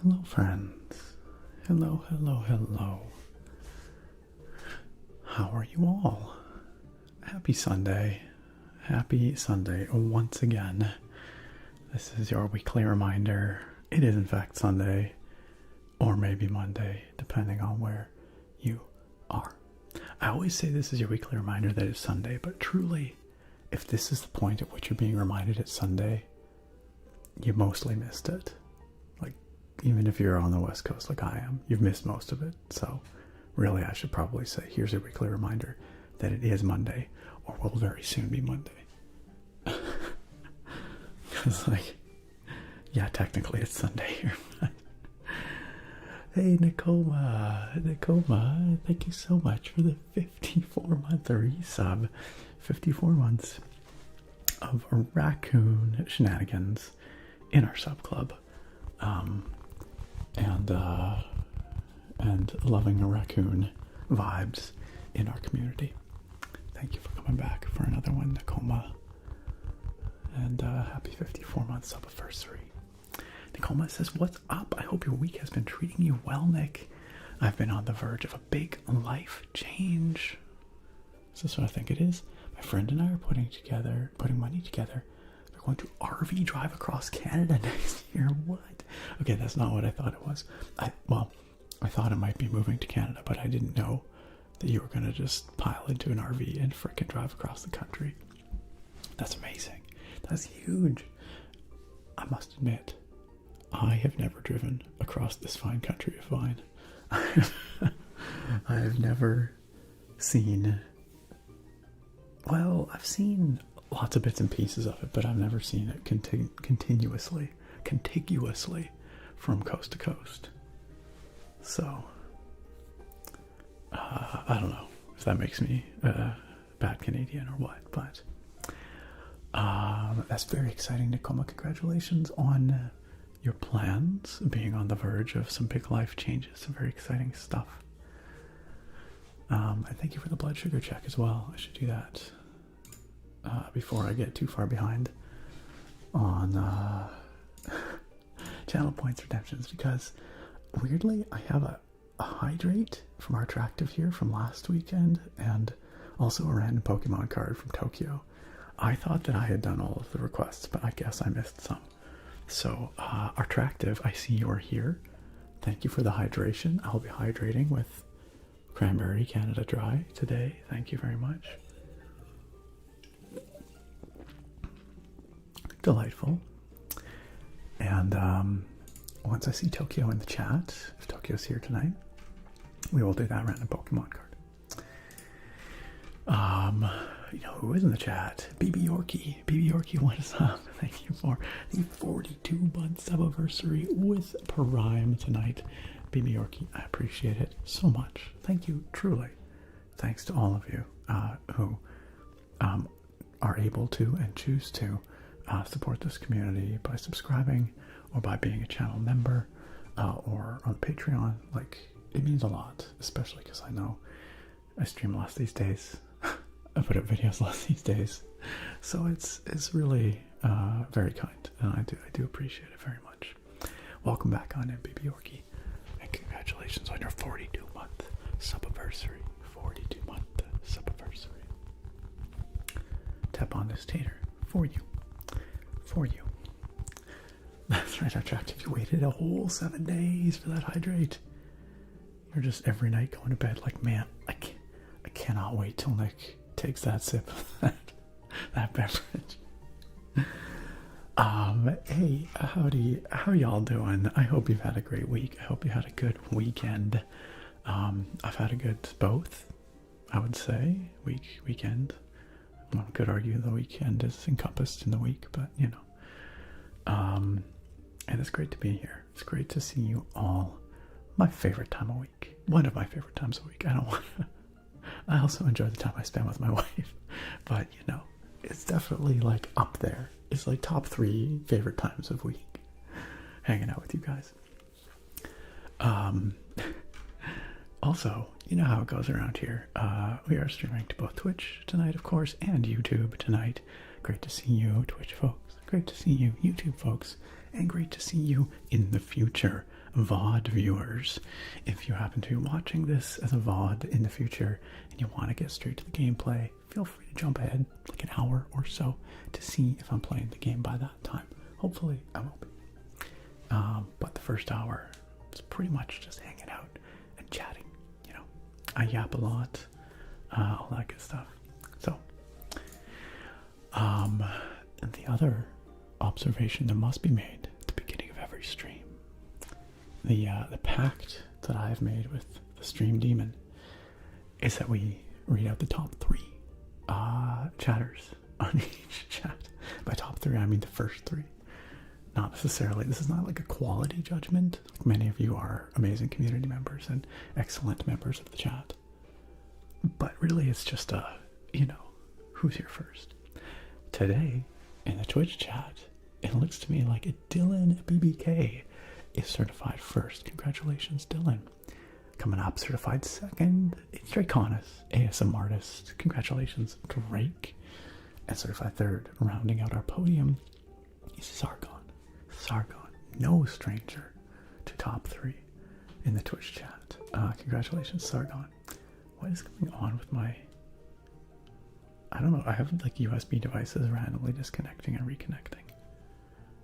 Hello, friends. Hello, hello, hello. How are you all? Happy Sunday. Happy Sunday once again. This is your weekly reminder. It is in fact Sunday, or maybe Monday, depending on where you are. I always say this is your weekly reminder that it's Sunday, but truly, if this is the point at which you're being reminded it's Sunday, you mostly missed it. Like, even if you're on the West Coast like I am, you've missed most of it. So, really, I should probably say, here's your weekly reminder that it is Monday, or will very soon be Monday. Because, like, yeah, technically it's Sunday here. Hey, Nicoma, thank you so much for the 54-month resub. 54 months of raccoon shenanigans in our sub club, and loving a raccoon vibes in our community. Thank you for coming back for another one, Nicoma, and happy 54-month sub anniversary. Nicoma says, "What's up? I hope your week has been treating you well, Nick. I've been on the verge of a big life change." Is this what I think it is? My friend and I are putting money together. We're going to RV drive across Canada next year. What? Okay, that's not what I thought it was. I thought it might be moving to Canada, but I didn't know that you were going to just pile into an RV and frickin' drive across the country. That's amazing. That's huge. I must admit, I have never driven across this fine country of mine. I have never seen... Well, I've seen lots of bits and pieces of it, but I've never seen it contiguously from coast to coast. So, I don't know if that makes me a bad Canadian or what, but that's very exciting, Nicoma. Congratulations on your plans, being on the verge of some big life changes, some very exciting stuff. And thank you for the blood sugar check as well. I should do that before I get too far behind on channel points redemptions, because weirdly I have a hydrate from our attractive here from last weekend, and also a random Pokemon card from Tokyo. I thought that I had done all of the requests, but I guess I missed some. So, Attractive, I see you're here. Thank you for the hydration. I'll be hydrating with Cranberry Canada Dry today. Thank you very much. Delightful. And once I see Tokyo in the chat, if Tokyo's here tonight, we will do that random Pokemon card. You know who is in the chat? BB Yorkie. BB Yorkie, what is up? Thank you for the 42-month sub-anniversary with Prime tonight. BB Yorkie, I appreciate it so much. Thank you, truly. Thanks to all of you who are able to and choose to support this community by subscribing or by being a channel member or on Patreon. Like, it means a lot, especially because I know I stream less these days. I put up videos less these days, so it's really very kind, and I do appreciate it very much. Welcome back on MBB Yorkie, and congratulations on your 42-month sub-anniversary. 42-month sub-anniversary. Tap on this tater for you. That's right, Attractive. You waited a whole 7 days for that hydrate. You're just every night going to bed like, man, I cannot wait till Nick takes that sip of that beverage. Hey, how y'all doing? I hope you've had a great week. I hope you had a good weekend. I've had a good both, I would say. Weekend. One could argue the weekend is encompassed in the week, but you know. And it's great to be here. It's great to see you all. My favorite time of week. One of my favorite times of week. I also enjoy the time I spend with my wife, but you know, it's definitely like up there. It's like top 3 favorite times of week, hanging out with you guys. Also, you know how it goes around here. We are streaming to both Twitch tonight, of course, and YouTube tonight. Great to see you, Twitch folks. Great to see you, YouTube folks. And great to see you in the future, VOD viewers. If you happen to be watching this as a VOD in the future and you want to get straight to the gameplay, feel free to jump ahead like an hour or so to see if I'm playing the game by that time. Hopefully I will be. But the first hour is pretty much just hanging out and chatting. You know, I yap a lot, all that good stuff. So, the other observation that must be made at the beginning of every stream, the pact that I have made with the stream demon is that we read out the top 3 chatters on each chat. By top 3, I mean the first 3. Not necessarily, this is not like a quality judgment. Like, many of you are amazing community members and excellent members of the chat. But really, it's just you know, who's here first. Today, in the Twitch chat, it looks to me like Dylan BBK is certified first. Congratulations, Dylan. Coming up, certified second, it's Draconis, ASM artist. Congratulations, Drake. And certified third, rounding out our podium, is Sargon. Sargon, no stranger to top 3 in the Twitch chat. Congratulations, Sargon. What is going on with my... I don't know, I have like USB devices randomly disconnecting and reconnecting.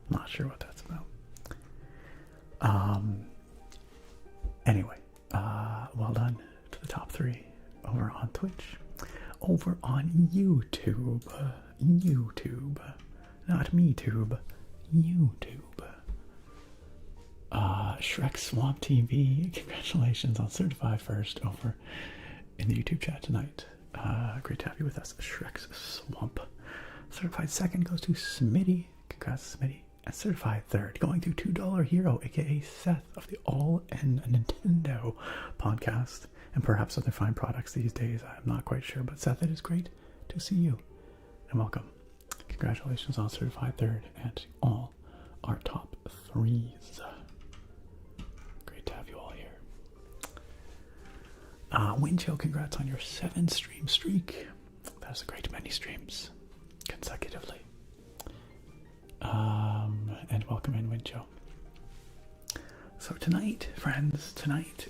Not sure what that's about. Anyway, well done to the top 3 over on Twitch. Over on YouTube. Not MeTube. YouTube. Shrek Swamp TV, congratulations on certified first over in the YouTube chat tonight. Great to have you with us, Shrek's Swamp. Certified second goes to Smitty. Congrats, Smitty. And certified third going to $2 Hero, aka Seth of the All in Nintendo podcast, and perhaps other fine products these days. I'm not quite sure, but Seth, it is great to see you and welcome. Congratulations on certified third and to all our top 3s. Great to have you all here. Wincho, congrats on your 7 stream streak. That's a great many streams consecutively. And welcome in, Wincho. So tonight, friends,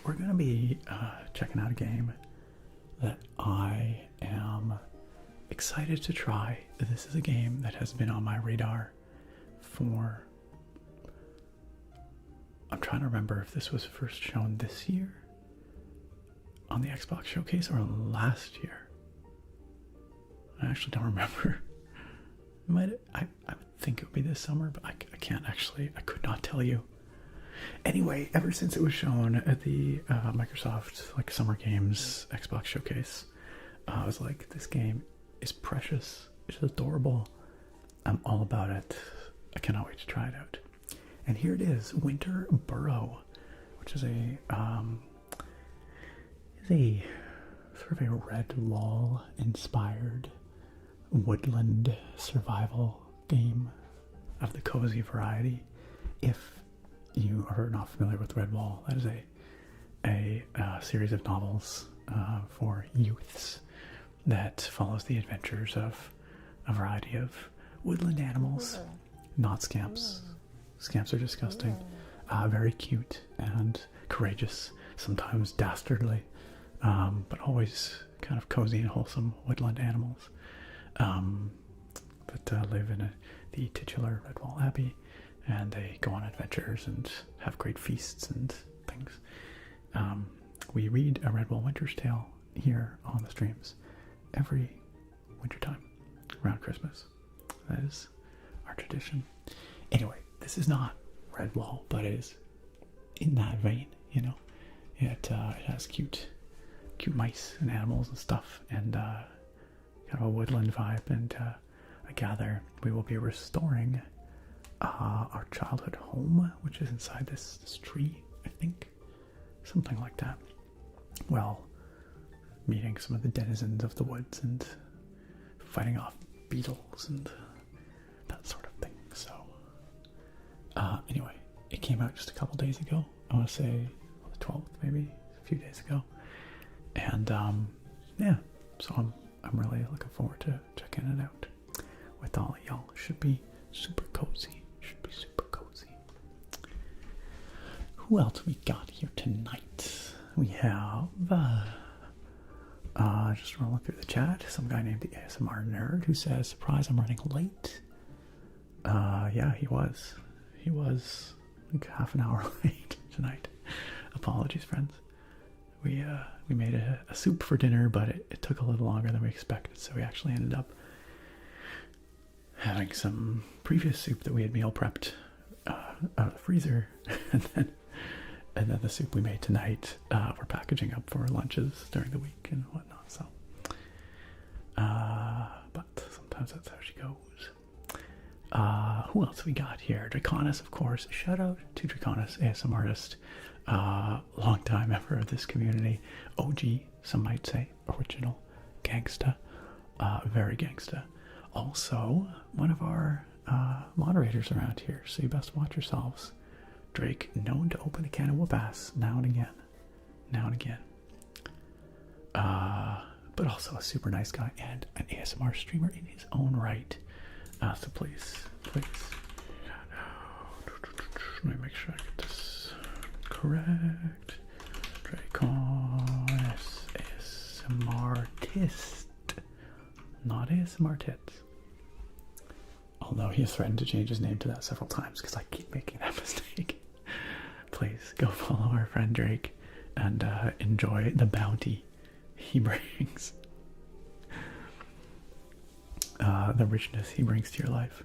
we're going to be checking out a game that I am excited to try. This is a game that has been on my radar for... I'm trying to remember if this was first shown this year on the Xbox Showcase or last year. I actually don't remember. I would think it would be this summer, but I can't actually. I could not tell you. Anyway, ever since it was shown at the Microsoft like Summer Games Xbox Showcase, I was like, this game is precious. It's adorable. I'm all about it. I cannot wait to try it out. And here it is, Winter Burrow, which is a sort of a Redwall inspired woodland survival game of the cozy variety. If you are not familiar with Redwall, that is a series of novels for youths that follows the adventures of a variety of woodland animals. Not scamps. Scamps are disgusting. Very cute and courageous, sometimes dastardly, but always kind of cozy and wholesome woodland animals. That live in the titular Redwall Abbey, and they go on adventures and have great feasts and things. We read a Redwall Winter's Tale here on the streams every wintertime around Christmas. That is our tradition. Anyway, this is not Redwall, but it is in that vein, you know. It has cute mice and animals and stuff, and kind of a woodland vibe, and I gather we will be restoring our childhood home, which is inside this tree, I think. Something like that. Well, meeting some of the denizens of the woods and fighting off beetles and that sort of thing. So, anyway, it came out just a couple days ago. I want to say on the 12th, maybe a few days ago. And yeah, so I'm really looking forward to checking it out with all of y'all. Should be super cozy. Who else we got here tonight? We have Just rolling through the chat. Some guy named the ASMR Nerd who says, surprise, I'm running late. Yeah, he was. He was like half an hour late tonight. Apologies, friends. We made a soup for dinner, but it took a little longer than we expected, so we actually ended up having some previous soup that we had meal prepped out of the freezer, and then the soup we made tonight we're packaging up for lunches during the week and whatnot. So, but sometimes that's how she goes. Who else we got here? Draconis, of course. Shout out to Draconis, ASM artist, longtime member of this community, OG, some might say, original, gangsta, very gangsta. Also, one of our moderators around here, so you best watch yourselves. Drake, known to open a can of whoop-ass now and again. Now and again. But also a super nice guy and an ASMR streamer in his own right. So please. Let me make sure I get this correct. Draconis, ASMR artist. Not ASMR tits. Although he has threatened to change his name to that several times because I keep making that mistake. Please go follow our friend Drake and enjoy the bounty he brings. The richness he brings to your life.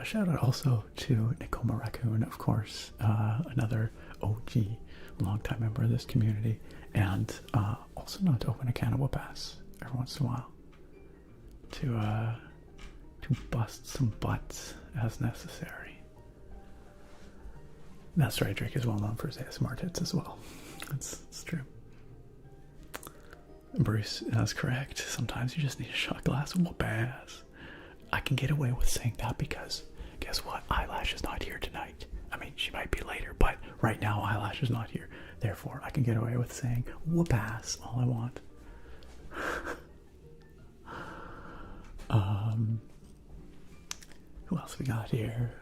Shout out also to Nicoma Raccoon, of course, another OG, longtime member of this community, and also known to open a can of whoop-ass every once in a while to bust some butts as necessary. That's right, Drake is well known for his ASMR tits as well. It's true. Bruce, that's correct. Sometimes you just need a shot glass of whoop-ass. I can get away with saying that because, guess what? Eyelash is not here tonight. I mean, she might be later, but right now Eyelash is not here. Therefore, I can get away with saying whoop-ass all I want. Who else we got here?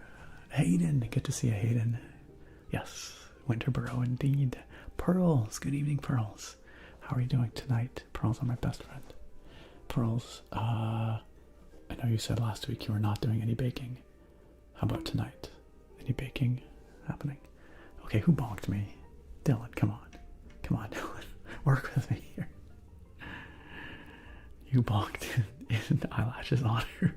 Hayden, good to see you, Hayden. Yes, Winter Burrow indeed. Pearls, good evening, Pearls. How are you doing tonight? Pearls are my best friend. Pearls, I know you said last week you were not doing any baking. How about tonight? Any baking happening? Okay, who bonked me? Dylan, come on. Come on, Dylan. Work with me here. You bonked in Eyelash's honor.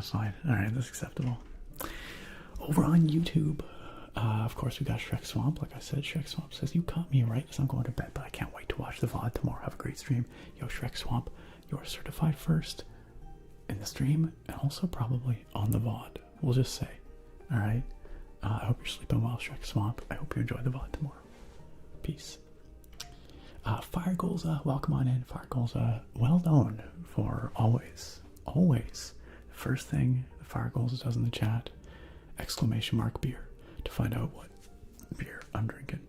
Fine. Alright, that's acceptable. Over on YouTube, of course, we got Shrek Swamp. Like I said, Shrek Swamp says, you caught me right as I'm going to bed, but I can't wait to watch the VOD tomorrow. Have a great stream. Yo, Shrek Swamp, you're certified first in the stream and also probably on the VOD. We'll just say. Alright? I hope you're sleeping well, Shrek Swamp. I hope you enjoy the VOD tomorrow. Peace. Fire Golza, welcome on in. Fire Golza, well known for always, the first thing the Fire Golza does in the chat, exclamation mark beer, to find out what beer I'm drinking.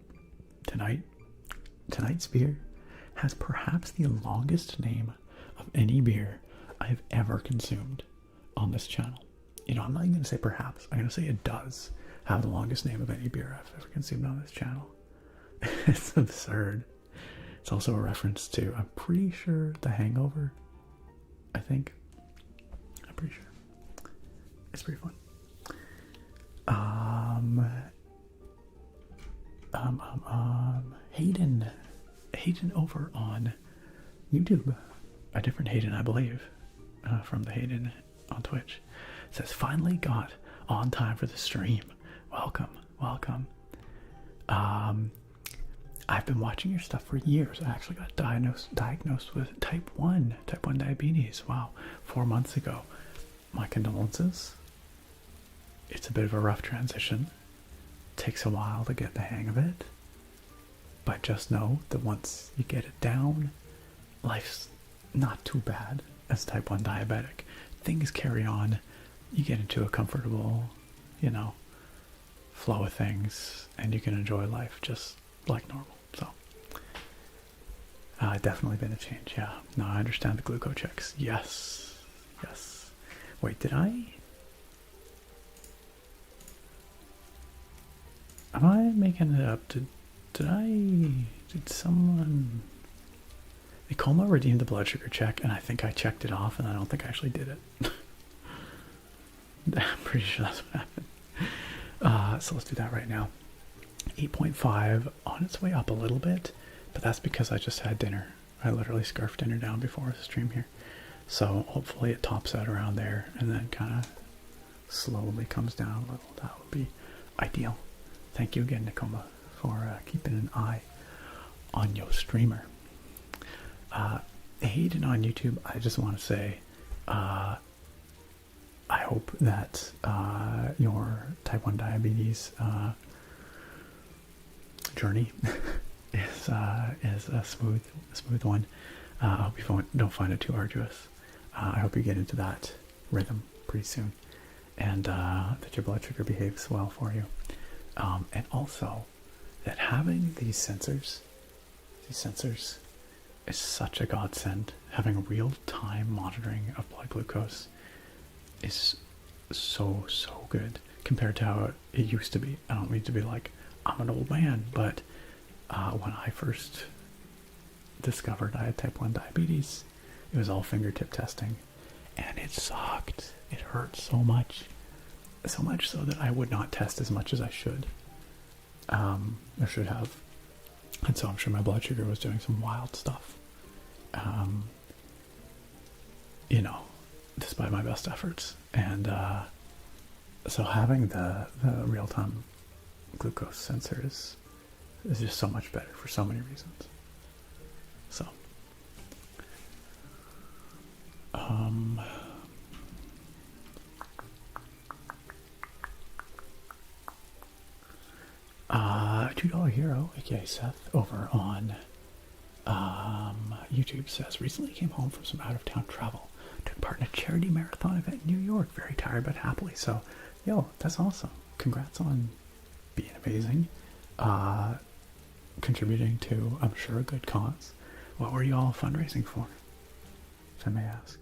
Tonight's beer has perhaps the longest name of any beer I've ever consumed on this channel. You know, I'm not even going to say perhaps, I'm going to say it does have the longest name of any beer I've ever consumed on this channel. It's absurd. It's also a reference to, I'm pretty sure, The Hangover. I think. I'm pretty sure. It's pretty fun. Hayden over on YouTube. A different Hayden, I believe, from the Hayden on Twitch. Says, finally got on time for the stream. Welcome. I've been watching your stuff for years. I actually got diagnosed with type 1 diabetes. Wow, 4 months ago. My condolences. It's a bit of a rough transition. Takes a while to get the hang of it. But just know that once you get it down, life's not too bad as type 1 diabetic. Things carry on. You get into a comfortable, flow of things, and you can enjoy life just like normal. So, definitely been a change, yeah. No, I understand the glucose checks. Yes. Wait, did I? Am I making it up? Did someone Nicoma redeemed the blood sugar check, and I think I checked it off, and I don't think I actually did it. I'm pretty sure that's what happened. So let's do that right now. 8.5 on its way up a little bit, but that's because I just had dinner. I literally scarfed dinner down before the stream here. So hopefully it tops out around there and then kind of slowly comes down a little. That would be ideal. Thank you again, Nicoma, for keeping an eye on your streamer. Hayden on YouTube, I just want to say, I hope that your type 1 diabetes journey is a smooth one. I hope you don't find it too arduous. I hope you get into that rhythm pretty soon, and that your blood sugar behaves well for you. And also that having these sensors is such a godsend. Having real-time monitoring of blood glucose is so good compared to how it used to be. I don't mean to be like, I'm an old man, but when I first discovered I had type 1 diabetes, it was all fingertip testing, and it sucked. It hurt so much so that I would not test as much as I should, or should have. And so I'm sure my blood sugar was doing some wild stuff, you know, despite my best efforts. And so having the real-time glucose sensors is just so much better for so many reasons. So $2 Hero, aka Seth, over on YouTube says, recently came home from some out-of-town travel. Took part in a charity marathon event in New York. Very tired but happily. So, yo, that's awesome. Congrats on being amazing. Contributing to, I'm sure, a good cause. What were you all fundraising for, if I may ask?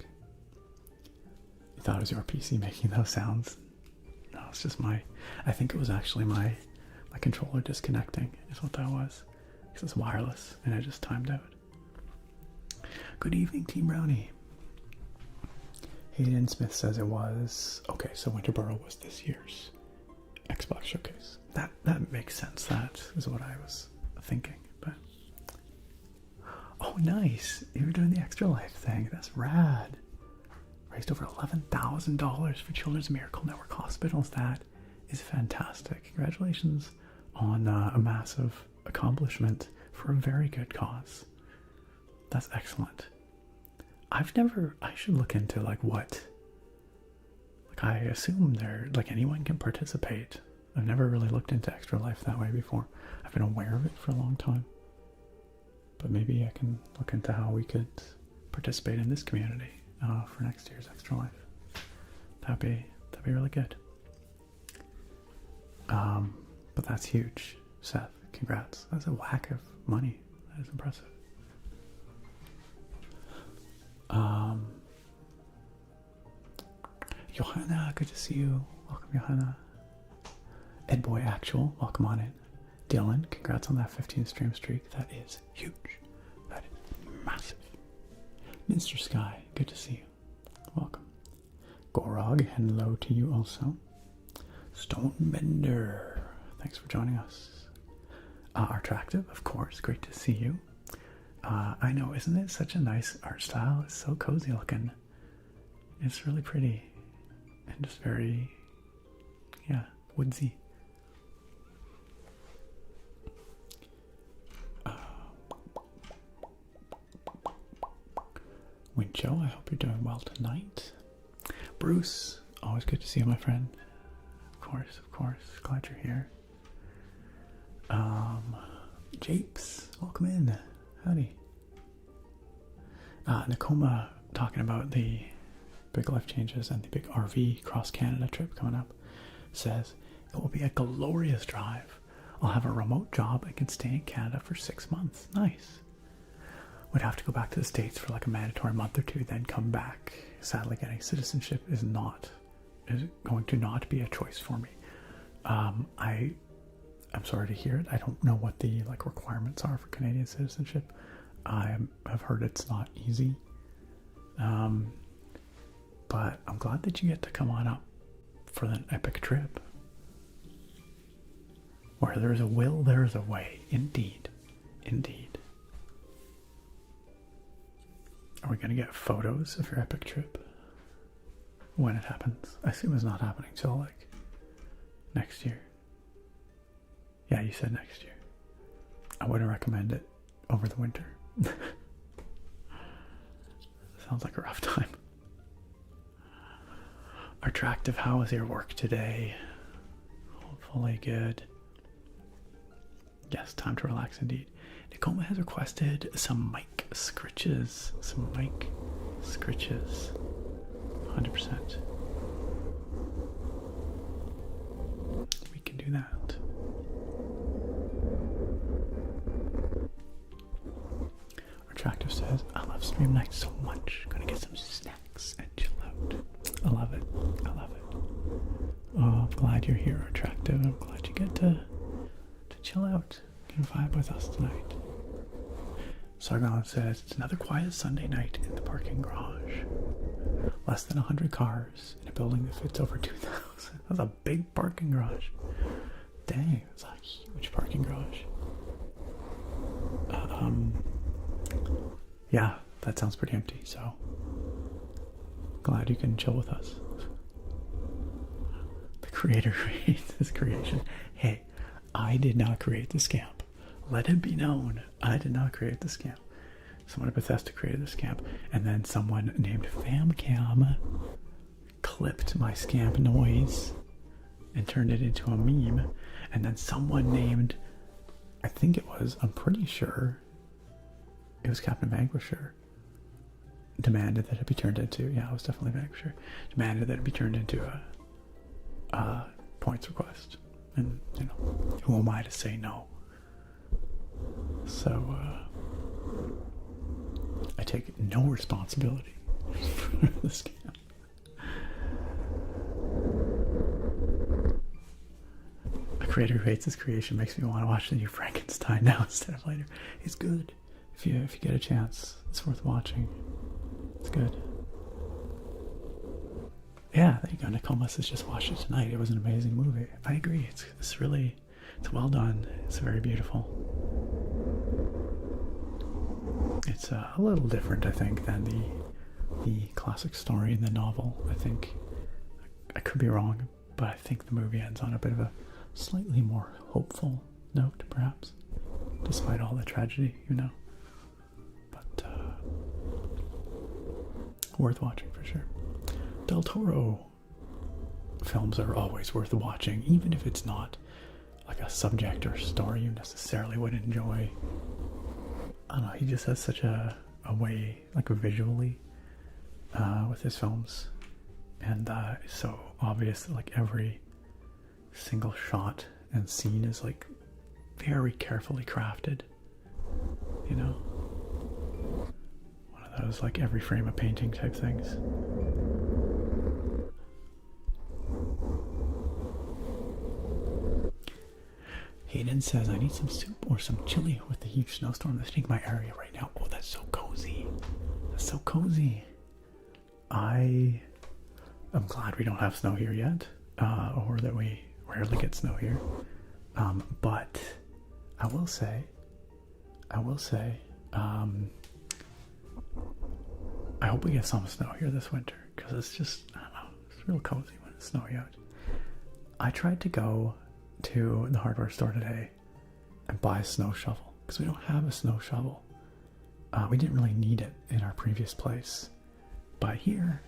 You thought it was your PC making those sounds? No, it's just I think it was actually my controller disconnecting is what that was. Because it's wireless and I just timed out. Good evening, Team Brownie. Hayden Smith says it was... Okay, so Winter Burrow was this year's Xbox Showcase. That makes sense. That is what I was thinking. But oh, nice. You were doing the Extra Life thing. That's rad. Raised over $11,000 for Children's Miracle Network hospitals. That is fantastic. Congratulations on a massive accomplishment for a very good cause. That's excellent. I should look into I assume anyone can participate. I've never really looked into Extra Life that way before. I've been aware of it for a long time. But maybe I can look into how we could participate in this community for next year's Extra Life. That'd be really good. But that's huge. Seth, congrats. That's a whack of money. That is impressive. Johanna, good to see you. Welcome, Johanna. Edboy Actual, welcome on in. Dylan, congrats on that 15 stream streak. That is huge. That is massive. Mr. Sky, good to see you. Welcome. Gorog, hello to you also. Stonebender, thanks for joining us. Artractive, of course, great to see you. I know, isn't it such a nice art style? It's so cozy looking. It's really pretty. And just very, woodsy. Wincho, I hope you're doing well tonight. Bruce, always good to see you, my friend. Of course. Glad you're here. Japes, welcome in. Howdy. Nicoma, talking about the big life changes and the big RV cross Canada trip coming up, says, it will be a glorious drive. I'll have a remote job and can stay in Canada for 6 months. Nice. Would have to go back to the States for a mandatory month or two, then come back. Sadly, getting citizenship is going to not be a choice for me. I'm sorry to hear it. I don't know what the requirements are for Canadian citizenship. I've heard it's not easy. But I'm glad that you get to come on up for an epic trip. Where there's a will, there's a way. Indeed. Indeed. Are we going to get photos of your epic trip when it happens? I assume it's not happening till like next year. Yeah, you said next year. I wouldn't recommend it over the winter. Sounds like a rough time. Attractive, how was your work today? Hopefully good. Yes, time to relax indeed. Nicoma has requested some mic scritches. 100%. We can do that. Attractive says, I love stream nights so much. Gonna get some snacks and chill out. I love it. Oh, I'm glad you're here, Attractive. I'm glad you get to chill out and vibe with us tonight. Sargon says, it's another quiet Sunday night in the parking garage. Less than 100 cars in a building that fits over 2,000. That's a big parking garage. Dang, that's a huge parking garage. Yeah, that sounds pretty empty, so glad you can chill with us. The creator creates this creation. Hey, I did not create the scamp. Let it be known, I did not create the scamp. Someone at Bethesda created the scamp, and then someone named Famcam clipped my scamp noise and turned it into a meme, and then someone named, I think it was, I'm pretty sure it was Captain Vanquisher, demanded that it be turned into, yeah, it was definitely Vanquisher, demanded that it be turned into a points request. And, you know, who am I to say no? So, I take no responsibility for this scam. A creator who hates his creation makes me want to watch the new Frankenstein now instead of later. It's good. If you get a chance, it's worth watching. It's good. Yeah, there you go. Nicole says just watched it tonight. It was an amazing movie. I agree. It's really, it's well done. It's very beautiful. It's a little different, I think, than the classic story in the novel. I think I could be wrong, but I think the movie ends on a bit of a slightly more hopeful note, perhaps, despite all the tragedy, you know. But worth watching for sure. Del Toro films are always worth watching, even if it's not like a subject or story you necessarily would enjoy. I don't know, he just has such a way, like visually, with his films, and it's so obvious that like every single shot and scene is like very carefully crafted, you know, one of those like every frame a painting type things. Hayden says, I need some soup or some chili with the huge snowstorm that's hitting my area right now. Oh, that's so cozy. That's so cozy. I am glad we don't have snow here yet, or that we rarely get snow here. But I will say, I hope we get some snow here this winter, because it's just, I don't know, it's real cozy when it's snowy out. I tried to go to the hardware store today and buy a snow shovel, because we don't have a snow shovel. We didn't really need it in our previous place, but here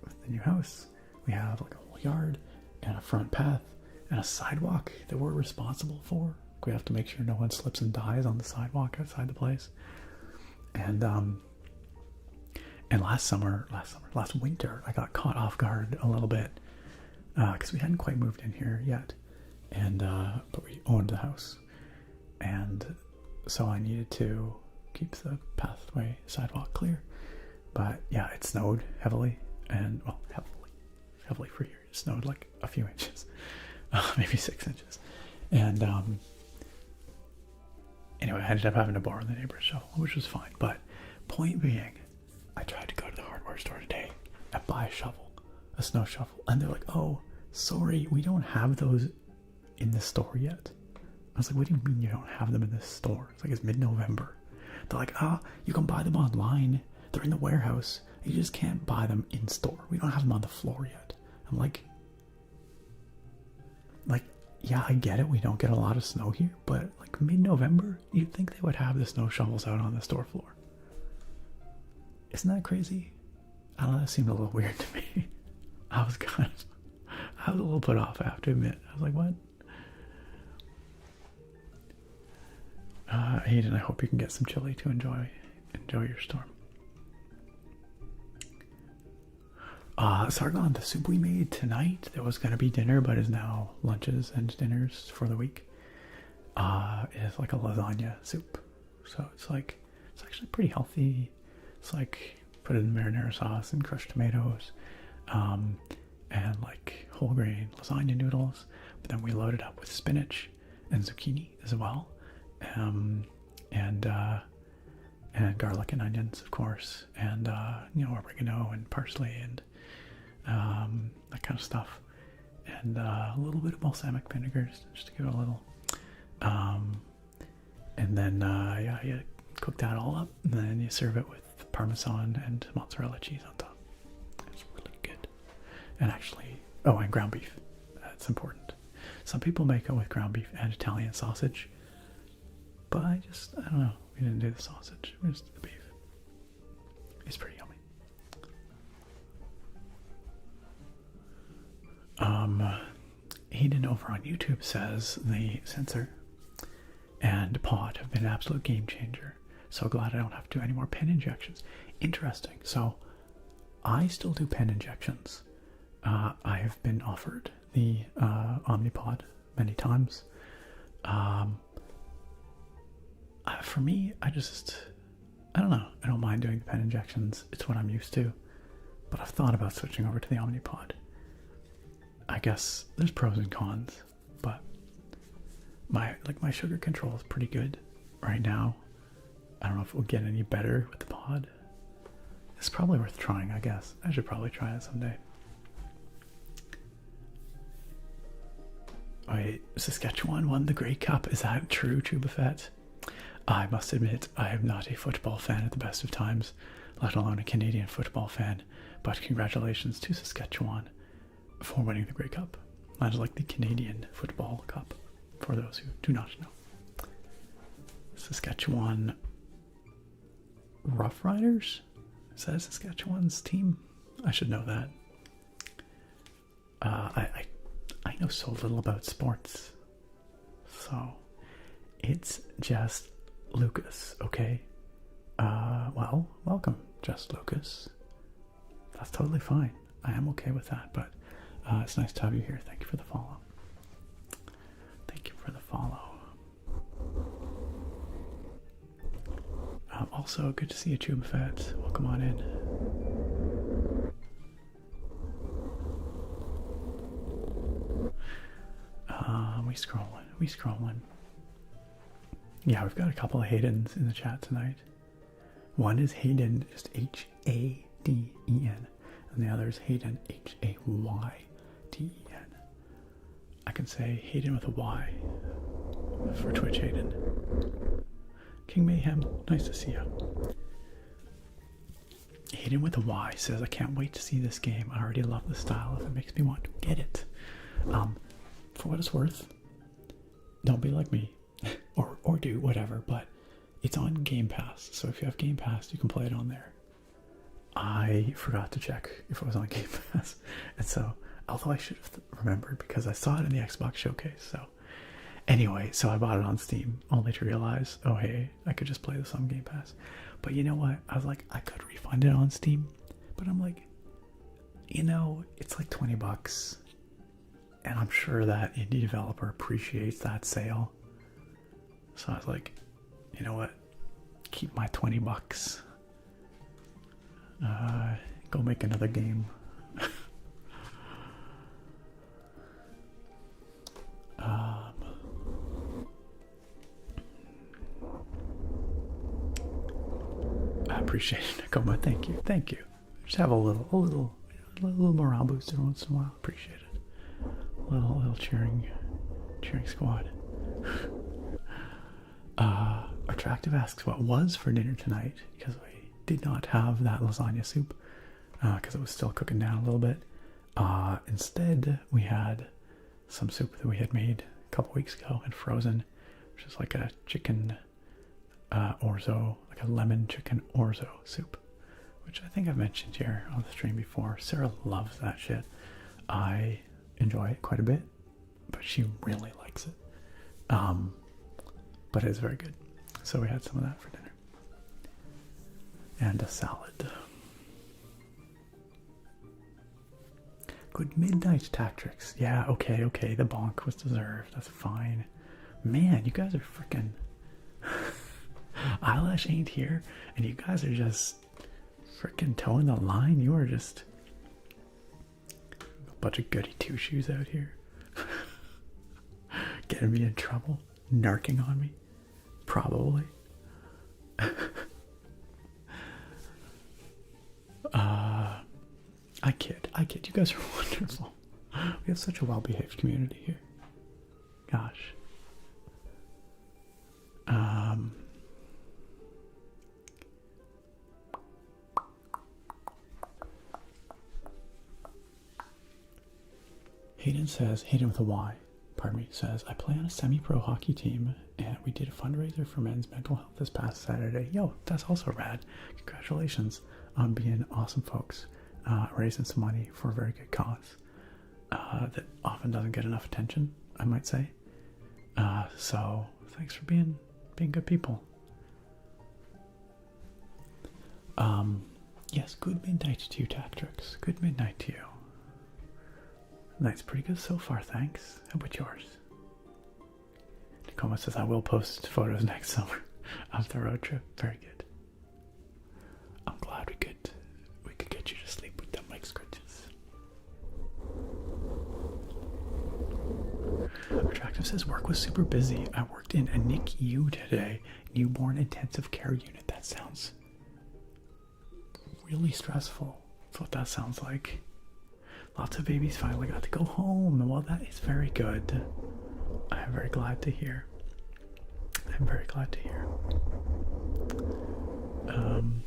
with the new house we have like a whole yard and a front path and a sidewalk that we're responsible for. We have to make sure no one slips and dies on the sidewalk outside the place. And last winter I got caught off guard a little bit because we hadn't quite moved in here yet, and but we owned the house, and so I needed to keep the pathway sidewalk clear. But yeah, it snowed heavily, and well, heavily for here, it snowed like a few inches, maybe 6 inches, and Anyway, I ended up having to borrow the neighbor's shovel, which was fine. But point being, I tried to go to the hardware store today and buy a shovel, a snow shovel, and they're like, "Oh, sorry, we don't have those in the store yet." I was like, "What do you mean you don't have them in the store?" It's like, it's mid-November. They're like, you can buy them online. They're in the warehouse. You just can't buy them in store. We don't have them on the floor yet. I'm like, yeah, I get it. We don't get a lot of snow here, but like mid-November, you'd think they would have the snow shovels out on the store floor. Isn't that crazy? I don't know. That seemed a little weird to me. I was a little put off, I have to admit. I was like, what? Hayden, I hope you can get some chili to enjoy your storm. Sargon, the soup we made tonight, there was going to be dinner, but is now lunches and dinners for the week, is like a lasagna soup. So it's actually pretty healthy. It's like, put it in marinara sauce and crushed tomatoes, and like whole grain lasagna noodles. But then we loaded up with spinach and zucchini as well, and garlic and onions, of course, and oregano and parsley and that kind of stuff, and a little bit of balsamic vinegars just to give it a little, and then you cook that all up, and then you serve it with Parmesan and mozzarella cheese on top. It's really good. And actually, and ground beef. That's important. Some people make it with ground beef and Italian sausage, but I don't know. We didn't do the sausage. Just the beef. It's pretty yummy. Hayden over on YouTube says the sensor and pod have been an absolute game changer. So glad I don't have to do any more pen injections. Interesting. So I still do pen injections. I have been offered the Omnipod many times. For me, I don't know. I don't mind doing the pen injections. It's what I'm used to. But I've thought about switching over to the Omnipod. I guess there's pros and cons, but my sugar control is pretty good right now. I don't know if it will get any better with the pod. It's probably worth trying, I guess. I should probably try it someday. Wait, Saskatchewan won the Grey Cup. Is that true, Buffett? I must admit, I am not a football fan at the best of times, let alone a Canadian football fan. But congratulations to Saskatchewan for winning the Grey Cup. That is like the Canadian Football Cup, for those who do not know. Saskatchewan Rough Riders? Is that Saskatchewan's team? I should know that. I know so little about sports. So, it's just Lucas, okay? Well, welcome, just Lucas. That's totally fine. I am okay with that, but it's nice to have you here. Thank you for the follow. Thank you for the follow. Also, good to see you, Chubafet. Welcome on in. We scrolling. Yeah, we've got a couple of Haydens in the chat tonight. One is Hayden, just Haden, and the other is Hayden, Hayden. I can say Hayden with a Y for Twitch Hayden. King Mayhem, nice to see you. Hayden with a Y says, I can't wait to see this game. I already love the style. If it makes me want to get it. For what it's worth, don't be like me. or do whatever, but it's on Game Pass. So if you have Game Pass, you can play it on there. I forgot to check if it was on Game Pass. And so, although I should have remembered because I saw it in the Xbox showcase. So anyway, so I bought it on Steam only to realize, oh hey, I could just play this on Game Pass. But you know what? I was like, I could refund it on Steam. But I'm like, it's like $20. And I'm sure that indie developer appreciates that sale. So I was like, you know what? Keep my $20. Go make another game. appreciate it, Nakoma. Thank you, thank you. Just have a little morale boost every once in a while. Appreciate it. A little cheering squad. Attractive asks what was for dinner tonight, because we did not have that lasagna soup because it was still cooking down a little bit. Instead, we had some soup that we had made a couple weeks ago and frozen, which is like a chicken orzo, like a lemon chicken orzo soup, which I think I've mentioned here on the stream before. Sarah loves that shit. I enjoy it quite a bit, but she really likes it. But it's very good. So we had some of that for dinner. And a salad. Good midnight tactics. Yeah, okay. The bonk was deserved. That's fine. Man, you guys are freaking... Eyelash ain't here, and you guys are just freaking towing the line. You are just a bunch of goody two-shoes out here. Getting me in trouble. Narking on me. Probably. I kid. You guys are wonderful. We have such a well-behaved community here. Gosh. Hayden with a Y, pardon me, says, I play on a semi-pro hockey team, and we did a fundraiser for men's mental health this past Saturday. Yo, that's also rad. Congratulations on being awesome folks, raising some money for a very good cause that often doesn't get enough attention, I might say. So thanks for being good people. Yes, good midnight to you, Tactrix. Good midnight to you. Night's pretty good so far, thanks. How about yours? Nakoma says, I will post photos next summer of the road trip. Very good. I'm glad we could get you to sleep with them mic scratches. Attractive says, work was super busy. I worked in a NICU today, newborn intensive care unit. That sounds really stressful. That's what that sounds like. Lots of babies finally got to go home. Well, that is very good. I'm very glad to hear.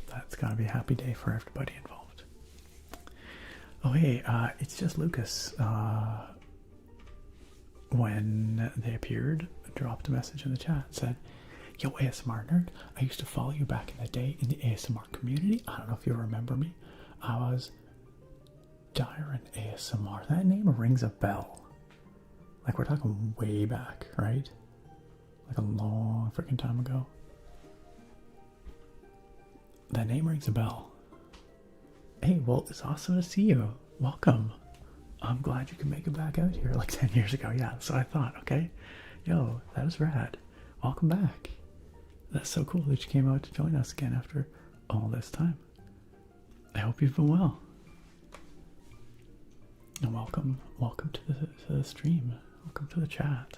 That's gotta be a happy day for everybody involved. Oh, hey, it's just Lucas. When they appeared, dropped a message in the chat, said, yo, ASMR nerd, I used to follow you back in the day in the ASMR community. I don't know if you remember me. I was Diaphragm ASMR. That name rings a bell. Like, we're talking way back, right? Like a long freaking time ago. That name rings a bell. Hey, well, it's awesome to see you. Welcome. I'm glad you can make it back out here like 10 years ago. Yeah, so I thought, okay, yo, that is rad. Welcome back. That's so cool that you came out to join us again after all this time. I hope you've been well. And welcome to the stream. Welcome to the chat.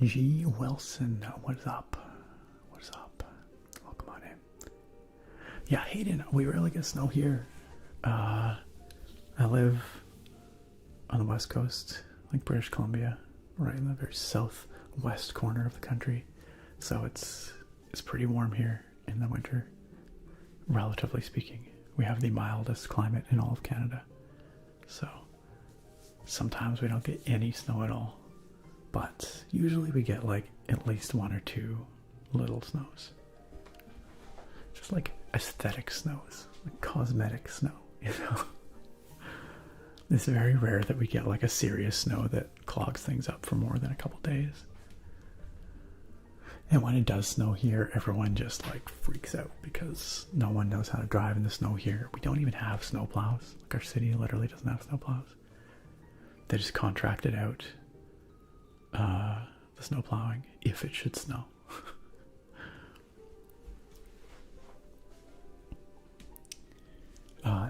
G. Wilson, what is up? Welcome on in. Yeah, Hayden, we rarely get snow here. I live on the west coast, like British Columbia, right in the very southwest corner of the country. So it's pretty warm here in the winter, relatively speaking. We have the mildest climate in all of Canada. So sometimes we don't get any snow at all. But usually we get like at least one or two little snows. Just like aesthetic snows, like cosmetic snow, you know? It's very rare that we get like a serious snow that clogs things up for more than a couple days. And when it does snow here, everyone just like freaks out because no one knows how to drive in the snow here. We don't even have snow plows. Like, our city literally doesn't have snow plows. They just contracted out the snow plowing if it should snow.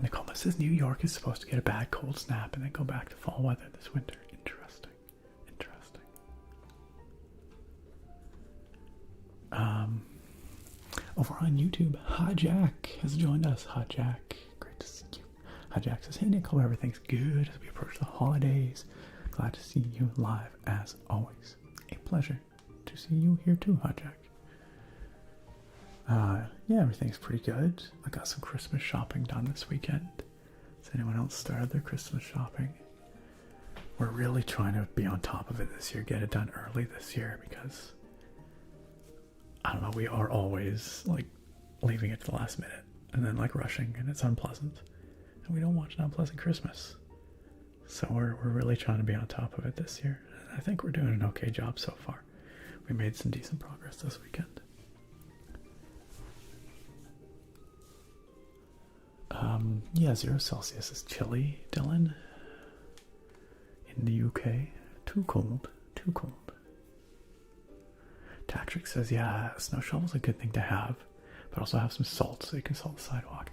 Nicole says New York is supposed to get a bad cold snap and then go back to fall weather this winter. Interesting. Over on YouTube, Hi Jack has joined us. Hi Jack, great to see you. Hi Jack says, hey Nick, hope everything's good as we approach the holidays. Glad to see you live as always. A pleasure to see you here too, Hi Jack. Yeah, everything's pretty good. I got some Christmas shopping done this weekend. Has anyone else started their Christmas shopping? We're really trying to be on top of it this year, get it done early this year because I don't know, we are always like leaving it to the last minute and then like rushing, and it's unpleasant. And we don't want an unpleasant Christmas. So we're really trying to be on top of it this year. And I think we're doing an okay job so far. We made some decent progress this weekend. Yeah, 0 Celsius is chilly, Dylan. In the UK, too cold, too cold. Tactric says, yeah, snow shovel's a good thing to have, but also have some salt so you can salt the sidewalk.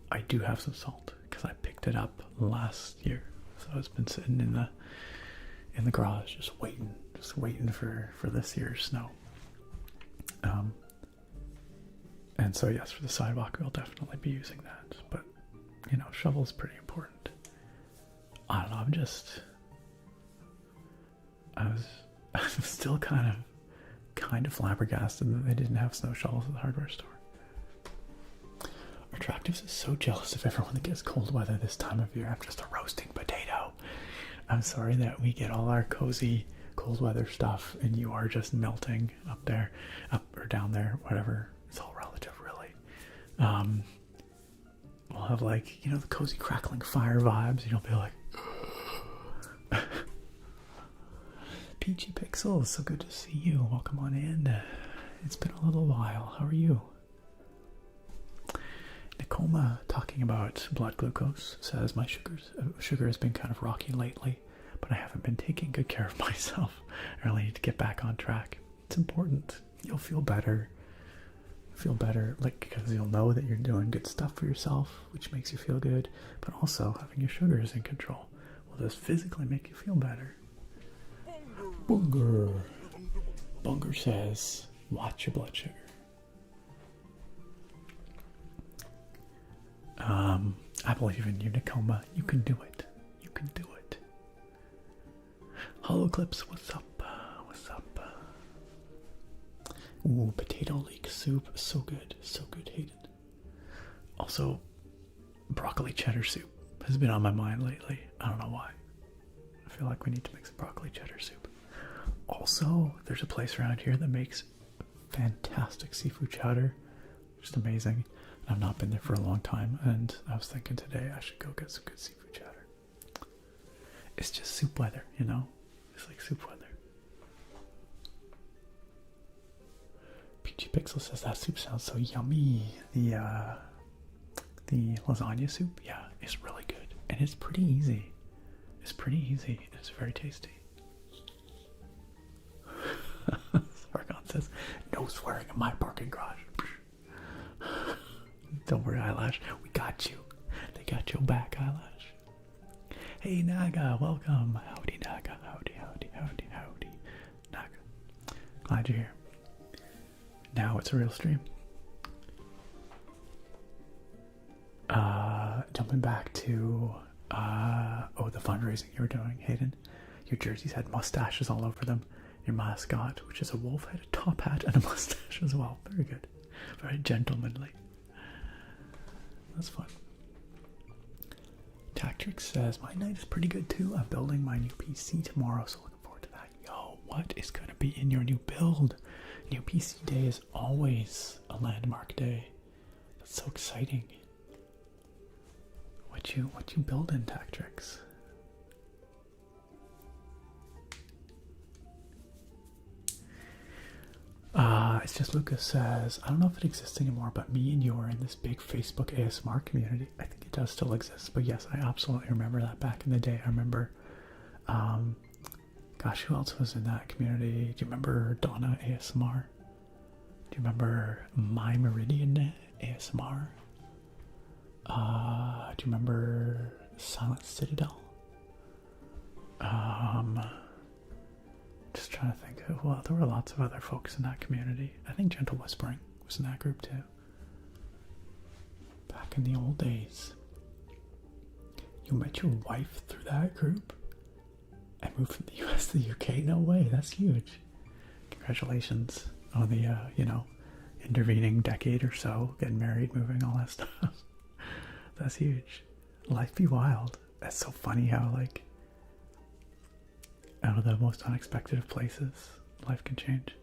I do have some salt because I picked it up last year, so it's been sitting in the garage just waiting for this year's snow. And so yes, for the sidewalk we'll definitely be using that, but you know, shovel's pretty important. I don't know, I was still kind of flabbergasted that they didn't have snow shovels at the hardware store. Attractives is so jealous of everyone that gets cold weather this time of year. I'm just a roasting potato. I'm sorry that we get all our cozy cold weather stuff and you are just melting up there, up or down there, whatever. It's all relative, really. We'll have like, you know, the cozy crackling fire vibes. You'll be like, Peachy Pixels, so good to see you. Welcome on in. It's been a little while. How are you? Nicoma, talking about blood glucose, says my sugar has been kind of rocky lately, but I haven't been taking good care of myself. I really need to get back on track. It's important. You'll feel better. Like, because you'll know that you're doing good stuff for yourself, which makes you feel good, but also having your sugars in control will just physically make you feel better. Bunger says, watch your blood sugar. I believe in you, Nicoma. You can do it. You can do it. Holoclips, what's up? What's up? Ooh, potato leek soup. So good. So good, Hayden. Also, broccoli cheddar soup has been on my mind lately. I don't know why. I feel like we need to make some broccoli cheddar soup. Also, there's a place around here that makes fantastic seafood chowder. Just amazing. I've not been there for a long time, and I was thinking today I should go get some good seafood chowder. It's just soup weather, you know? It's like soup weather. Peachy Pixel says that soup sounds so yummy. The lasagna soup, yeah, it's really good. And it's pretty easy. It's pretty easy. It's very tasty. Sargon says, no swearing in my parking garage. Don't worry, Eyelash. We got you. They got your back, Eyelash. Hey, Naga. Welcome. Howdy, Naga. Howdy, howdy, howdy, howdy. Naga. Glad you're here. Now it's a real stream. Jumping back to the fundraising you were doing, Hayden. Your jerseys had mustaches all over them. Your mascot, which is a wolf, had a top hat and a mustache as well. Very good. Very gentlemanly. That's fun. Tactrix says, my night is pretty good too. I'm building my new PC tomorrow, so looking forward to that. Yo, what is going to be in your new build? New PC day is always a landmark day. That's so exciting. What you building, Tactrix? It's just Lucas says, I don't know if it exists anymore, but me and you are in this big Facebook ASMR community. I think it does still exist, but yes, I absolutely remember that back in the day. I remember, gosh, who else was in that community? Do you remember Donna ASMR? Do you remember My Meridian ASMR? Do you remember Silent Citadel? Just trying to think. Well, there were lots of other folks in that community. I think Gentle Whispering was in that group too. Back in the old days. You met your wife through that group? I moved from the US to the UK? No way, that's huge. Congratulations on the, intervening decade or so, getting married, moving, all that stuff. That's huge. Life be wild. That's so funny how, like, out of the most unexpected of places, life can change.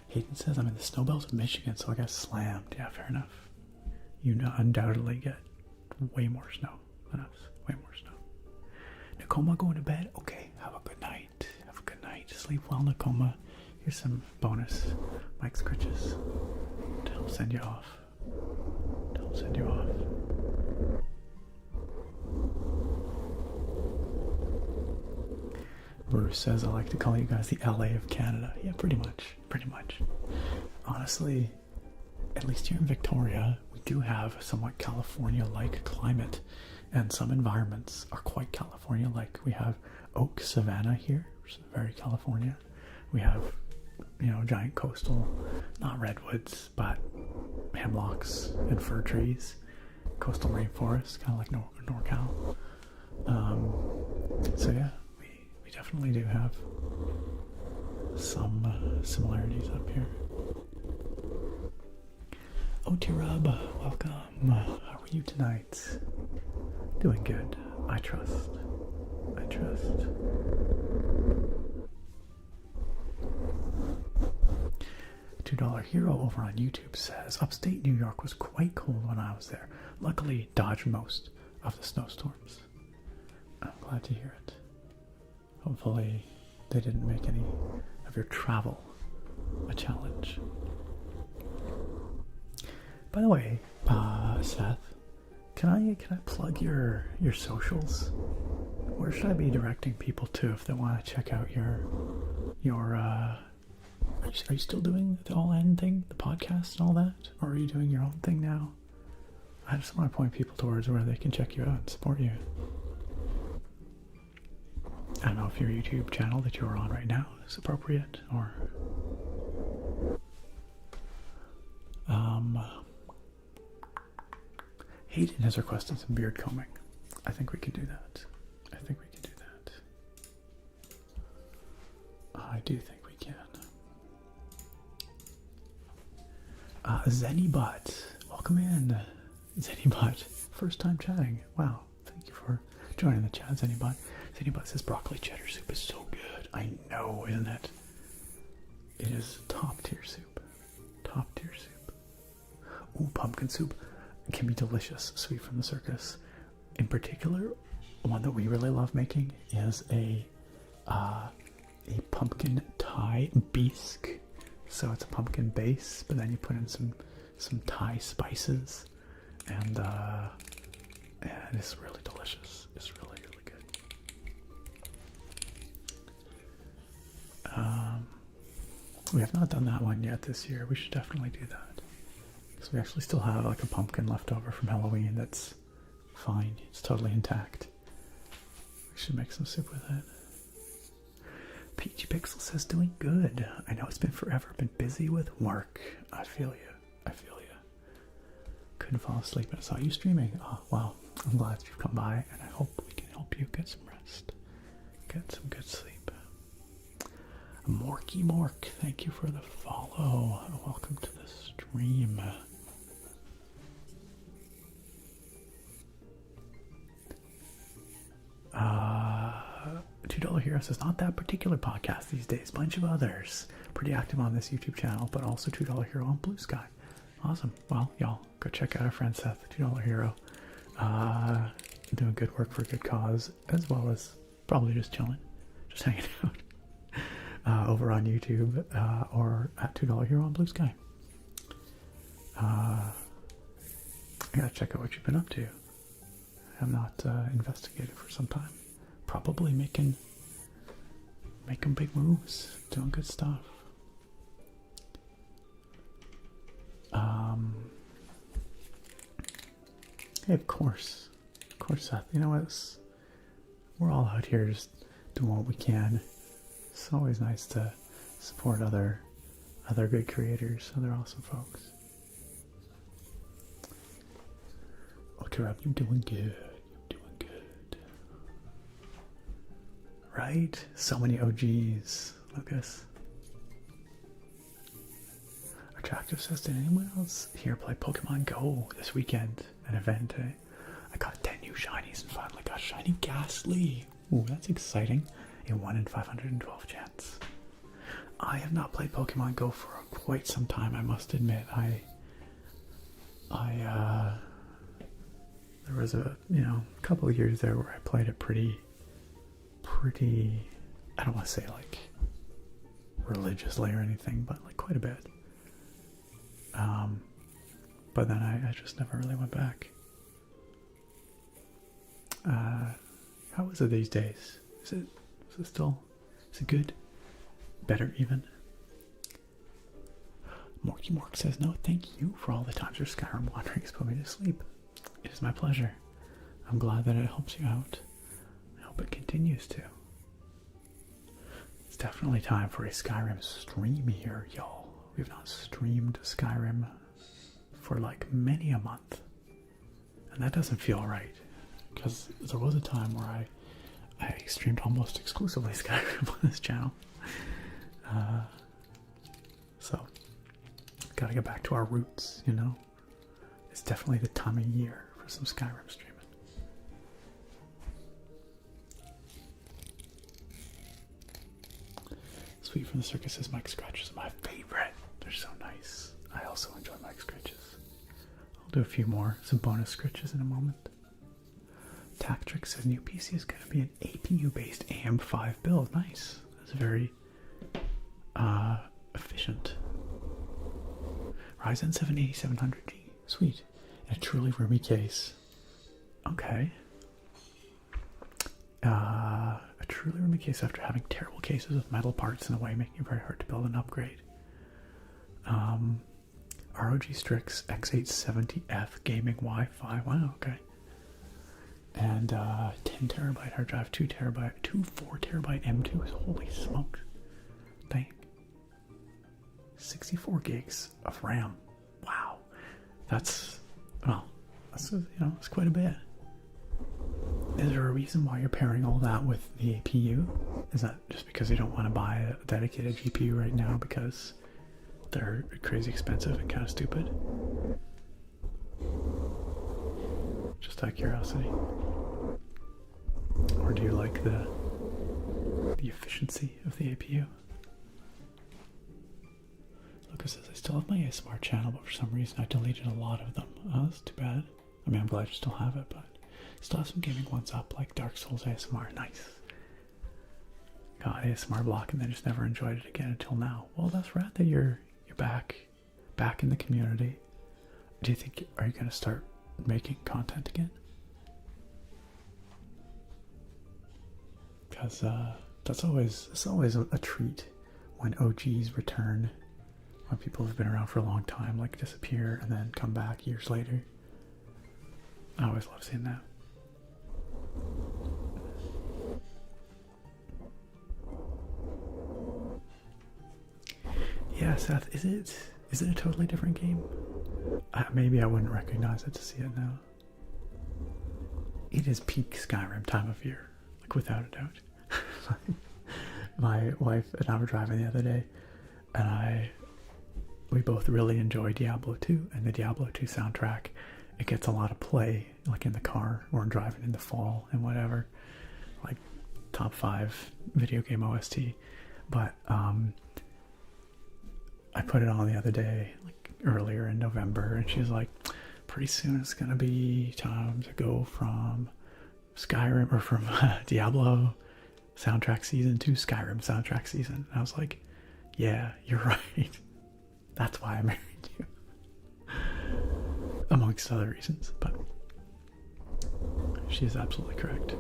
Hayden says, I'm in the snow belt of Michigan, so I got slammed. Yeah, fair enough. You undoubtedly get way more snow than us. Way more snow. Nakoma going to bed? Okay, have a good night. Have a good night. Sleep well, Nakoma. Here's some bonus mic scritches to help send you off. To help send you off. Bruce says, I like to call you guys the LA of Canada. Yeah, pretty much. Pretty much. Honestly, at least here in Victoria, we do have a somewhat California-like climate, and some environments are quite California-like. We have oak savanna here, which is very California. We have, giant coastal, not redwoods, but hemlocks and fir trees, coastal rainforest, kind of like NorCal. So yeah, we definitely do have some similarities up here. Oh, T-Rub, welcome. How are you tonight? Doing good. I trust. I trust. $2 Hero over on YouTube says, upstate New York was quite cold when I was there. Luckily, dodged most of the snowstorms. I'm glad to hear it. Hopefully, they didn't make any of your travel a challenge. By the way, Seth, can I plug your socials? Where should I be directing people to if they want to check out your are you still doing the All End thing, the podcast and all that? Or are you doing your own thing now? I just want to point people towards where they can check you out and support you. I don't know if your YouTube channel that you're on right now is appropriate, or Hayden has requested some beard combing. I think we could do that. I think we can do that. I do think we can. Zenibot, welcome in. Zenibot, first time chatting. Wow, thank you for joining the chat, Zenibot. Zenibot says broccoli cheddar soup is so good. I know, isn't it? It is top tier soup. Top tier soup. Ooh, pumpkin soup can be delicious, sweet from the circus. In particular, one that we really love making is a pumpkin Thai bisque. So it's a pumpkin base, but then you put in some Thai spices, and it's really delicious. It's really, really good. We have not done that one yet this year. We should definitely do that. Because we actually still have like a pumpkin left over from Halloween that's fine. It's totally intact. We should make some soup with it. Peachy Pixel says doing good. I know it's been forever. Been busy with work. I feel you. I feel you. Couldn't fall asleep and I saw you streaming. Oh, wow. I'm glad you've come by and I hope we can help you get some rest. Get some good sleep. Morky Mork, thank you for the follow. Welcome to the stream. $2 Hero says, not that particular podcast these days, bunch of others. Pretty active on this YouTube channel, but also $2 Hero on Blue Sky. Awesome. Well, y'all, go check out our friend Seth, $2 Hero. Doing good work for a good cause, as well as probably just chilling, just hanging out. Over on YouTube or at $2 Hero on Blue Sky. I gotta check out what you've been up to. I have not investigated for some time. Probably making big moves, doing good stuff. Hey, of course, Seth. You know what? We're all out here just doing what we can. It's always nice to support other good creators, other awesome folks. Okay, Rob, you're doing good. You're doing good. Right? So many OGs, Lucas. Attractive says, did anyone else here play Pokemon Go this weekend? An event, eh? I got 10 new shinies and finally got shiny Ghastly. Ooh, that's exciting. A 1 in 512 chance. I have not played Pokemon Go for quite some time, I must admit. There was a couple of years there where I played it pretty, I don't want to say like religiously or anything, but like quite a bit. But then I just never really went back. How is it these days? Is it good? Better even? Morky Mork says, no, thank you for all the times your Skyrim wanderings put me to sleep. It is my pleasure. I'm glad that it helps you out. I hope it continues to. It's definitely time for a Skyrim stream here, y'all. We've not streamed Skyrim for like many a month. And that doesn't feel right. Because there was a time where I streamed almost exclusively Skyrim on this channel. So, gotta get back to our roots, you know? It's definitely the time of year for some Skyrim streaming. Sweet from the Circus says Mike Scratches are my favorite. They're so nice. I also enjoy Mike Scratches. I'll do a few more, some bonus scratches in a moment. Tactrix says new PC is going to be an APU-based AM5 build. Nice. That's very efficient. Ryzen 7 8700G. Sweet. And a truly roomy case. Okay. A truly roomy case after having terrible cases with metal parts in a way making it very hard to build and upgrade. ROG Strix X870F gaming Wi-Fi. Wow, okay. And 10 terabyte hard drive, 2 4 terabyte M2s. Holy smokes. Dang. 64 gigs of RAM. Wow. That's it's quite a bit. Is there a reason why you're pairing all that with the APU? Is that just because you don't want to buy a dedicated GPU right now because they're crazy expensive and kind of stupid? Just out of curiosity. Or do you like the efficiency of the APU? Lucas says, I still have my ASMR channel, but for some reason I deleted a lot of them. Oh, that's too bad. I mean, I'm glad you still have it, but still have some gaming ones up, like Dark Souls ASMR. Nice. Got ASMR block and then just never enjoyed it again until now. Well, that's rad that you're back in the community. Do you think, are you going to start making content again? Because it's always a treat when OGs return, when people have been around for a long time, like disappear and then come back years later. I always love seeing that. Yeah, Seth, is it a totally different game? Maybe I wouldn't recognize it to see it now. It is peak Skyrim time of year, like without a doubt. My wife and I were driving the other day, and we both really enjoy Diablo 2, and the Diablo 2 soundtrack, it gets a lot of play, like in the car or driving in the fall and whatever, like top 5 video game OST. But I put it on the other day, like earlier in November, and she was like, pretty soon it's gonna be time to go from Skyrim, or from Diablo soundtrack season to Skyrim soundtrack season. And I was like, yeah, you're right. That's why I married you. Amongst other reasons, but she is absolutely correct.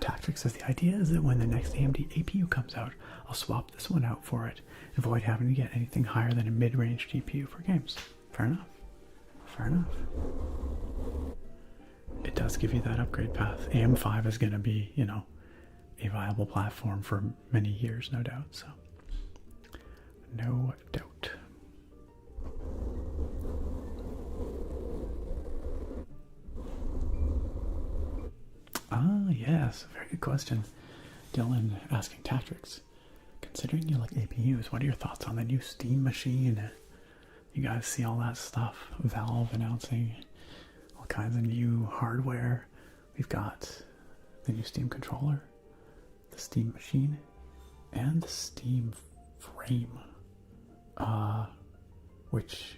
Tactrix says, the idea is that when the next AMD APU comes out, I'll swap this one out for it, avoid having to get anything higher than a mid-range GPU for games. Fair enough. Fair enough. It does give you that upgrade path. AM5 is going to be, you know, a viable platform for many years, no doubt. So, no doubt. Ah, yes, very good question. Dylan asking Tactics. Considering you like APUs, what are your thoughts on the new Steam machine? You guys see all that stuff? Valve announcing all kinds of new hardware. We've got the new Steam controller, the Steam machine, and the Steam frame, which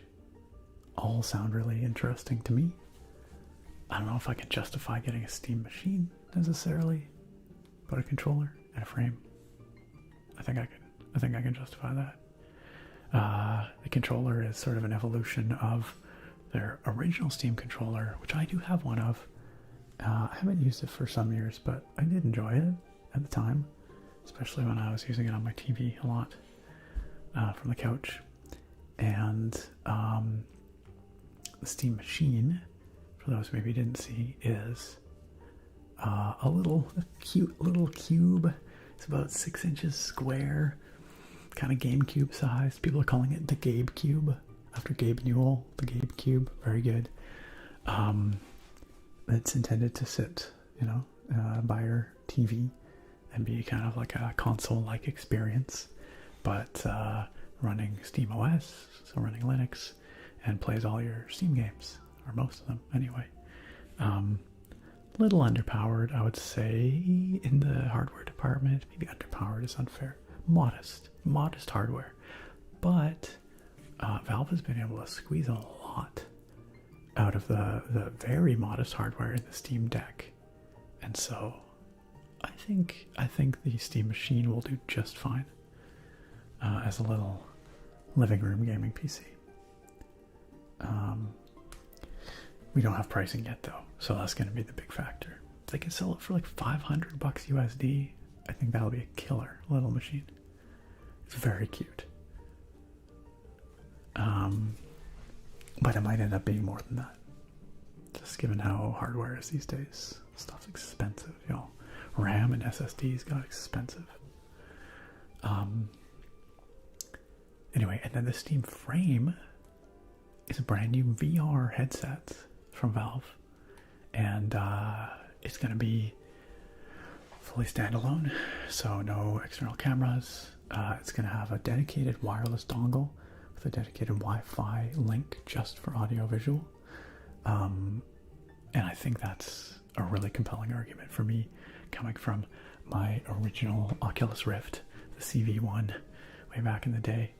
all sound really interesting to me. I don't know if I can justify getting a Steam machine necessarily, but a controller and a frame, I think I can justify that. The controller is sort of an evolution of their original Steam controller, which I do have one of. I haven't used it for some years, but I did enjoy it at the time, especially when I was using it on my TV a lot from the couch. And the Steam machine, for those maybe didn't see, is a cute little cube. It's about 6 inches square, kind of GameCube size. People are calling it the Gabe Cube after Gabe Newell. The Gabe Cube, very good. It's intended to sit, you know, by your TV and be kind of like a console-like experience, but running Steam OS, so running Linux, and plays all your Steam games, or most of them anyway. Little underpowered, I would say, in the hardware department. Maybe underpowered is unfair. Modest hardware. But Valve has been able to squeeze a lot out of the very modest hardware in the Steam Deck. And so I think the Steam machine will do just fine as a little living room gaming PC. We don't have pricing yet though, so that's going to be the big factor. If they can sell it for like $500 USD, I think that'll be a killer little machine. It's very cute. But it might end up being more than that. Just given how hardware is these days. Stuff's expensive, y'all. RAM and SSDs got expensive. Anyway, and then the Steam frame is a brand new VR headset from Valve. And it's going to be fully standalone, so no external cameras. It's going to have a dedicated wireless dongle with a dedicated Wi-Fi link just for audio-visual. And I think that's a really compelling argument for me, coming from my original Oculus Rift, the CV1, way back in the day,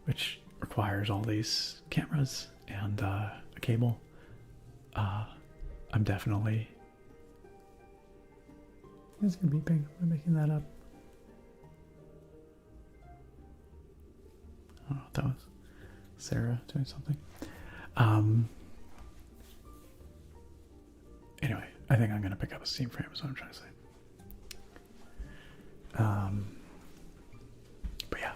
which requires all these cameras and a cable. I'm definitely... It's gonna be big. We're making that up. I don't know what that was. Sarah doing something. Anyway, I think I'm gonna pick up a Steam frame, is what I'm trying to say. But yeah,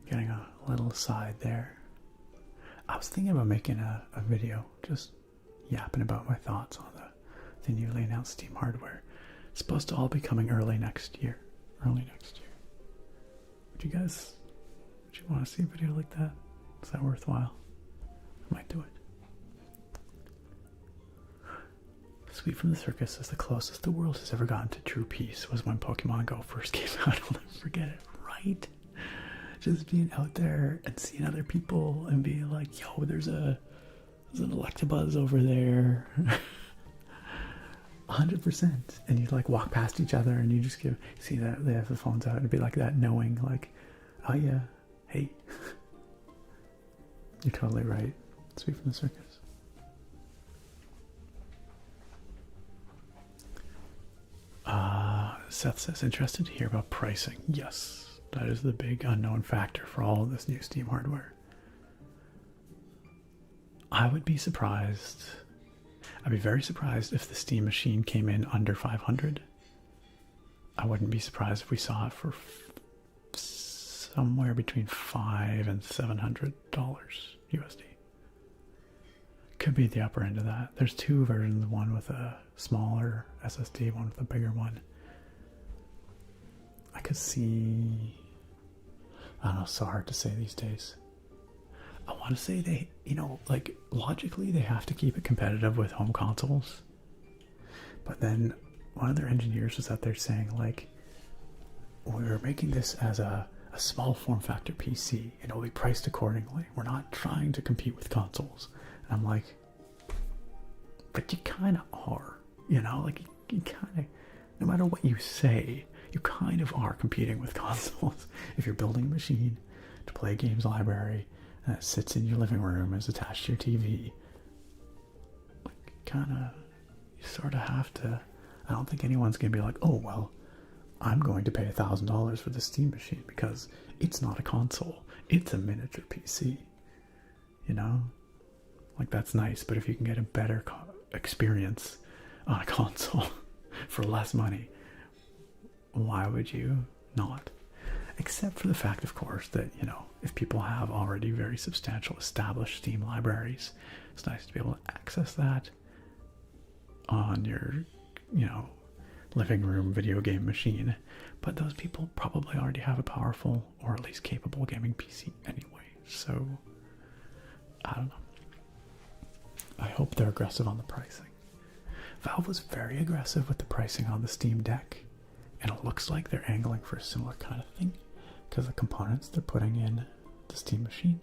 getting a little aside there. I was thinking about making a video, just yapping about my thoughts on the newly announced Steam hardware. It's supposed to all be coming early next year. Would you want to see a video like that? Is that worthwhile? I might do it. Sweet from the Circus is the closest the world has ever gotten to true peace was when Pokemon Go first came out. I'll never forget it, right? Just being out there and seeing other people and being like, yo, there's an Electabuzz over there. 100%. And you like walk past each other and you just see that they have the phones out and be like that, knowing like, oh yeah, hey. You're totally right. Sweet from the Circus. Seth says, interested to hear about pricing. Yes, that is the big unknown factor for all of this new Steam hardware. I would be surprised. I'd be very surprised if the Steam machine came in under 500. I wouldn't be surprised if we saw it for somewhere between $500 and $700. USD. Could be the upper end of that. There's two versions, one with a smaller SSD, one with a bigger one. I could see, I don't know, so hard to say these days. I want to say they, you know, like logically they have to keep it competitive with home consoles. But then one of their engineers was out there saying, like, we're making this as a small form factor PC and it'll be priced accordingly. We're not trying to compete with consoles. And I'm like, but you kind of are, you know, like you kind of, no matter what you say, you kind of are competing with consoles. If you're building a machine to play a games library that sits in your living room, is attached to your TV, like kind of, you sort of have to. I don't think anyone's gonna be like, oh well, I'm going to pay $1,000 for the Steam machine because it's not a console, it's a miniature PC. You know, like that's nice, but if you can get a better experience on a console for less money, why would you not? Except for the fact, of course, that, you know, if people have already very substantial established Steam libraries, it's nice to be able to access that on your, you know, living room video game machine. But those people probably already have a powerful or at least capable gaming PC anyway. So, I don't know. I hope they're aggressive on the pricing. Valve was very aggressive with the pricing on the Steam Deck, and it looks like they're angling for a similar kind of thing, because the components they're putting in the Steam machine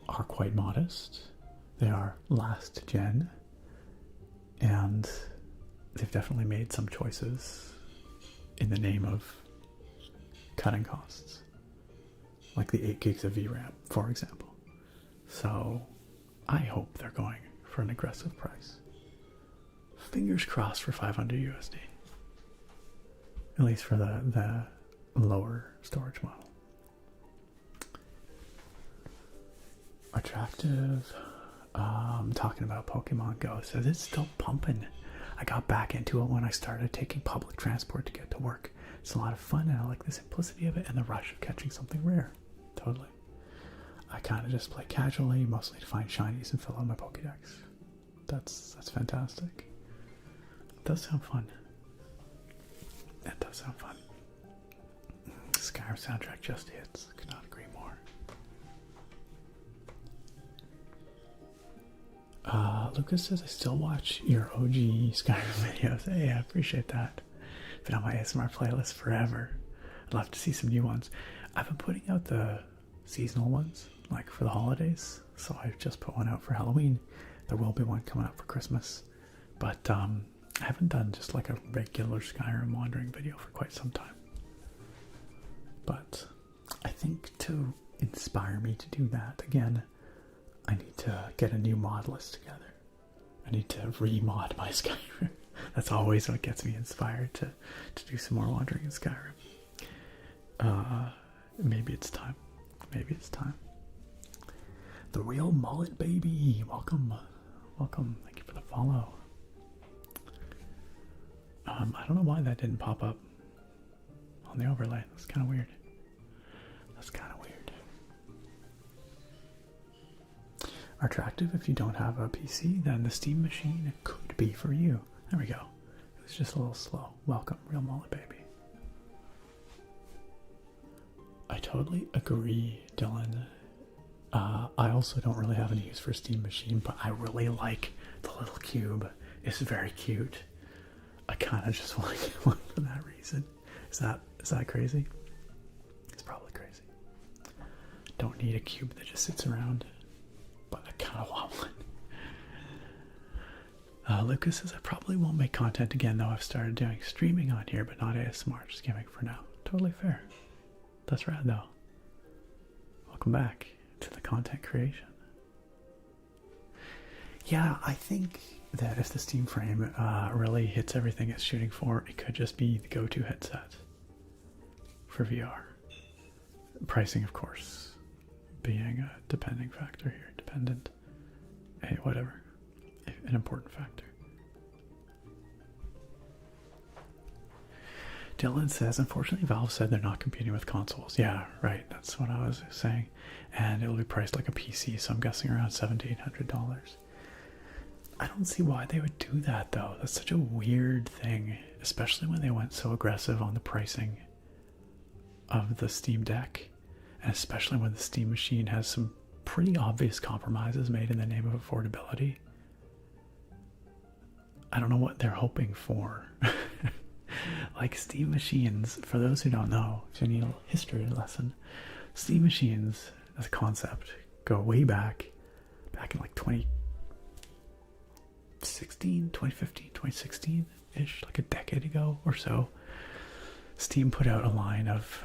are quite modest. They are last gen, and they've definitely made some choices in the name of cutting costs, like the 8 gigs of VRAM, for example. So I hope they're going for an aggressive price. Fingers crossed for 500 USD. At least for the lower storage model. Attractive. Talking about Pokemon Go. Says it's still pumping. I got back into it when I started taking public transport to get to work. It's a lot of fun, and I like the simplicity of it and the rush of catching something rare. Totally. I kind of just play casually, mostly to find shinies and fill out my Pokédex. That's fantastic. It does sound fun. That does sound fun. Skyrim soundtrack just hits. Could not agree more. Lucas says, I still watch your OG Skyrim videos. Hey, I appreciate that. Been on my ASMR playlist forever. I'd love to see some new ones. I've been putting out the seasonal ones, like for the holidays. So I've just put one out for Halloween. There will be one coming up for Christmas. But I haven't done just like a regular Skyrim wandering video for quite some time. But I think to inspire me to do that again, I need to get a new mod list together. I need to remod my Skyrim. That's always what gets me inspired to do some more wandering in Skyrim. Maybe it's time. Maybe it's time. The Real Mullet Baby. Welcome. Welcome. Thank you for the follow. I don't know why that didn't pop up on the overlay. That's kind of weird. That's kind of weird. Attractive if you don't have a PC, then the Steam machine could be for you. There we go. It was just a little slow. Welcome, Real Mullet Baby. I totally agree, Dylan. I also don't really have any use for Steam machine, but I really like the little cube. It's very cute. I kind of just want to get one for that reason. Is that crazy? It's probably crazy. Don't need a cube that just sits around, but I kind of want one. Lucas says, I probably won't make content again, though I've started doing streaming on here, but not ASMR, just gaming for now. Totally fair. That's rad, though. Welcome back to the content creation. Yeah, I think that if the Steam frame really hits everything it's shooting for, it could just be the go-to headset for VR. Pricing, of course, being a depending factor here. Dependent. Hey, whatever. An important factor. Dylan says, unfortunately, Valve said they're not competing with consoles. Yeah, right. That's what I was saying. And it'll be priced like a PC, so I'm guessing around $700 to $800. I don't see why they would do that, though. That's such a weird thing, especially when they went so aggressive on the pricing of the Steam Deck, and especially when the Steam Machine has some pretty obvious compromises made in the name of affordability. I don't know what they're hoping for. Like, Steam Machines, for those who don't know, if you need a history lesson, Steam Machines as a concept go way back in like 2016, 2015, 2016-ish, like a decade ago or so. Steam put out a line of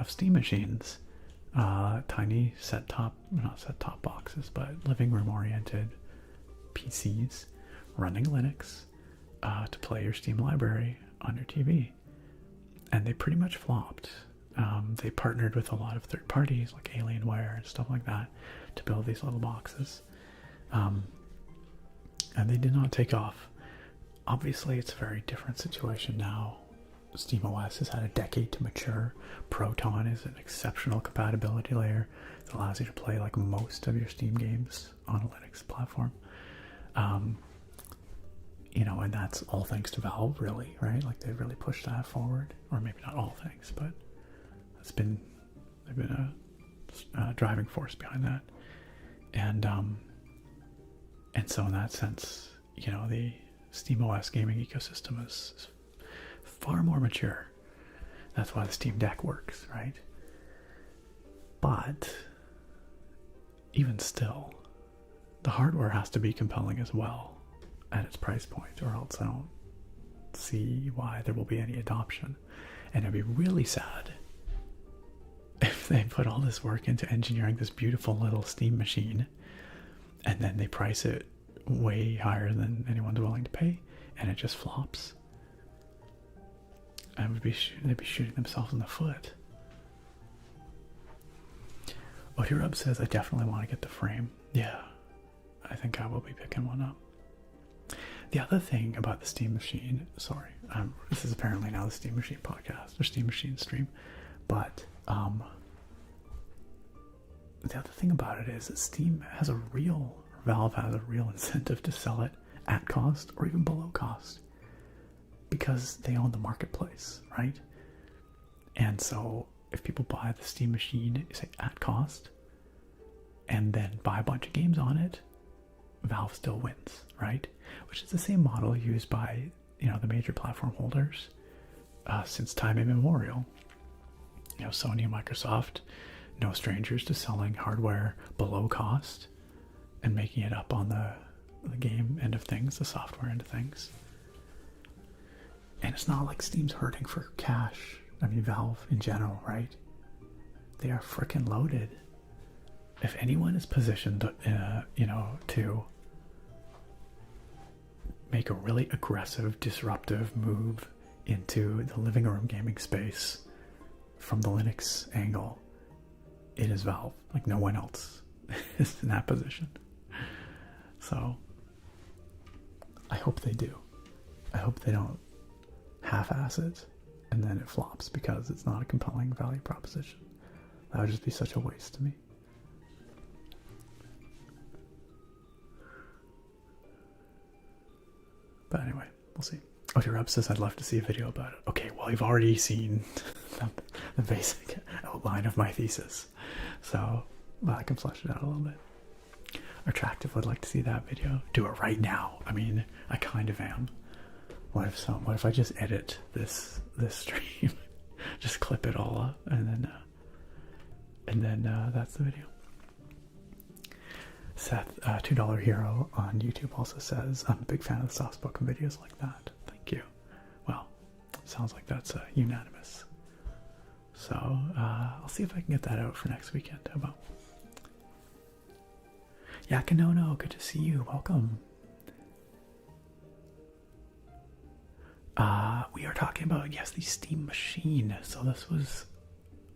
Steam Machines, tiny not set-top boxes, but living room oriented PCs running Linux to play your Steam library on your TV. And they pretty much flopped. They partnered with a lot of third parties like Alienware and stuff like that to build these little boxes. And they did not take off. Obviously, it's a very different situation now. SteamOS has had a decade to mature. Proton is an exceptional compatibility layer that allows you to play like most of your Steam games on a Linux platform. And that's all thanks to Valve, really, right? Like, they've really pushed that forward. Or maybe not all thanks, but they've been a driving force behind that. And so in that sense, the SteamOS gaming ecosystem is far more mature. That's why the Steam Deck works, right? But even still, the hardware has to be compelling as well at its price point, or else I don't see why there will be any adoption. And it'd be really sad if they put all this work into engineering this beautiful little Steam machine and then they price it way higher than anyone's willing to pay and it just flops. They'd be shooting themselves in the foot. Otirub says, I definitely want to get the frame. Yeah, I think I will be picking one up. The other thing about the Steam Machine, sorry, this is apparently now the Steam Machine podcast, or Steam Machine stream, but the other thing about it is that Valve has a real incentive to sell it at cost or even below cost, because they own the marketplace, right? And so if people buy the Steam Machine, say at cost, and then buy a bunch of games on it, Valve still wins, right? Which is the same model used by the major platform holders since time immemorial. Sony and Microsoft, no strangers to selling hardware below cost and making it up on the game end of things, the software end of things. And it's not like Steam's hurting for cash. I mean, Valve in general, right? They are freaking loaded. If anyone is positioned, to make a really aggressive, disruptive move into the living room gaming space from the Linux angle, it is Valve. Like, no one else is in that position. So I hope they do. I hope they don't half-ass it and then it flops because it's not a compelling value proposition. That would just be such a waste to me. But anyway, we'll see. Otirub says, I'd love to see a video about it. Okay, well, you've already seen the basic outline of my thesis. So, well, I can flesh it out a little bit. Attractive would like to see that video. Do it right now. I mean, I kind of am. What if I just edit this stream? Just clip it all up and then that's the video. Seth, $2 Hero on YouTube also says, I'm a big fan of the soft-spoken videos like that. Thank you. Well, sounds like that's unanimous. So, I'll see if I can get that out for next weekend. How about? Yakanono, good to see you. Welcome. We are talking about, yes, the Steam Machine. So this was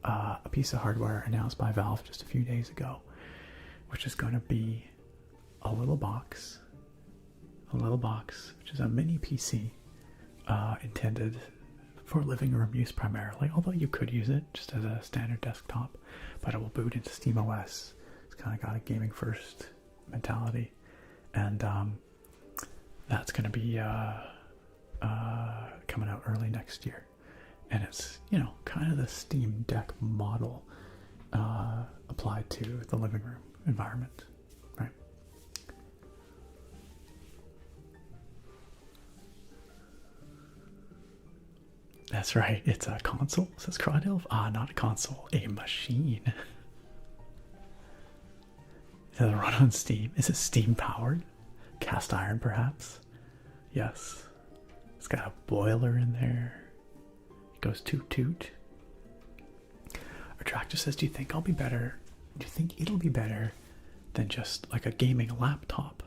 a piece of hardware announced by Valve just a few days ago, which is going to be a little box, which is a mini PC intended for living room use primarily, although you could use it just as a standard desktop, but it will boot into SteamOS. It's kind of got a gaming first mentality, and that's going to be coming out early next year. And it's, you know, kind of the Steam Deck model applied to the living room environment, right? That's right, it's a console, says Cardioid. Ah, not a console, a machine. Does it run on Steam? Is it Steam powered? Cast iron, perhaps? Yes. It's got a boiler in there. It goes toot toot. Attractor says, do you think it'll be better than just like a gaming laptop?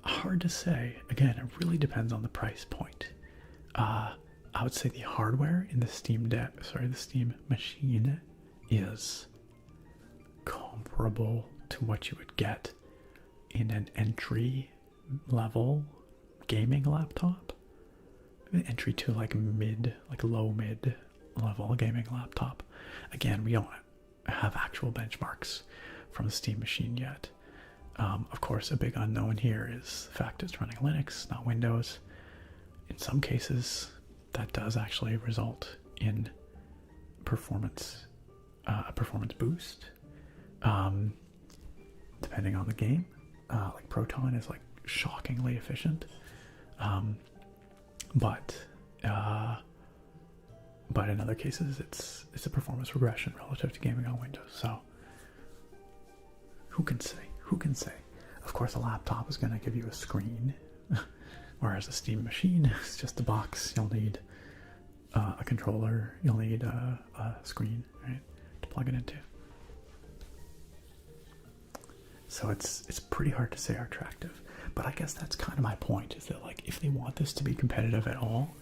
Hard to say. Again, it really depends on the price point. I would say the hardware in the Steam machine is comparable to what you would get in an entry level gaming laptop. Entry to like low mid level gaming laptop. Again, we don't have actual benchmarks from the Steam machine yet. Of course, a big unknown here is the fact it's running Linux, not Windows. In some cases, that does actually result in performance, a performance boost, depending on the game. Like Proton is like shockingly efficient, but in other cases it's a performance regression relative to gaming on Windows. So who can say? Who can say? Of course, a laptop is going to give you a screen. Whereas a Steam machine is just a box. You'll need a controller. You'll need a screen, right, to plug it into. So it's pretty hard to say are attractive. But I guess that's kind of my point, is that like if they want this to be competitive at all,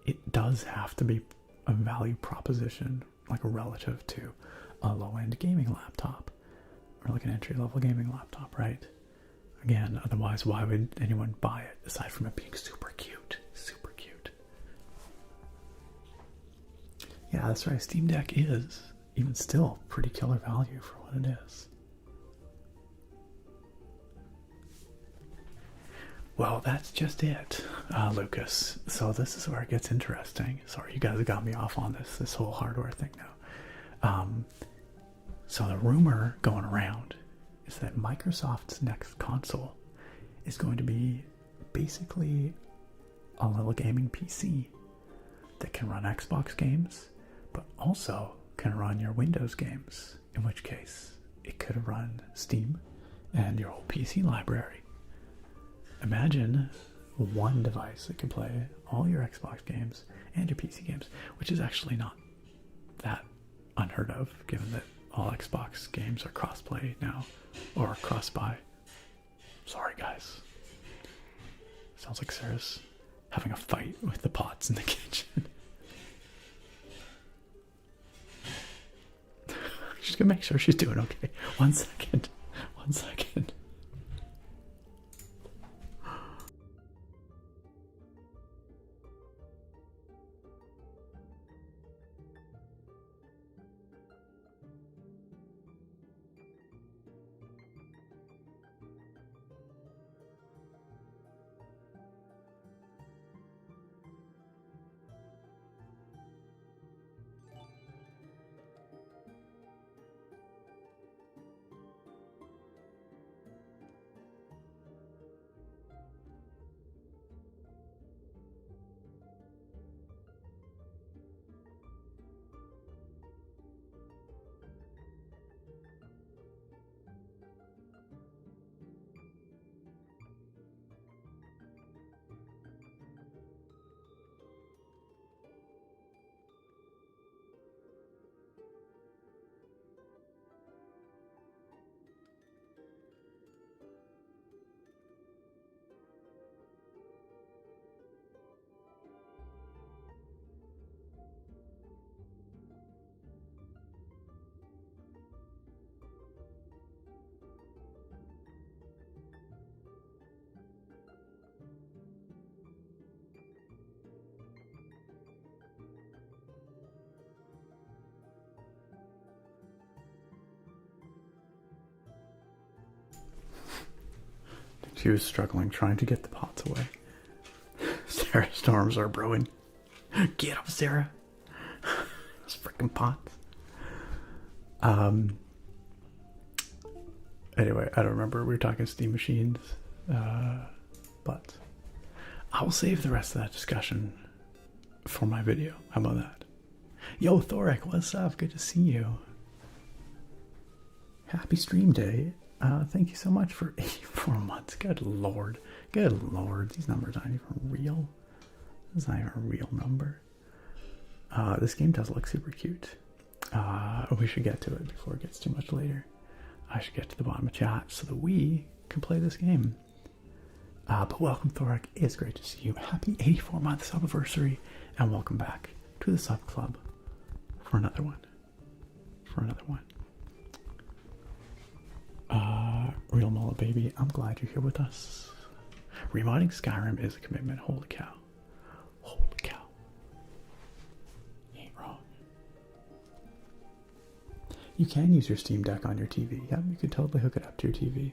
it does have to be a value proposition, like relative to a low-end gaming laptop or like an entry-level gaming laptop, right? Again, otherwise, why would anyone buy it aside from it being super cute? Super cute. Yeah, that's right. Steam Deck is, even still, pretty killer value for what it is. Well, that's just it, Lucas. So this is where it gets interesting. Sorry, you guys have got me off on this whole hardware thing now. So the rumor going around is that Microsoft's next console is going to be basically a little gaming PC that can run Xbox games, but also can run your Windows games, in which case it could run Steam and your whole PC library. Imagine one device that can play all your Xbox games and your PC games, which is actually not that unheard of, given that all Xbox games are cross-play now, or cross-buy. Sorry, guys. Sounds like Sarah's having a fight with the pots in the kitchen. Just gonna make sure she's doing okay. 1 second. 1 second. He was struggling, trying to get the pots away. Sarah storms are brewing. Get up, Sarah. Those freaking pots. Anyway, I don't remember. We were talking steam machines. But I will save the rest of that discussion for my video. How about that? Yo, Thoric, what's up? Good to see you. Happy stream day. Thank you so much for 84 months. Good lord. Good lord. These numbers aren't even real. This is not even a real number. This game does look super cute. We should get to it before it gets too much later. I should get to the bottom of chat so that we can play this game. But welcome, Thoric. It's great to see you. Happy 84-month sub-anniversary, and welcome back to the sub club for another one. Real Mullet Baby, I'm glad you're here with us. Remodding Skyrim is a commitment. Holy cow. Holy cow. You ain't wrong. You can use your Steam Deck on your TV. Yeah, you can totally hook it up to your TV.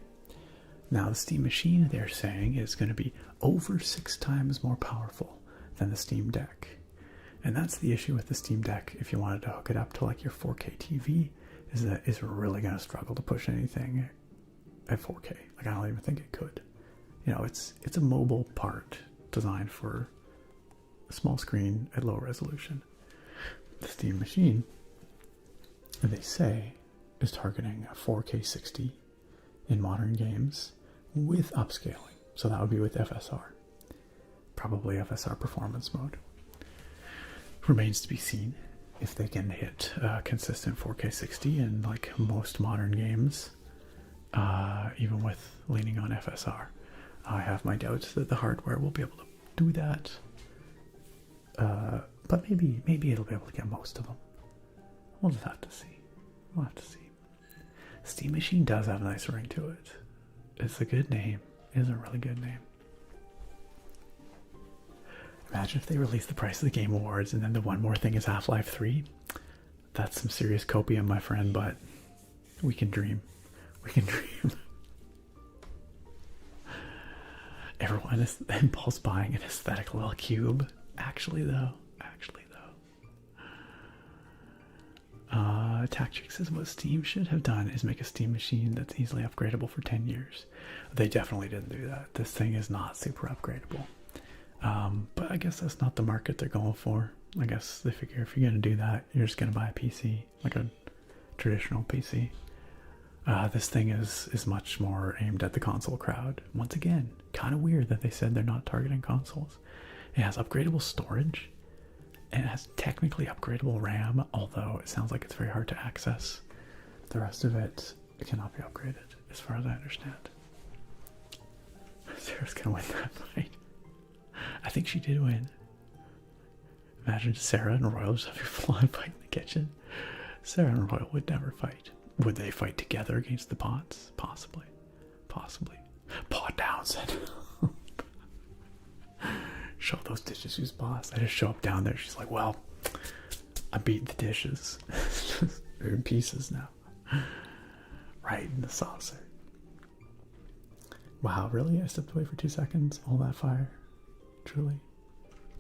Now, the Steam Machine, they're saying, is going to be over 6 times more powerful than the Steam Deck. And that's the issue with the Steam Deck, if you wanted to hook it up to like your 4K TV, is that it's really going to struggle to push anything at 4K. Like, I don't even think it could. You know, it's a mobile part designed for a small screen at low resolution. The Steam Machine, they say, is targeting a 4K 60 in modern games with upscaling. So that would be with FSR. Probably FSR performance mode. Remains to be seen if they can hit consistent 4K 60 in like most modern games, even with leaning on FSR. I have my doubts that the hardware will be able to do that, but maybe it'll be able to get most of them. We'll just have to see. We'll have to see. Steam Machine does have a nice ring to it. It's a good name. It is a really good name. Imagine if they released the Price of the Game Awards and then the one more thing is Half-Life 3. That's some serious copium, my friend, but we can dream. We can dream. Everyone is impulse buying an aesthetic little cube. Actually though. Tactrix says what Steam should have done is make a Steam machine that's easily upgradable for 10 years. They definitely didn't do that. This thing is not super upgradable. But I guess that's not the market they're going for. I guess they figure if you're going to do that, you're just going to buy a PC, like a traditional PC. This thing is much more aimed at the console crowd. Once again, kind of weird that they said they're not targeting consoles. It has upgradable storage, and it has technically upgradable RAM, although it sounds like it's very hard to access. The rest of it cannot be upgraded, as far as I understand. Sarah's going to win that fight. I think she did win. Imagine Sarah and Royal just having a full-on fight in the kitchen. Sarah and Royal would never fight. Would they fight together against the pots? Possibly. Possibly. Pot down, said. Show those dishes who's boss. I just show up down there. She's like, well, I beat the dishes. They're in pieces now. Right in the saucer. Wow, really? I stepped away for 2 seconds? All that fire? Truly?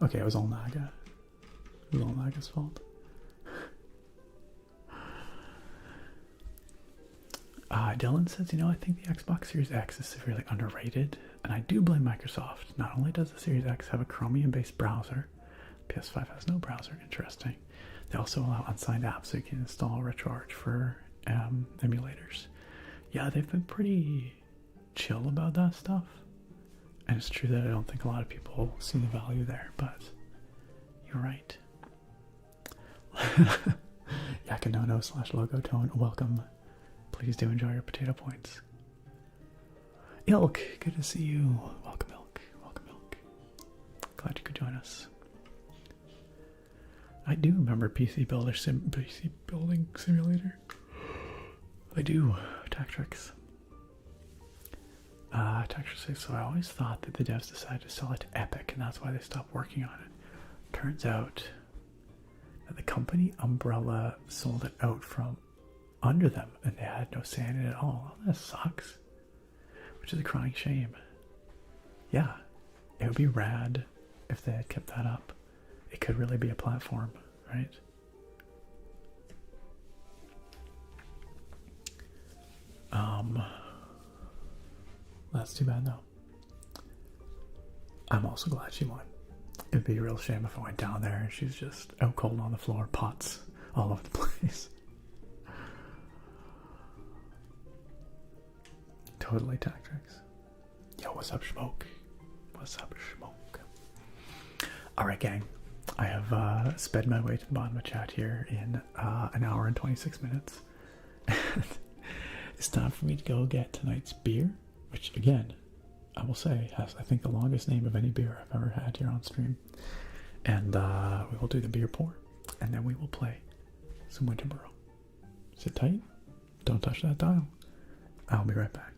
Okay, it was all Naga. It was all Naga's fault. Dylan says, I think the Xbox Series X is severely underrated, and I do blame Microsoft. Not only does the Series X have a Chromium-based browser, PS5 has no browser, interesting. They also allow unsigned apps so you can install RetroArch for emulators. Yeah, they've been pretty chill about that stuff. And it's true that I don't think a lot of people see the value there, but you're right. Yakanono/logotone, welcome. Please do enjoy your potato points. Ilk, good to see you. Welcome, Ilk. Welcome, Ilk. Glad you could join us. I do remember PC Building Simulator. I do. Tactrix. Tactrix says, so I always thought that the devs decided to sell it to Epic, and that's why they stopped working on it. Turns out that the company Umbrella sold it out from under them, and they had no say in it at all. That sucks. Which is a crying shame. yeah, it would be rad if they had kept that up. It could really be a platform, right? That's too bad though. I'm also glad she won. It'd be a real shame if I went down there and she's just out cold on the floor, pots all over the place. Totally tactics. Yo, what's up, Smoke? What's up, Smoke? Alright, gang. I have sped my way to the bottom of chat here in an hour and 26 minutes. It's time for me to go get tonight's beer, which, again, I will say has, I think, the longest name of any beer I've ever had here on stream. And we will do the beer pour, and then we will play some Winter Burrow. Sit tight. Don't touch that dial. I'll be right back.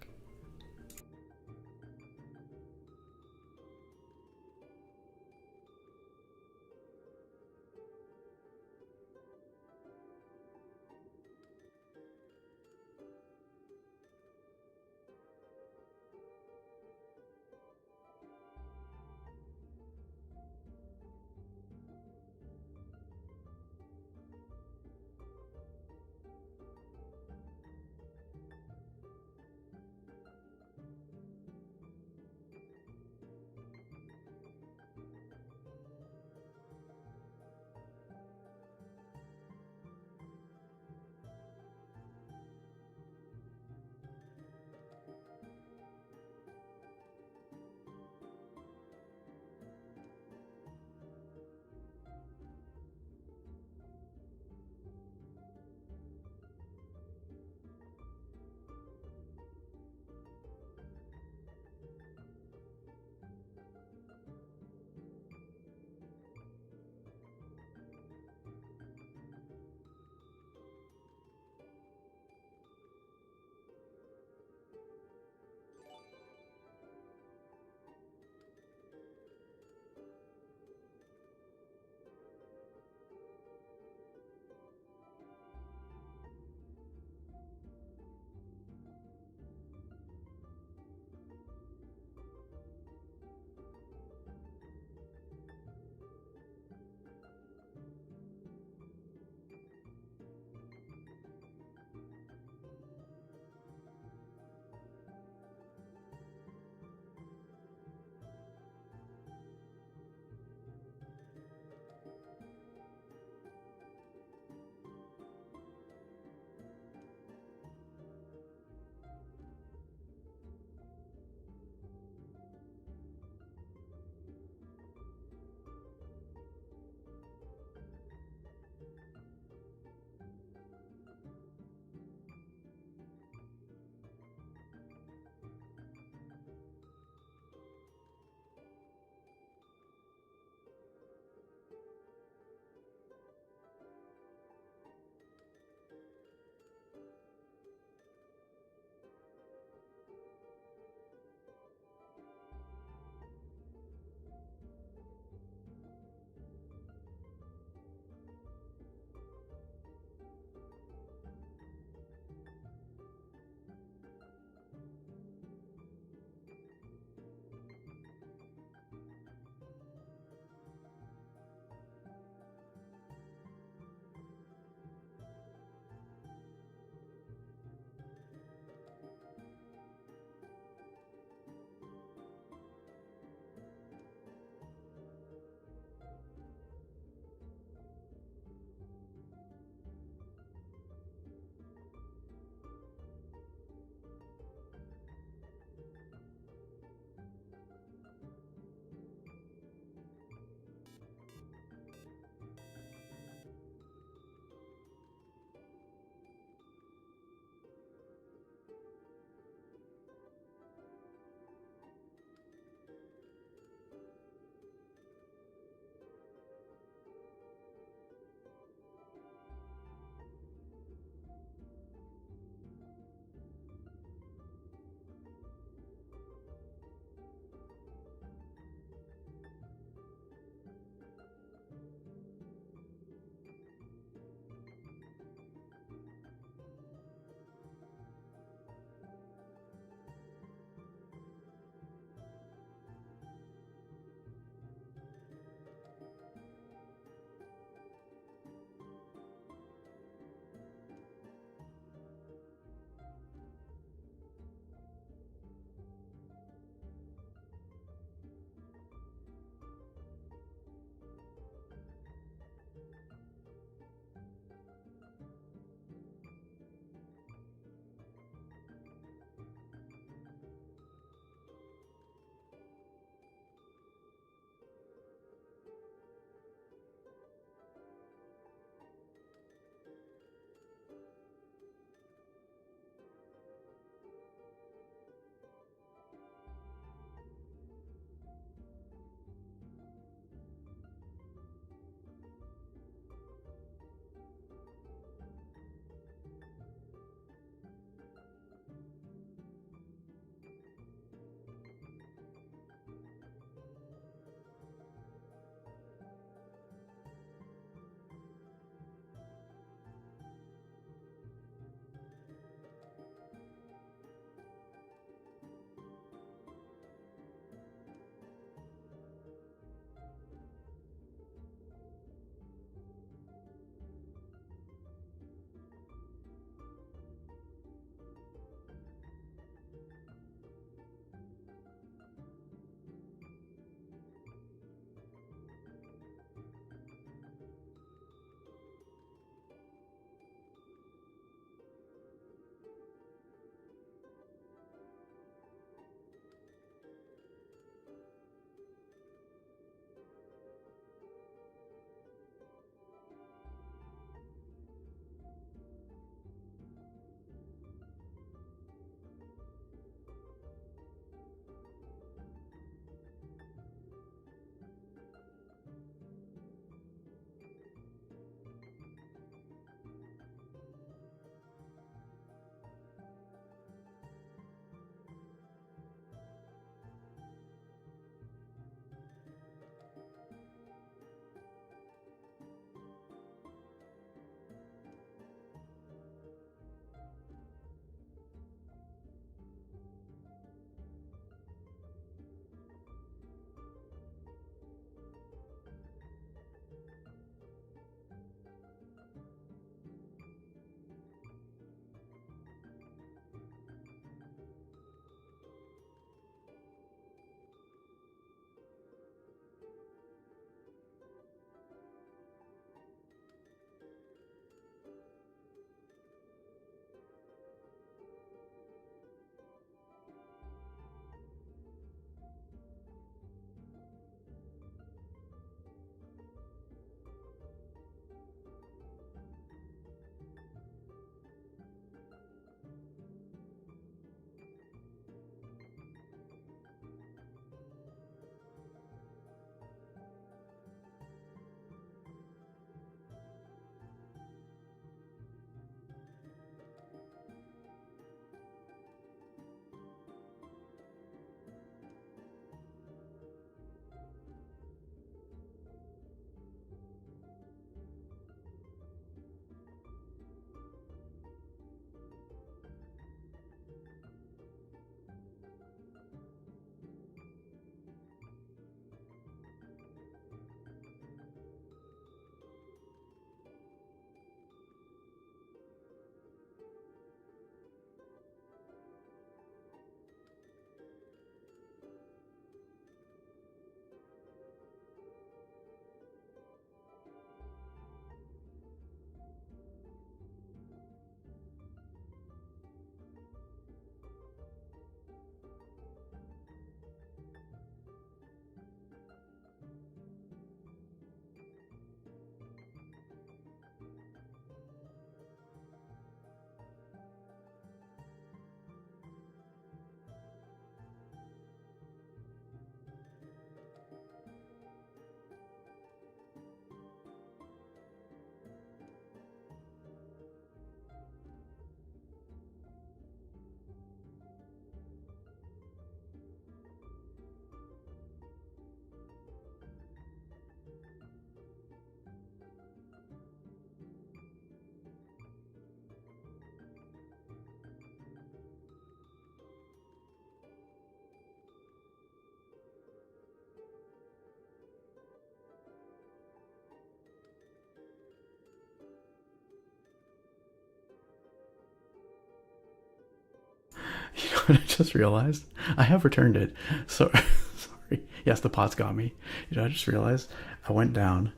what I just realized? I have returned it. So, sorry. Yes, the pot's got me. You know, I just realized I went down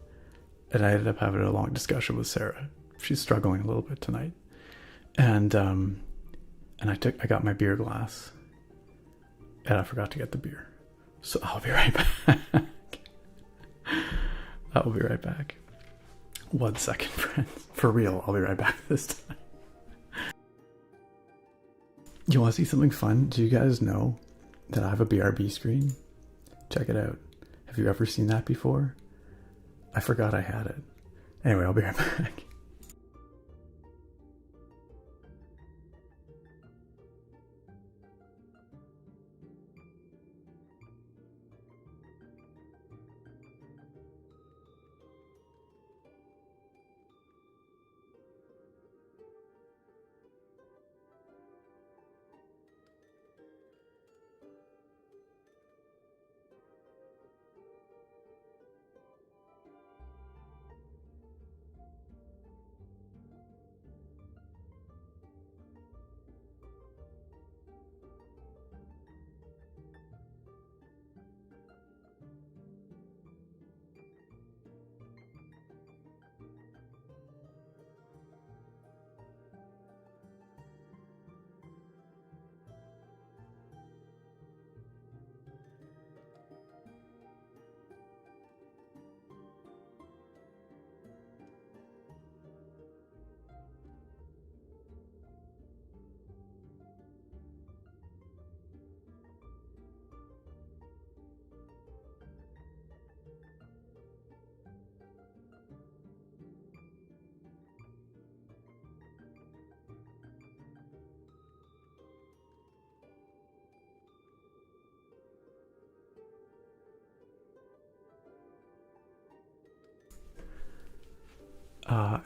and I ended up having a long discussion with Sarah. She's struggling a little bit tonight. And I got my beer glass and I forgot to get the beer. So I'll be right back. I'll be right back. 1 second, friends. For real, I'll be right back this time. You want to see something fun? Do you guys know that I have a BRB screen? Check it out. Have you ever seen that before? I forgot I had it. Anyway, I'll be right back.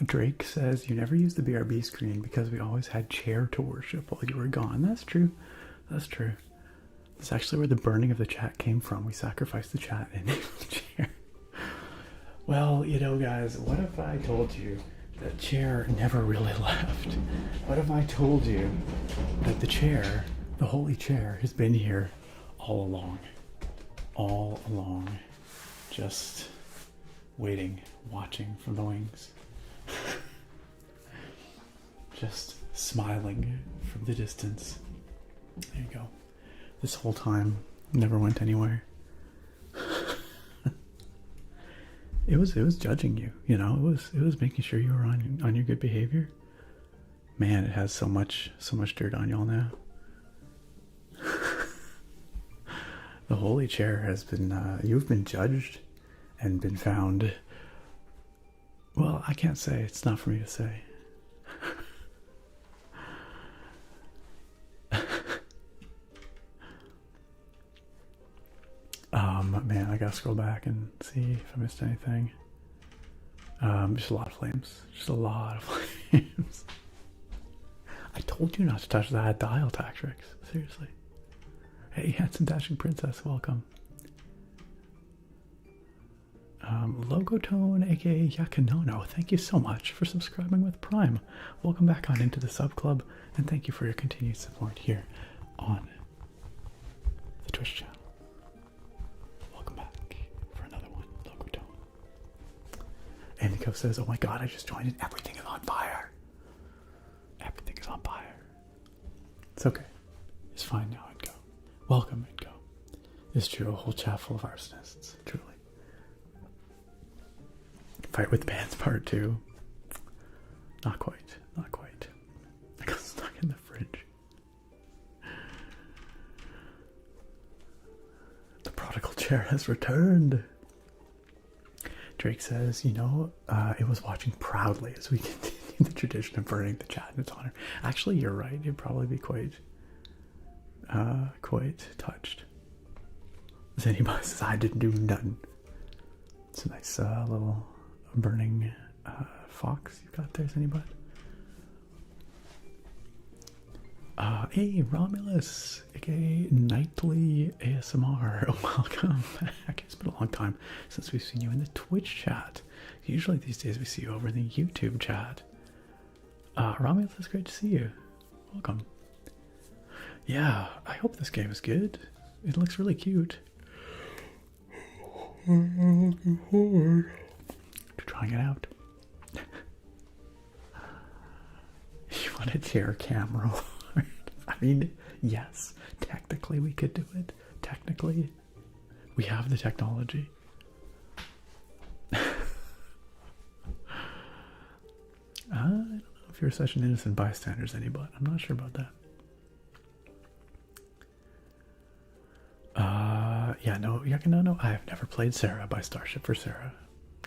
Drake says, you never used the BRB screen because we always had chair to worship while you were gone. That's true. That's true. That's actually where the burning of the chat came from. We sacrificed the chat and the chair. Well, you know, guys, what if I told you that chair never really left? What if I told you that the chair, the holy chair, has been here all along? All along. Just waiting, watching from the wings. Just smiling from the distance. There you go. This whole time, never went anywhere. It was judging you, you know. It was making sure you were on your good behavior. Man, it has so much dirt on y'all now. The holy chair has been you've been judged and been found. Well, I can't say. It's not for me to say. Man, I gotta scroll back and see if I missed anything. Just a lot of flames. Just a lot of flames. I told you not to touch that dial tactics. Seriously. Hey, handsome dashing princess, welcome. Logotone, aka Yakanono, thank you so much for subscribing with Prime. Welcome back on into the sub club, and thank you for your continued support here on the Twitch channel. Welcome back for another one, Logotone. Indico says, oh my god, I just joined and everything is on fire. Everything is on fire. It's okay. It's fine now, Indigo. Welcome, Indigo. It's true, a whole chat full of arsonists, truly. Fight with Bands Part 2. Not quite. Not quite. I got stuck in the fridge. The prodigal chair has returned. Drake says, you know, it was watching proudly as we continue the tradition of burning the chat in its honor. Actually, you're right. You'd probably be quite touched. Anybody says, I didn't do nothing. It's a nice little burning fox you've got there, anybody? Hey, Romulus, aka Nightly ASMR, welcome back. It's been a long time since we've seen you in the Twitch chat. Usually these days we see you over in the YouTube chat. Romulus, it's great to see you. Welcome. Yeah, I hope this game is good. It looks really cute. I'm looking forward to trying it out. You want to tear camera? I mean, yes, technically we could do it. Technically, we have the technology. I don't know if you're such an innocent bystander as any, but I'm not sure about that. Yeah, no, no. I have never played Sarah by Starship for Sarah.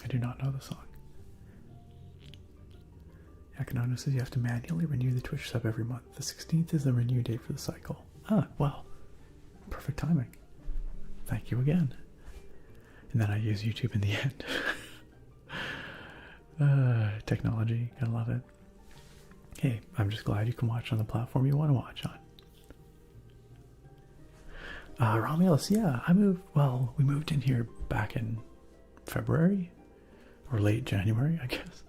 I do not know the song. Yakanono says you have to manually renew the Twitch sub every month. The 16th is the renew date for the cycle. Ah, well, perfect timing. Thank you again. And then I use YouTube in the end. Technology, gotta love it. Hey, I'm just glad you can watch on the platform you want to watch on. Romulus, yeah, we moved in here back in February, or late January, I guess.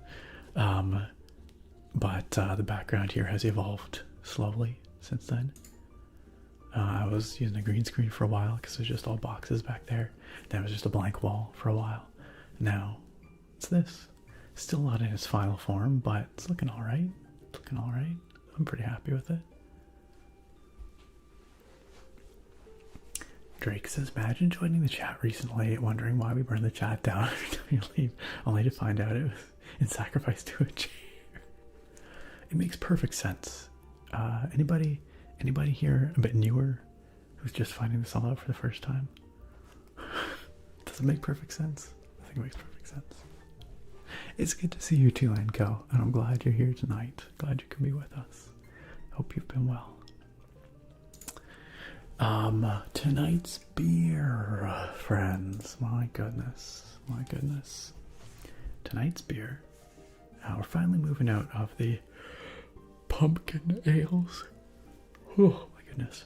But the background here has evolved slowly since then. I was using a green screen for a while because it was just all boxes back there. Then it was just a blank wall for a while. Now it's this. Still not in its final form, but it's looking alright. I'm pretty happy with it. Drake says, imagine joining the chat recently, wondering why we burned the chat down every time you leave, only to find out it was in sacrifice to a chair. It makes perfect sense. Anybody here a bit newer who's just finding this all out for the first time? Does it make perfect sense? I think it makes perfect sense. It's good to see you too, Anko, and I'm glad you're here tonight. Glad you can be with us. Hope you've been well. Tonight's beer, friends. My goodness. Tonight's beer. We're finally moving out of the pumpkin ales. Oh my goodness.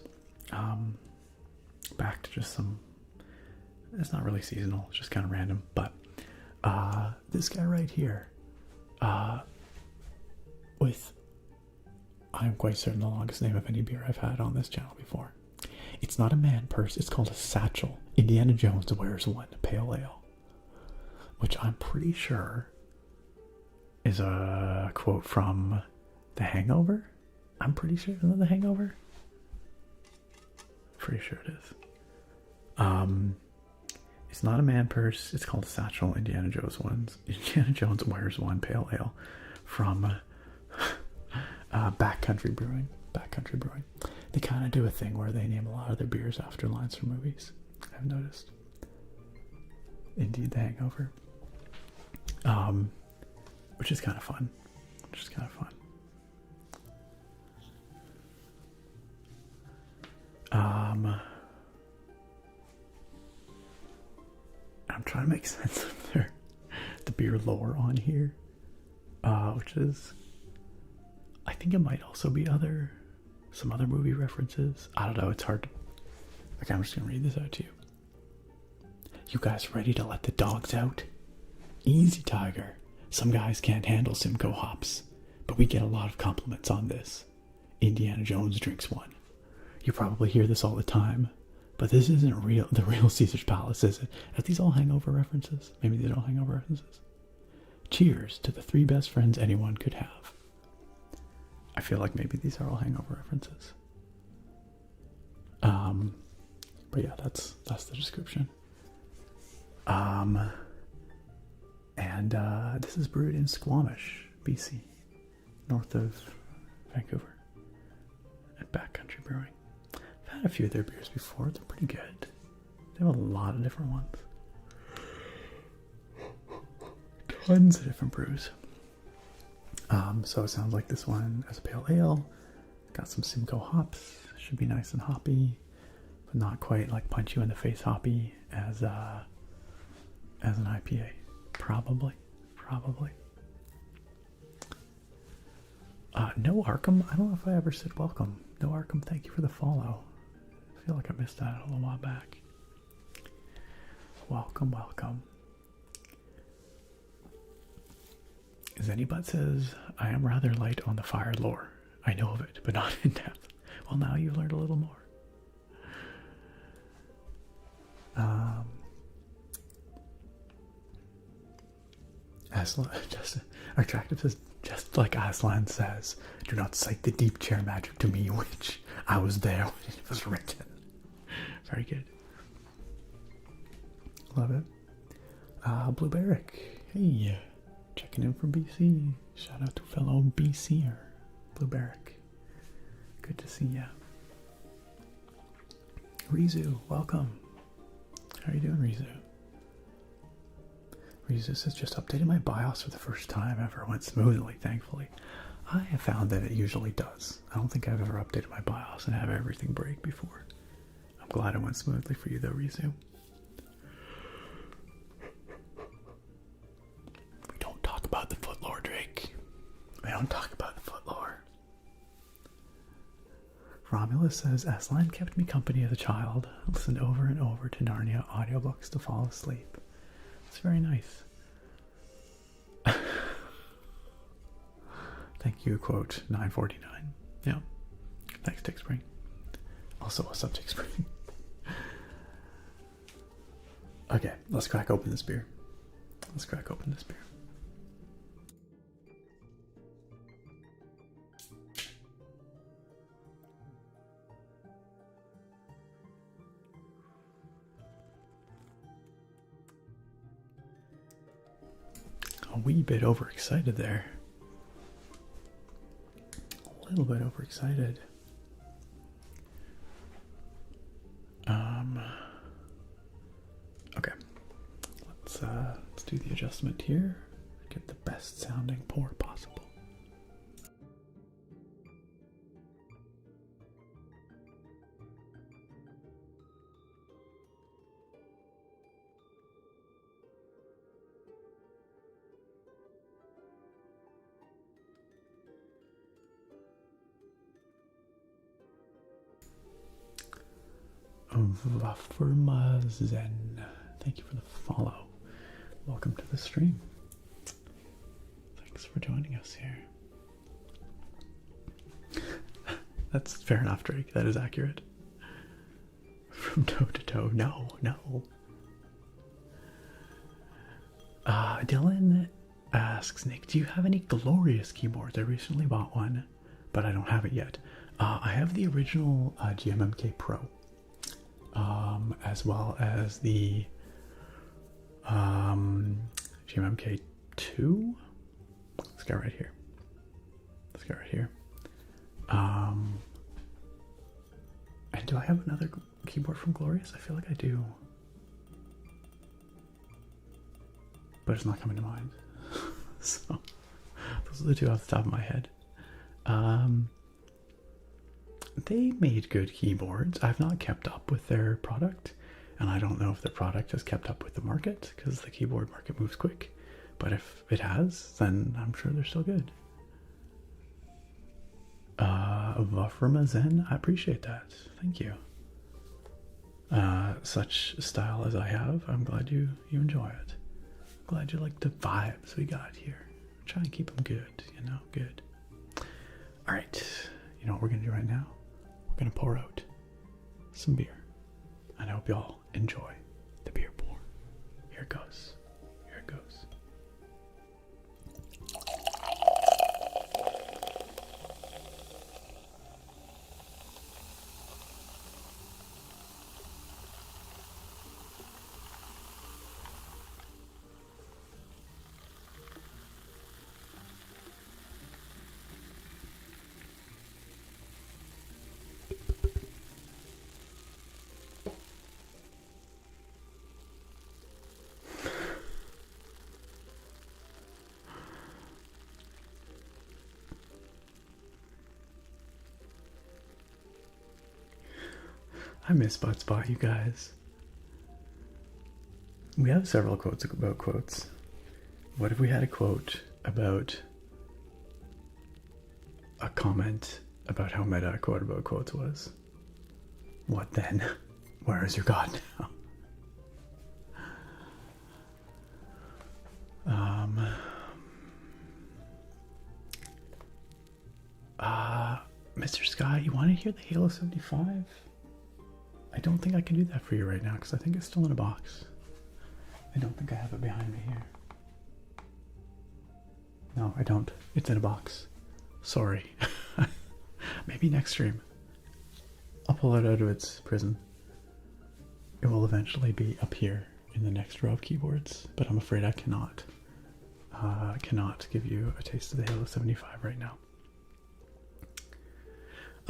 Back to just some. It's not really seasonal. It's just kind of random. But this guy right here, with, I'm quite certain, the longest name of any beer I've had on this channel before. It's not a man purse, it's called a satchel. Indiana Jones wears one, pale ale. Which I'm pretty sure is a quote from The Hangover. I'm pretty sure, isn't it The Hangover? Pretty sure it is. It's not a man purse, it's called a satchel. Indiana Jones wears one, pale ale from Backcountry Brewing. They kind of do a thing where they name a lot of their beers after lines from movies, I've noticed. Indeed, The Hangover. Which is kind of fun. I'm trying to make sense of the beer lore on here, which is, I think it might also be some other movie references. I don't know, it's hard to, okay, I'm just gonna read this out to you. You guys ready to let the dogs out? Easy, Tiger. Some guys can't handle Simcoe hops, but we get a lot of compliments on this. Indiana Jones drinks one. You probably hear this all the time, but this isn't the real Caesar's Palace, is it? Are these all Hangover references? Maybe they're all Hangover references. Cheers to the three best friends anyone could have. I feel like maybe these are all Hangover references. But yeah, that's the description. And this is brewed in Squamish, BC, north of Vancouver, at Backcountry Brewing. I've had a few of their beers before. They're pretty good. They have a lot of different ones. Tons of different brews. So it sounds like this one as a pale ale. Got some Simcoe hops. Should be nice and hoppy, but not quite like punch you in the face hoppy as an IPA. Probably. No Arkham. I don't know if I ever said welcome. No Arkham, thank you for the follow. I feel like I missed that a little while back. Welcome. Zennybutt says, I am rather light on the fire lore. I know of it, but not in depth. Well, now you've learned a little more. Aslan, just attractive says, just like Aslan says, do not cite the deep chair magic to me, which I was there when it was written. Very good. Love it. Blue Barrick, hey, checking in from BC. Shout out to fellow BCer, Blue Barrick. Good to see ya. Rizu, welcome. How are you doing, Rizu? Rizu says, just updated my BIOS for the first time ever. It went smoothly, thankfully. I have found that it usually does. I don't think I've ever updated my BIOS and have everything break before. I'm glad it went smoothly for you though, Rizu. We don't talk about the footlore, Drake. We don't talk about the footlore. Romulus says, Aslan kept me company as a child. I listened over and over to Narnia audiobooks to fall asleep. It's very nice. Thank you, quote 949. Yeah. Thanks, Tick Spring. Also a subject spring. Okay, let's crack open this beer. Let's crack open this beer. A wee bit overexcited there. A little bit overexcited. Okay. Let's do the adjustment here. Get the best sounding pour possible. Vafurmazen, thank you for the follow. Welcome to the stream. Thanks for joining us here. That's fair enough, Drake. That is accurate. From toe to toe. No, no. Dylan asks, Nick, do you have any glorious keyboards? I recently bought one, but I don't have it yet. I have the original GMMK Pro. As well as the GMMK 2. Let's go right here. Let's go right here. And do I have another keyboard from Glorious? I feel like I do. But it's not coming to mind. So, those are the two off the top of my head. They made good keyboards. I've not kept up with their product, and I don't know if their product has kept up with the market, because the keyboard market moves quick. But if it has, then I'm sure they're still good. Vafurmazen, I appreciate that. Thank you. Such style as I have, I'm glad you enjoy it. Glad you like the vibes we got here. Try and keep them good, you know, good. All right, you know what we're gonna do right now? We're gonna pour out some beer, and I hope y'all enjoy the beer pour. Here it goes. Here it goes. I miss Bud Spot, you guys. We have several quotes about quotes. What if we had a quote about a comment about how meta a quote about quotes was? What then? Where is your God now? Mr. Scott, you want to hear the Halo 75? I don't think I can do that for you right now because I think it's still in a box. I don't think I have it behind me here. No, I don't. It's in a box. Sorry. Maybe next stream. I'll pull it out of its prison. It will eventually be up here in the next row of keyboards, but I'm afraid I cannot give you a taste of the Halo 75 right now.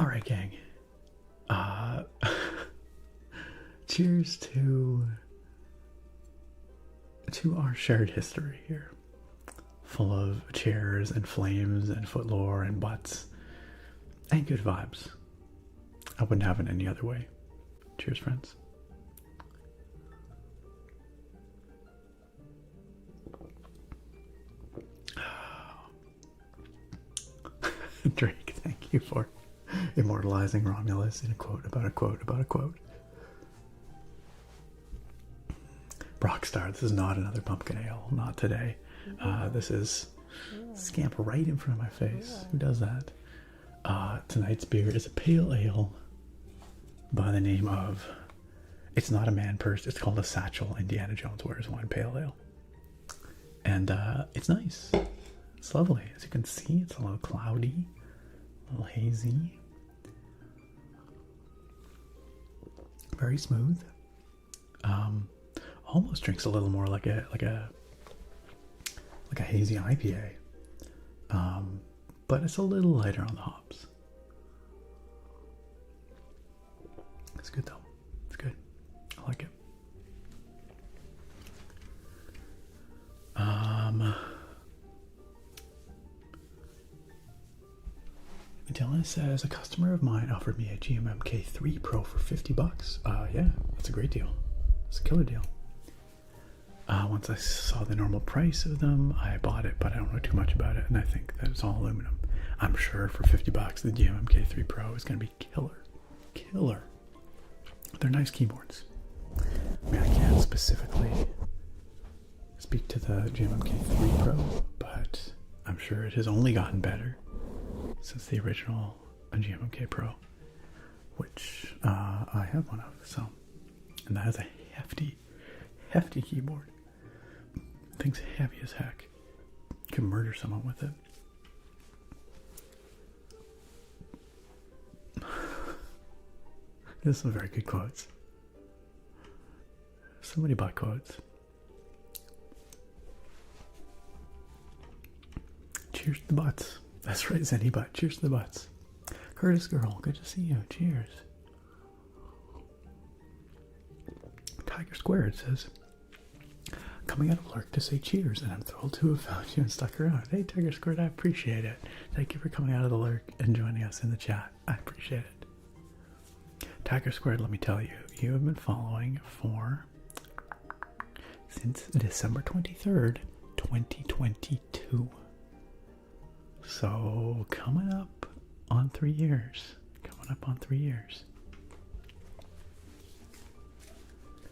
Alright, gang. Cheers to our shared history here. Full of chairs and flames and footlore and butts and good vibes. I wouldn't have it any other way. Cheers, friends. Drake, thank you for immortalizing Romulus in a quote about a quote about a quote. Rockstar, this is not another pumpkin ale. Not today. This is scamp right in front of my face. Who does that? Tonight's beer is a pale ale by the name of, it's not a man purse, it's called a satchel. Indiana Jones wears one, pale ale. And it's nice. It's lovely. As you can see, it's a little cloudy, a little hazy. Very smooth. Almost drinks a little more like a hazy IPA. But it's a little lighter on the hops. It's good though. It's good. I like it. Dylan says, a customer of mine offered me a GMMK3 Pro for $50. Yeah, that's a great deal. It's a killer deal. Once I saw the normal price of them, I bought it, but I don't know too much about it, and I think that it's all aluminum. I'm sure for $50, the GMMK3 Pro is going to be killer. Killer. They're nice keyboards. I mean, I can't specifically speak to the GMMK3 Pro, but I'm sure it has only gotten better since the original GMMK Pro, which I have one of. So, and that is a hefty keyboard. Thing's heavy as heck. You can murder someone with it. There's some very good quotes. Somebody bought quotes. Cheers to the butts. That's right, Zenny Butt. Cheers to the butts. Curtis Girl, good to see you. Cheers. Tiger Squared says, coming out of Lurk to say cheers, and I'm thrilled to have found you and stuck around. Hey, Tiger Squared, I appreciate it. Thank you for coming out of the Lurk and joining us in the chat. I appreciate it. Tiger Squared, let me tell you, you have been following since December 23rd, 2022. So, coming up on 3 years. Coming up on 3 years.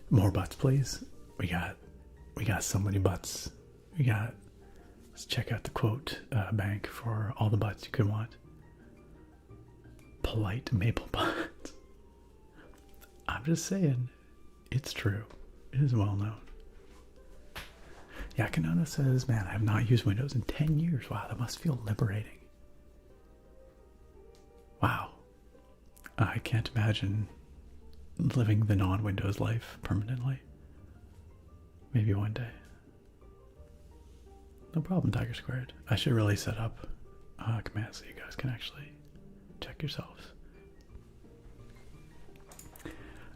More butts, please. We got so many butts. Let's check out the quote bank for all the butts you could want. Polite maple butts. I'm just saying, it's true. It is well known. Yakanona says, man, I have not used Windows in 10 years. Wow, that must feel liberating. Wow. I can't imagine living the non-Windows life permanently. Maybe one day. No problem, Tiger Squared. I should really set up commands so you guys can actually check yourselves.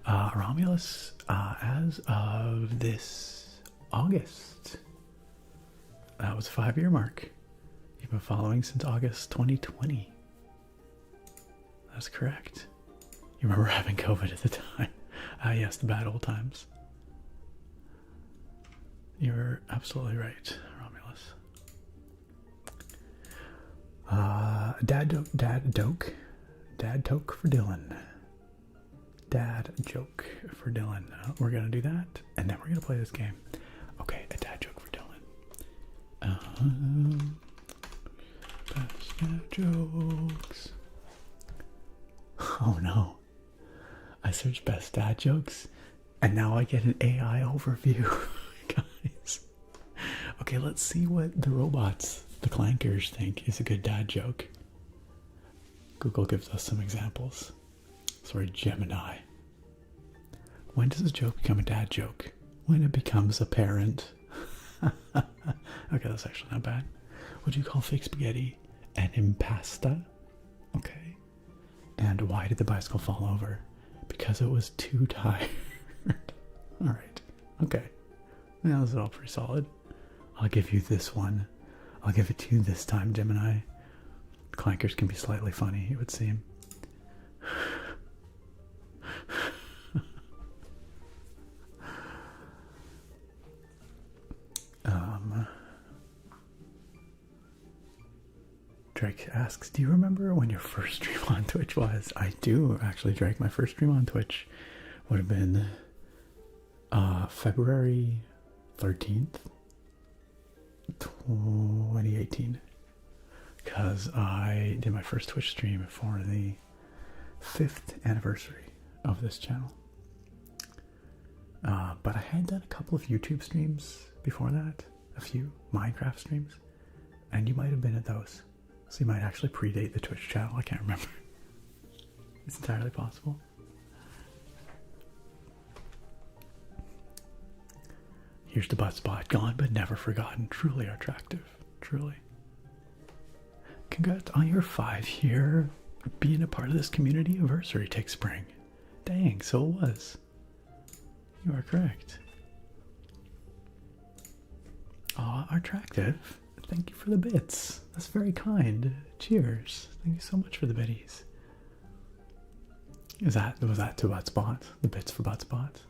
Romulus, as of this August, that was a 5-year mark. You've been following since August 2020. That's correct. You remember having COVID at the time? Yes, the bad old times. You're absolutely right, Romulus. Dad joke for Dylan. Dad joke for Dylan. We're gonna do that, and then we're gonna play this game. Okay, a dad joke for Dylan. Best dad jokes. Oh no. I searched best dad jokes and now I get an AI overview. Guys. Okay, let's see what the robots, the clankers, think is a good dad joke. Google gives us some examples. Sorry, Gemini. When does a joke become a dad joke? When it becomes apparent. Okay, that's actually not bad. What do you call fake spaghetti? An impasta? Okay. And why did the bicycle fall over? Because it was too tired. Alright. Okay. Yeah, this is all pretty solid. I'll give you this one. I'll give it to you this time, Gemini. Clankers can be slightly funny, it would seem. Drake asks, do you remember when your first stream on Twitch was? I do, actually, Drake. My first stream on Twitch would have been February 13th, 2018. Because I did my first Twitch stream for the 5th anniversary of this channel. But I had done a couple of YouTube streams before that, a few Minecraft streams, and you might have been at those. So you might actually predate the Twitch channel, I can't remember. It's entirely possible. Here's the butt spot, gone but never forgotten. Truly attractive, truly. Congrats on your 5-year being a part of this community anniversary. Take spring. Dang, so it was. You are correct. Aw, attractive. Thank you for the bits. That's very kind. Cheers. Thank you so much for the biddies. Was that to butt spot? The bits for butt spot?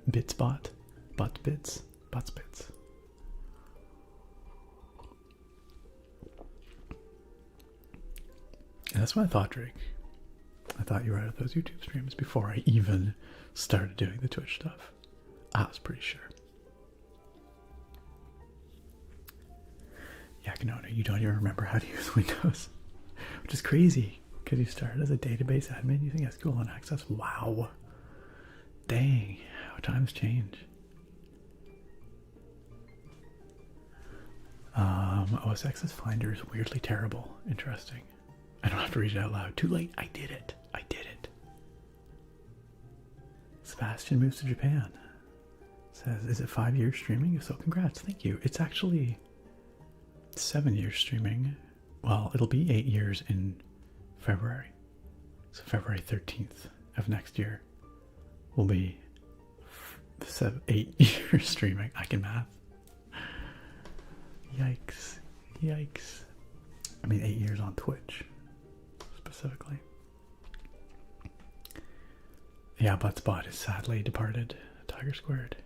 Bit spot? Butt bits? Butts bits. And that's what I thought, Drake. I thought you were out of those YouTube streams before I even started doing the Twitch stuff. I was pretty sure. Yeah, Canona, you don't even remember how to use Windows. Which is crazy, because you started as a database admin using SQL and Access. Wow. Dang, how times change. OS Access Finder is weirdly terrible. Interesting. I don't have to read it out loud. Too late. I did it. I did it. Sebastian moves to Japan. Says, is it 5 years streaming? If so, congrats. Thank you. It's actually 7 years streaming. Well, it'll be 8 years in February. So February 13th of next year will be 8 years streaming. I can math. Yikes. Yikes. I mean 8 years on Twitch specifically. Yeah, Buttspot is sadly departed. Tiger Squared.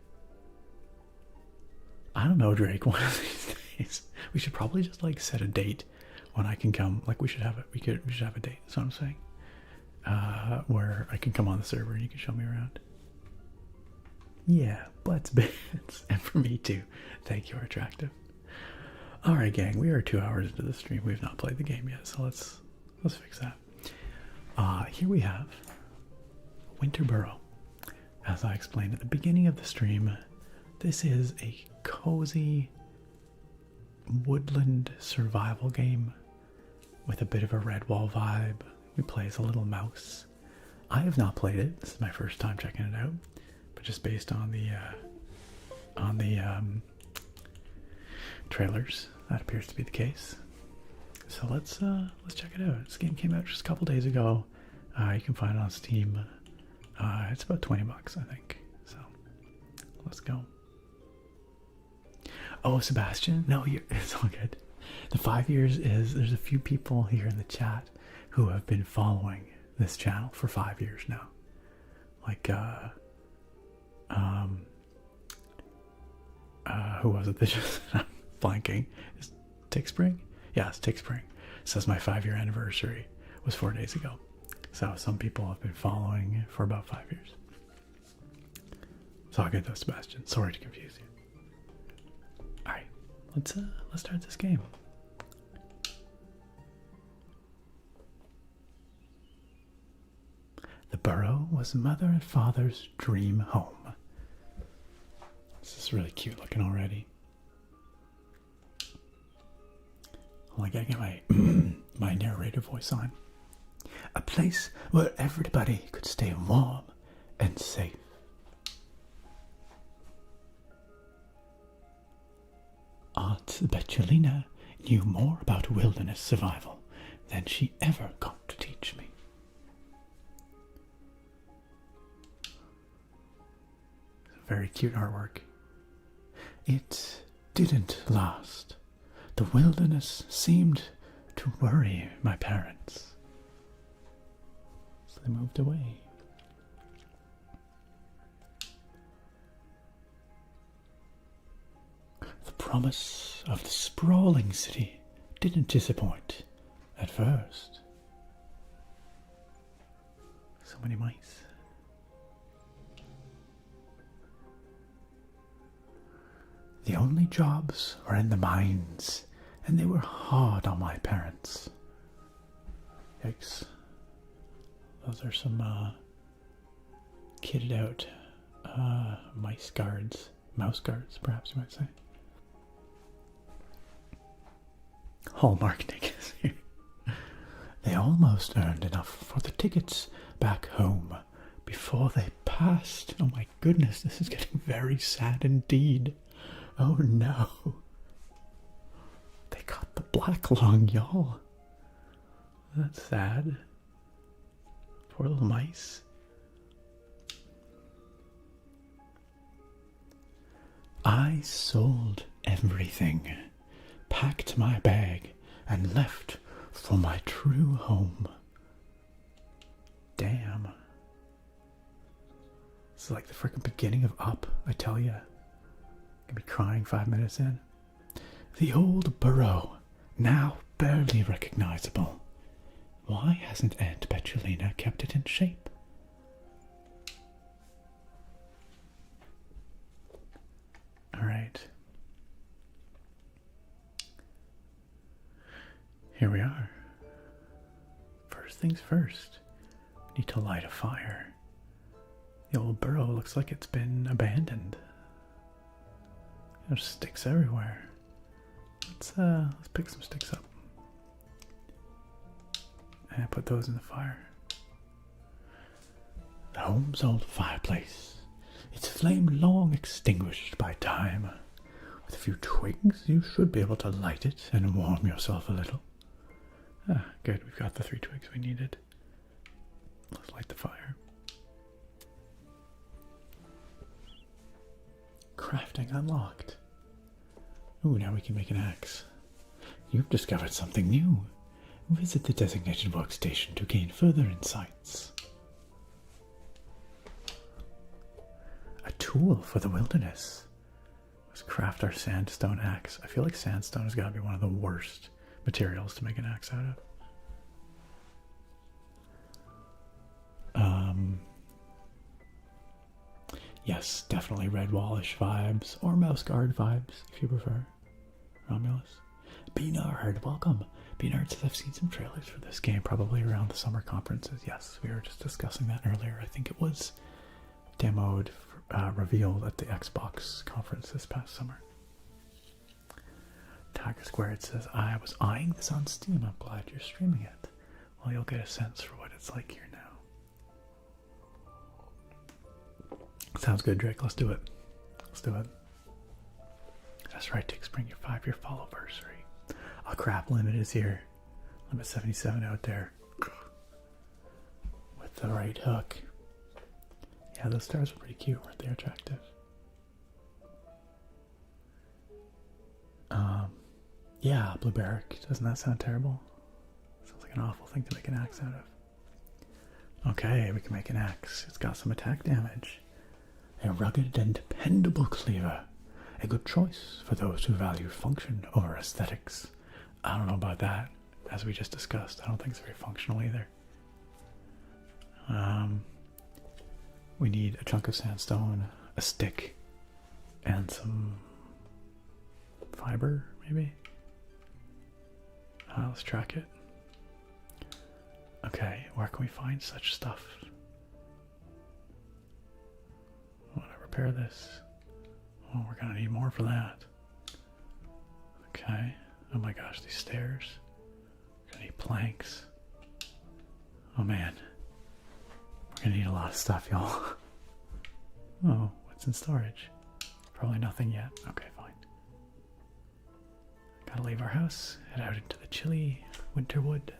I don't know, Drake. One of these days, we should probably just like set a date when I can come. Like we should have it. We should have a date. That's what I'm saying. Where I can come on the server and you can show me around. Yeah, butts bits, and for me too. Thank you, attractive. All right, gang. We are 2 hours into the stream. We've not played the game yet, so let's fix that. Here we have Winter Burrow. As I explained at the beginning of the stream, this is a cozy woodland survival game with a bit of a Redwall vibe. We play as a little mouse. I have not played it. This is my first time checking it out, but just based on the trailers, that appears to be the case. So let's check it out. This game came out just a couple days ago. You can find it on Steam. It's about $20, I think. So let's go. Oh, Sebastian, no, it's all good. The 5 years is there's a few people here in the chat who have been following this channel for 5 years now. Like who was it that just I'm blanking? Is Tick Spring? Yeah, it's Tick Spring. It says my 5-year anniversary was 4 days ago. So some people have been following for about 5 years. It's all good though, Sebastian. Sorry to confuse you. Alright, let's start this game. was Mother and Father's dream home. This is really cute looking already. Oh, I gotta get my my narrator voice on. A place where everybody could stay warm and safe. Aunt Betulina knew more about wilderness survival than she ever got to teach me. Very cute artwork. It didn't last. The wilderness seemed to worry my parents. So they moved away. The promise of the sprawling city didn't disappoint at first. So many mice. The only jobs were in the mines, and they were hard on my parents. Yikes. Those are some kitted out mouse guards, perhaps you might say. Hallmark niggas here. They almost earned enough for the tickets back home before they passed. Oh my goodness, this is getting very sad indeed. Oh no. They got the black lung, y'all. That's sad. Poor little mice. I sold everything, packed my bag, and left for my true home. Damn. It's like the freaking beginning of Up, I tell ya. I'll be crying 5 minutes in. The old burrow, now barely recognizable. Why hasn't Aunt Betulina kept it in shape? Alright. Here we are. First things first. We need to light a fire. The old burrow looks like it's been abandoned. There's sticks everywhere. Let's pick some sticks up. And put those in the fire. The home's old fireplace. Its flame long extinguished by time. With a few twigs, you should be able to light it and warm yourself a little. Ah, good. We've got the 3 twigs we needed. Let's light the fire. Crafting unlocked. Ooh, now we can make an axe. You've discovered something new. Visit the designated workstation to gain further insights. A tool for the wilderness. Let's craft our sandstone axe. I feel like sandstone has got to be one of the worst materials to make an axe out of. Yes, definitely red wallish vibes, or mouse guard vibes, if you prefer. Romulus. Beanard, welcome. Beanard says, I've seen some trailers for this game, probably around the summer conferences. Yes, we were just discussing that earlier. I think it was demoed, revealed at the Xbox conference this past summer. Tiger Squared says, I was eyeing this on Steam. I'm glad you're streaming it. Well, you'll get a sense for what it's like here now. Sounds good, Drake. Let's do it. Let's do it. That's right, Dick Spring, your 5-year follow-versary. Oh crap, Limit is here. Limit 77 out there. With the right hook. Yeah, those stars were pretty cute, weren't they? Attractive. Yeah, Blue Barrack. Doesn't that sound terrible? Sounds like an awful thing to make an axe out of. Okay, we can make an axe. It's got some attack damage. A rugged and dependable cleaver. A good choice for those who value function over aesthetics. I don't know about that. As we just discussed, I don't think it's very functional either. We need a chunk of sandstone, a stick, and some fiber, maybe? Let's track it. Okay, where can we find such stuff? repair this. Oh, we're gonna need more for that. Okay. Oh my gosh, these stairs. We're gonna need planks. Oh man. We're gonna need a lot of stuff, y'all. Oh, what's in storage? Probably nothing yet. Okay, fine. Gotta leave our house, head out into the chilly winter wood.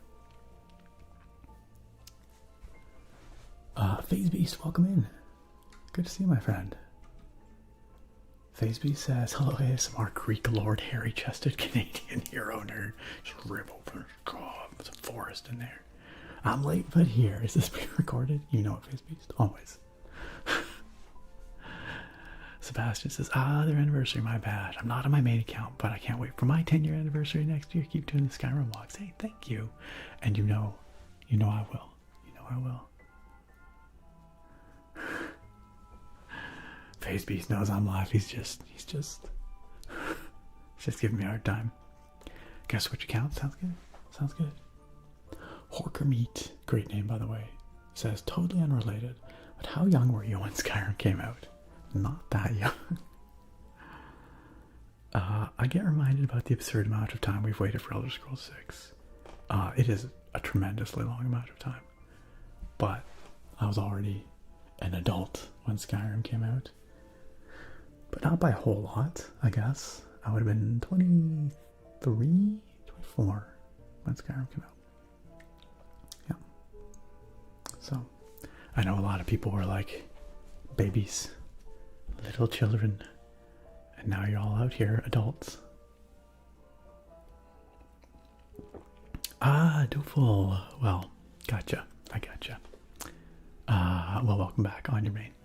Phase Beast, welcome in. Good to see you, my friend. Phase Beast says, hello ASMR Greek Lord Hairy Chested Canadian Hero Nerd. Just rip open. God, there's a forest in there. I'm late, but here. Is this being recorded? You know it, Phase Beast. Always. Sebastian says, their anniversary, my bad. I'm not on my main account, but I can't wait for my 10-year anniversary next year. Keep doing the Skyrim vlogs. Hey, thank you. And you know I will. You know I will. Phase Beast knows I'm live. He's just giving me a hard time. Guess switch account. Sounds good. Sounds good. Horker Meat, great name by the way, says totally unrelated, but how young were you when Skyrim came out? Not that young. I get reminded about the absurd amount of time we've waited for Elder Scrolls 6. It is a tremendously long amount of time, but I was already an adult when Skyrim came out. But not by a whole lot, I guess. I would have been 23, 24 when Skyrim came out. Yeah. So, I know a lot of people were like babies, little children, and now you're all out here, adults. Dooful. Well, gotcha. I gotcha. Well, welcome back on your main.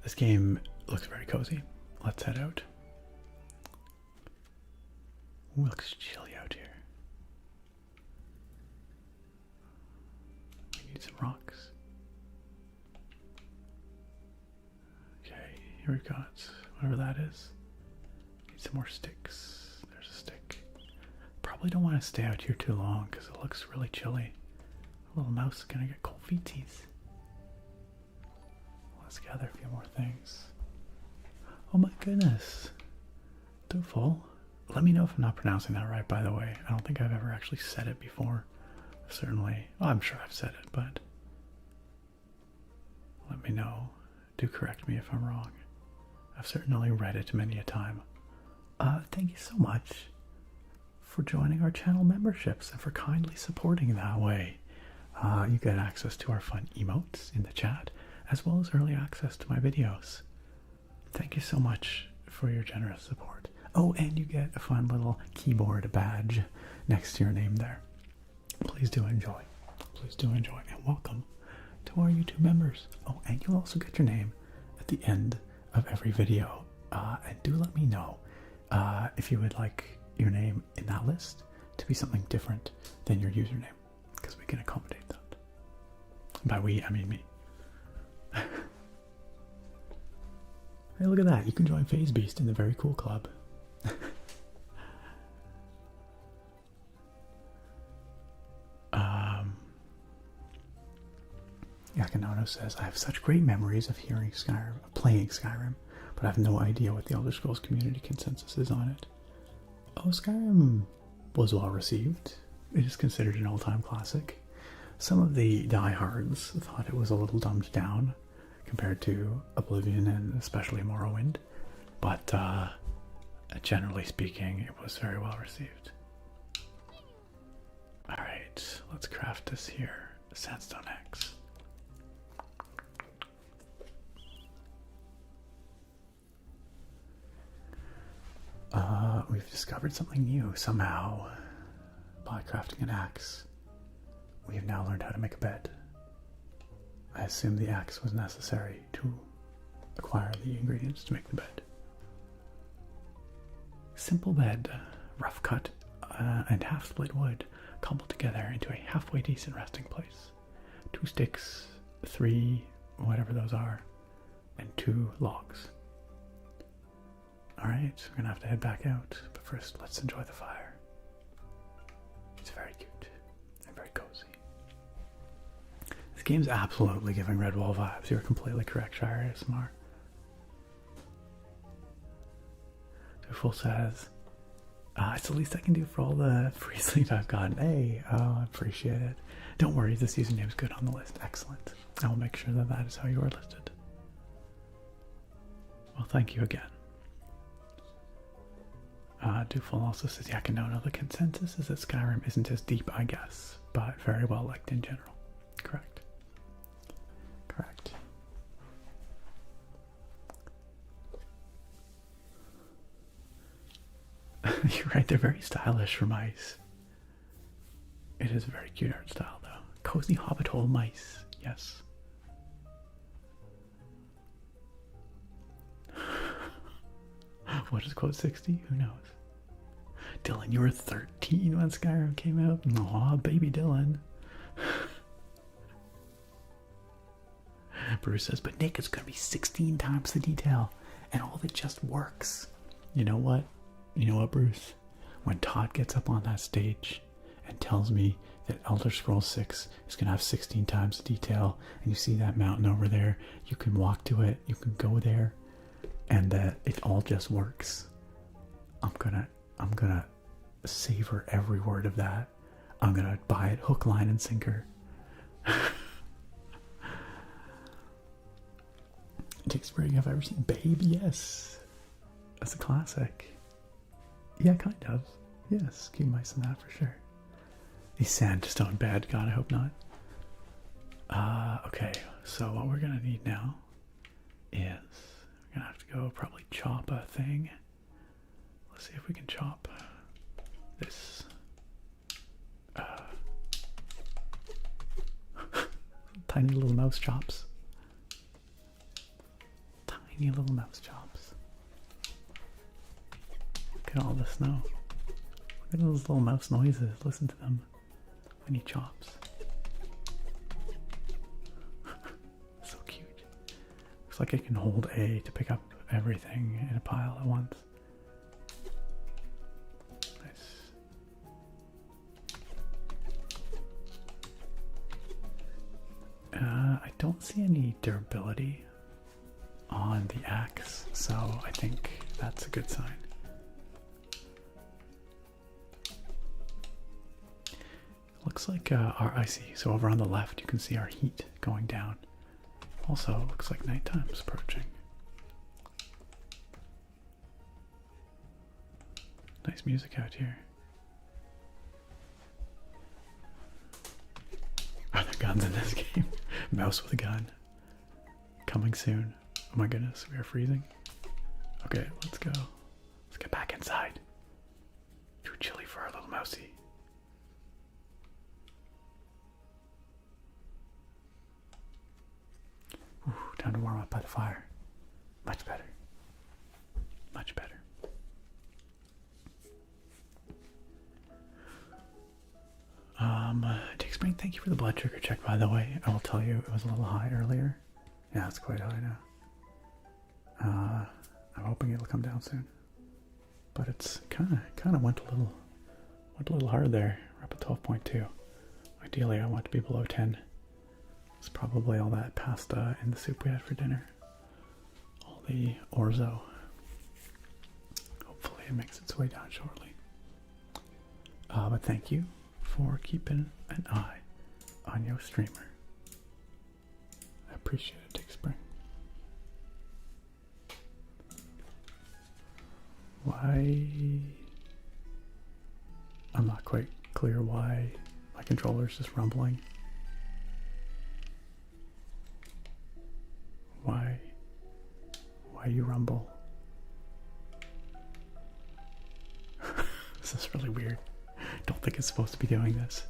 This game looks very cozy. Let's head out. Ooh, it looks chilly out here. We need some rocks. Okay, here we've got whatever that is. Need some more sticks. There's a stick. Probably don't want to stay out here too long because it looks really chilly. A little mouse is gonna get cold feeties. Let's gather a few more things. Oh my goodness. Dooful. Let me know if I'm not pronouncing that right, by the way. I don't think I've ever actually said it before. Certainly. Well, I'm sure I've said it, but let me know. Do correct me if I'm wrong. I've certainly read it many a time. Thank you so much for joining our channel memberships and for kindly supporting that way. You get access to our fun emotes in the chat, as well as early access to my videos. Thank you so much for your generous support. Oh, and you get a fun little keyboard badge next to your name there. Please do enjoy. Please do enjoy, and welcome to our YouTube members. Oh, and you'll also get your name at the end of every video. And do let me know if you would like your name in that list to be something different than your username, because we can accommodate that. By we, I mean me. Hey, look at that. You can join Phase Beast in the very cool club. Yakanano says, I have such great memories of hearing Skyrim, playing Skyrim, but I have no idea what the Elder Scrolls community consensus is on it. Oh, Skyrim was well received. It is considered an all-time classic. Some of the diehards thought it was a little dumbed down compared to Oblivion and especially Morrowind, but generally speaking, it was very well received. Alright, let's craft this here. Sandstone axe. We've discovered something new somehow. By crafting an axe, we have now learned how to make a bed. I assume the axe was necessary to acquire the ingredients to make the bed. Simple bed, rough cut and half split wood, cobbled together into a halfway decent resting place. 2 sticks, 3, whatever those are, and 2 logs. Alright, we're gonna have to head back out, but first let's enjoy the fire. It's very cute and very cozy. This game's absolutely giving Redwall vibes. You're completely correct, Shire ASMR. Full says, it's the least I can do for all the free sleep I've gotten. Hey, I appreciate it. Don't worry, this username is good on the list. Excellent. I will make sure that that is how you are listed. Well, thank you again. Duful also says, yeah, I can know the consensus is that Skyrim isn't as deep, I guess, but very well liked in general. Correct. Correct. You're right, they're very stylish for mice. It is a very cute art style, though. Cozy hobbit hole mice, yes. What is quote 60? Who knows? Dylan, you were 13 when Skyrim came out. Aw, baby Dylan. Bruce says, but Nick, it's going to be 16 times the detail, and all of it just works. You know what? You know what, Bruce? When Todd gets up on that stage and tells me that Elder Scrolls 6 is going to have 16 times the detail, and you see that mountain over there, you can walk to it, you can go there, and that it all just works. I'm gonna savor every word of that. I'm gonna buy it hook, line, and sinker. Dick Spring, have I ever seen Babe? Yes. That's a classic. Yeah, kind of. Yes, keep mice in that for sure. These sandstone bad, God, I hope not. Okay, so what we're gonna need now is we're gonna have to go probably chop a thing. Let's see if we can chop this. Tiny little mouse chops. Tiny little mouse chops. Look at all the snow. Look at those little mouse noises. Listen to them when he chops. So cute. Looks like I can hold A to pick up everything in a pile at once. Nice. I don't see any durability on the axe, so I think that's a good sign. Looks like I see. So over on the left, you can see our heat going down. Also, looks like nighttime's approaching. Nice music out here. Are there guns in this game? Mouse with a gun. Coming soon. Oh my goodness, we are freezing. Okay, let's go. Let's get back inside. Too chilly for our little mousey. Ooh, time to warm up by the fire. Much better. Much better. Dick Spring, thank you for the blood sugar check, by the way. I will tell you, it was a little high earlier. Yeah, it's quite high now. I'm hoping it'll come down soon. But it's kind of went a little hard there. We're up at 12.2. Ideally, I want to be below 10. It's probably all that pasta in the soup we had for dinner. All the orzo. Hopefully it makes its way down shortly. But thank you for keeping an eye on your streamer. I appreciate it, Dick Spring. Why? I'm not quite clear why my controller's just rumbling. Why you rumble? This is really weird. Don't think it's supposed to be doing this.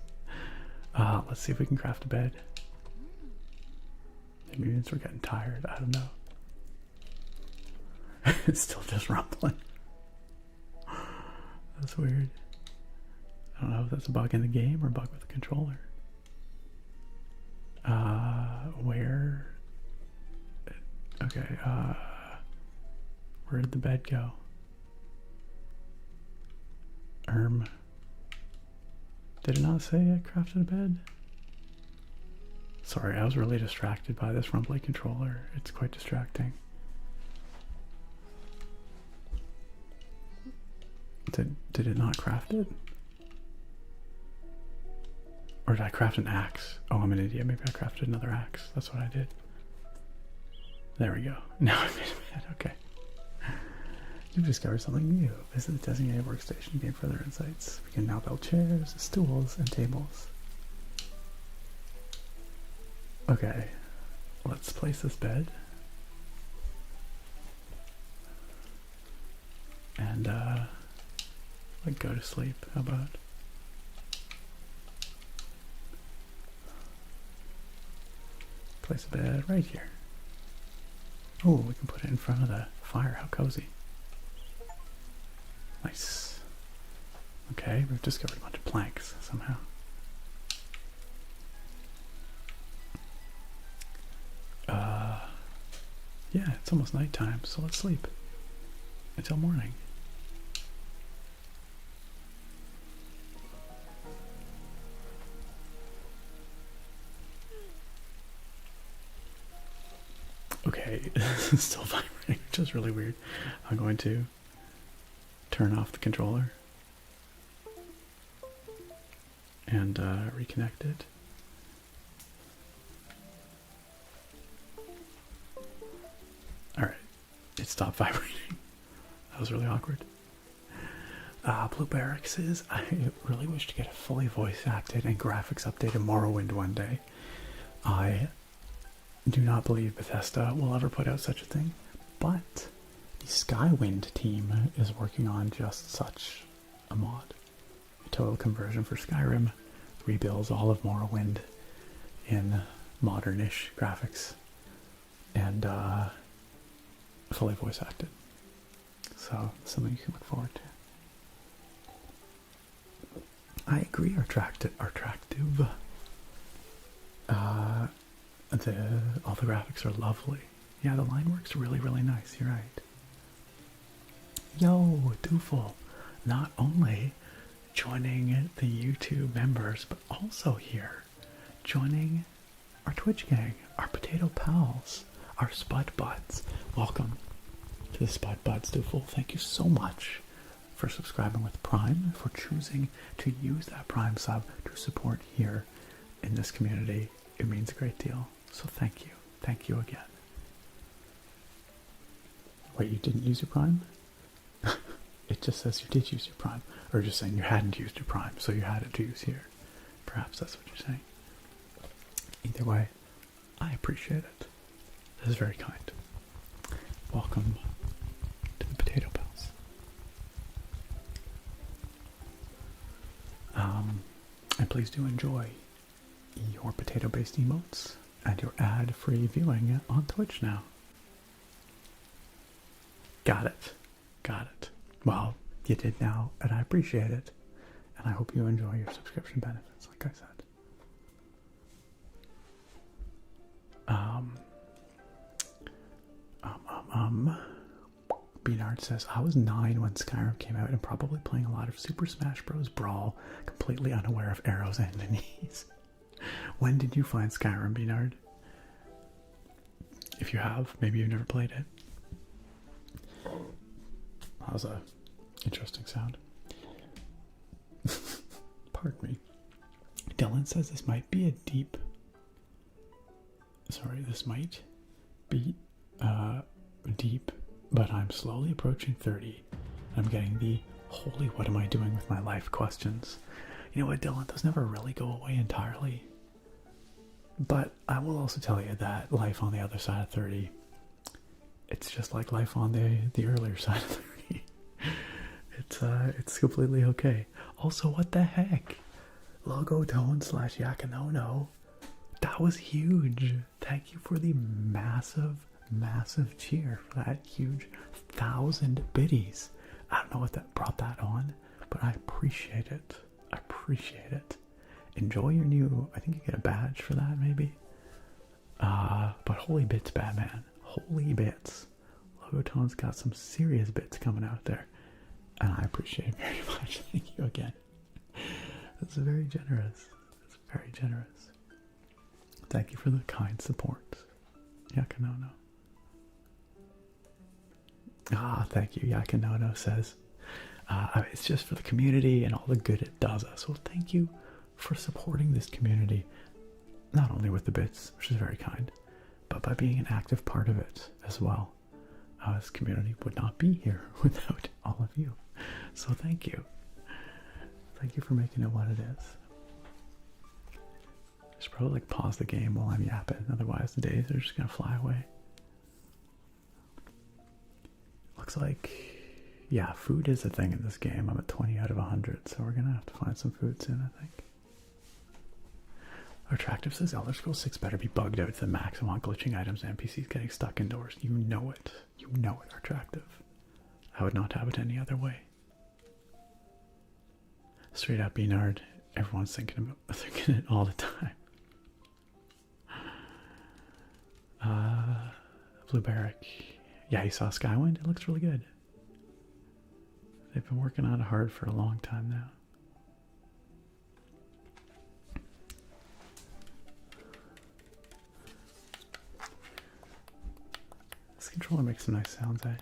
Let's see if we can craft a bed. Maybe we're getting tired. I don't know. It's still just rumbling. That's weird. I don't know if that's a bug in the game or a bug with the controller. Where? Okay, where did the bed go? Did it not say I crafted a bed? Sorry, I was really distracted by this rumbly controller. It's quite distracting. Did it not craft it? Or did I craft an axe? Oh, I'm an idiot. Maybe I crafted another axe. That's what I did. There we go. Now I made a bed. Okay. You've discovered something new. Visit the designated workstation to gain further insights. We can now build chairs, stools, and tables. Okay. Let's place this bed. And, like, go to sleep. How about? Place a bed right here. Oh, we can put it in front of the fire. How cozy. Nice. Okay, we've discovered a bunch of planks somehow. Yeah, it's almost nighttime, so let's sleep until morning. Okay, this is still vibrating, which is really weird. I'm going to turn off the controller and reconnect it. Alright, it stopped vibrating. That was really awkward. Blue Barracks says, I really wish to get a fully voice acted and graphics updated Morrowind one day. I do not believe Bethesda will ever put out such a thing, but the Skywind team is working on just such a mod. A total conversion for Skyrim, rebuilds all of Morrowind in modern-ish graphics, and fully voice acted. So, something you can look forward to. I agree, are attractive. All the graphics are lovely. Yeah, the line work's really, really nice. You're right. Yo, Dooful, not only joining the YouTube members, but also here, joining our Twitch gang, our Potato Pals, our Spud Buds. Welcome to the Spud Buds, Dooful. Thank you so much for subscribing with Prime, for choosing to use that Prime sub to support here in this community. It means a great deal. So thank you. Thank you again. Wait, you didn't use your Prime? It just says you did use your Prime. Or just saying you hadn't used your Prime, so you had it to use here. Perhaps that's what you're saying. Either way, I appreciate it. This is very kind. Welcome to the Potato Pals. And please do enjoy your potato-based emotes and your ad-free viewing on Twitch now. Got it. Got it. Well, you did now, and I appreciate it. And I hope you enjoy your subscription benefits, like I said. Beanard says, I was 9 when Skyrim came out and probably playing a lot of Super Smash Bros. Brawl, completely unaware of arrows and enemies. When did you find Skyrim, Beanard? If you have, maybe you've never played it. That was a interesting sound. Pardon me. Dylan says this might be a deep... Sorry, this might be deep, but I'm slowly approaching 30. I'm getting the holy what am I doing with my life questions. You know what, Dylan, those never really go away entirely. But I will also tell you that life on the other side of 30, it's just like life on the earlier side of 30. It's completely okay. Also, what the heck? Logo Tone / Yakanono. That was huge. Thank you for the massive cheer for that huge 1,000 biddies. I don't know what that brought that on, but I appreciate it. I appreciate it. Enjoy your new, I think you get a badge for that maybe. But holy bits, Batman. Holy bits. Logotone's got some serious bits coming out there. And I appreciate it very much. Thank you again. That's very generous. That's very generous. thank you for the kind support. Yakanono. Ah, thank you. Yakanono says, it's just for the community and all the good it does us. Well, thank you for supporting this community. Not only with the bits, which is very kind, but by being an active part of it as well. This community would not be here without all of you. So thank you. Thank you for making it what it is. I should probably like pause the game while I'm yapping, otherwise the days are just gonna fly away. Looks like, yeah, food is a thing in this game. I'm at 20 out of 100, so we're gonna have to find some food soon, I think. Attractive says Elder Scrolls 6 better be bugged out to the max. I want glitching items and NPCs getting stuck indoors. You know it. You know it, Attractive. I would not have it any other way. Straight up, Beanard. Everyone's thinking it all the time. Blue Barrack. Yeah, you saw Skywind? It looks really good. They've been working on it hard for a long time now. This controller makes some nice sounds, eh?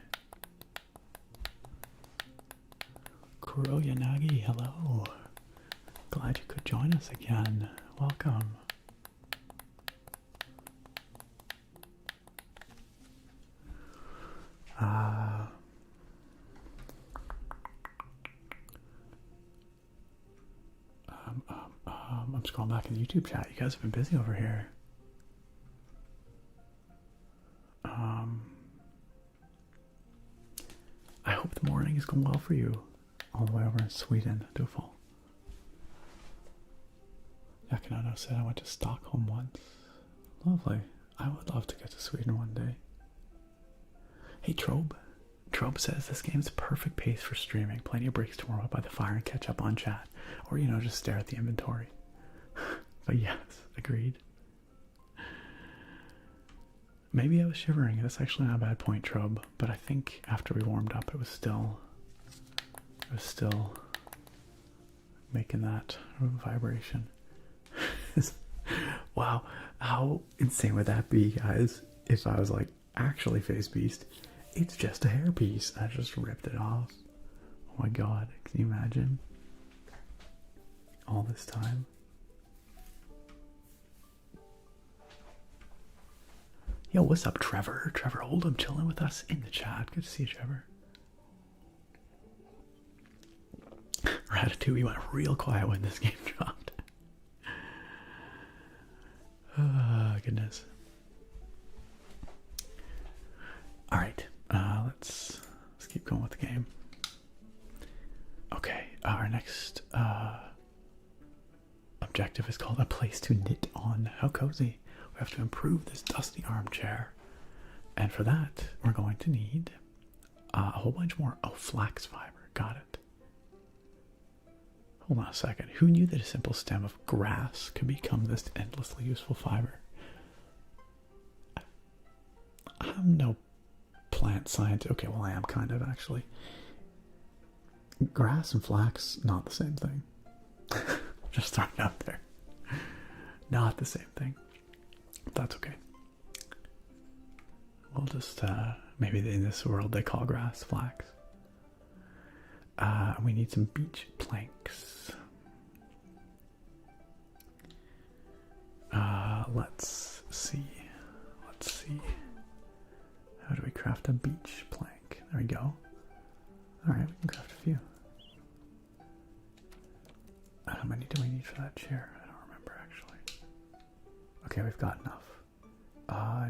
Kuro Yanagi, hello. Glad you could join us again. Welcome. I'm scrolling back in the YouTube chat. You guys have been busy over here. I hope the morning is going well for you. All the way over in Sweden, Dufal. Yakanono said I went to Stockholm once. Lovely. I would love to get to Sweden one day. Hey Trobe. Trobe says this game's perfect pace for streaming. Plenty of breaks to warm up by the fire and catch up on chat. Or, you know, just stare at the inventory. But yes, agreed. Maybe I was shivering. That's actually not a bad point, Trobe. But I think after we warmed up, it was still making that vibration. Wow, how insane would that be, guys? If I was like, actually, Face Beast, it's just a hairpiece. I just ripped it off. Oh my god, can you imagine? All this time. Yo, what's up, Trevor? Trevor Oldham chilling with us in the chat. Good to see you, Trevor. Ratatouille went real quiet when this game dropped. Oh, goodness. Alright, let's keep going with the game. Okay, our next objective is called A Place to Knit On. How cozy. We have to improve this dusty armchair. And for that, we're going to need a whole bunch more. Oh, flax fiber. Got it. Hold on a second. Who knew that a simple stem of grass could become this endlessly useful fiber? I'm no plant scientist. Okay, well, I am kind of, actually. Grass and flax, not the same thing. Just throwing it out there. Not the same thing. That's okay. We'll just, maybe in this world they call grass flax. We need some beach planks. Let's see. How do we craft a beach plank? There we go. Alright, we can craft a few. How many do we need for that chair? I don't remember actually. Okay, we've got enough.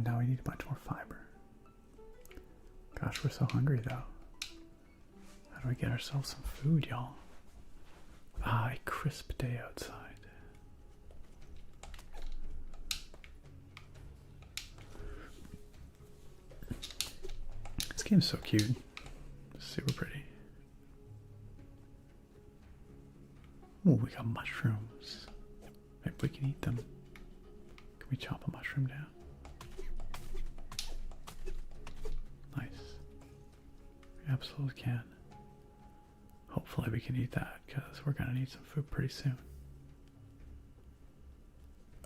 Now we need a bunch more fiber. Gosh, we're so hungry though. How do we get ourselves some food, y'all? A crisp day outside. This game's so cute. Super pretty. Oh, we got mushrooms. Maybe we can eat them. Can we chop a mushroom down? Nice. We absolutely can. Hopefully we can eat that, because we're going to need some food pretty soon.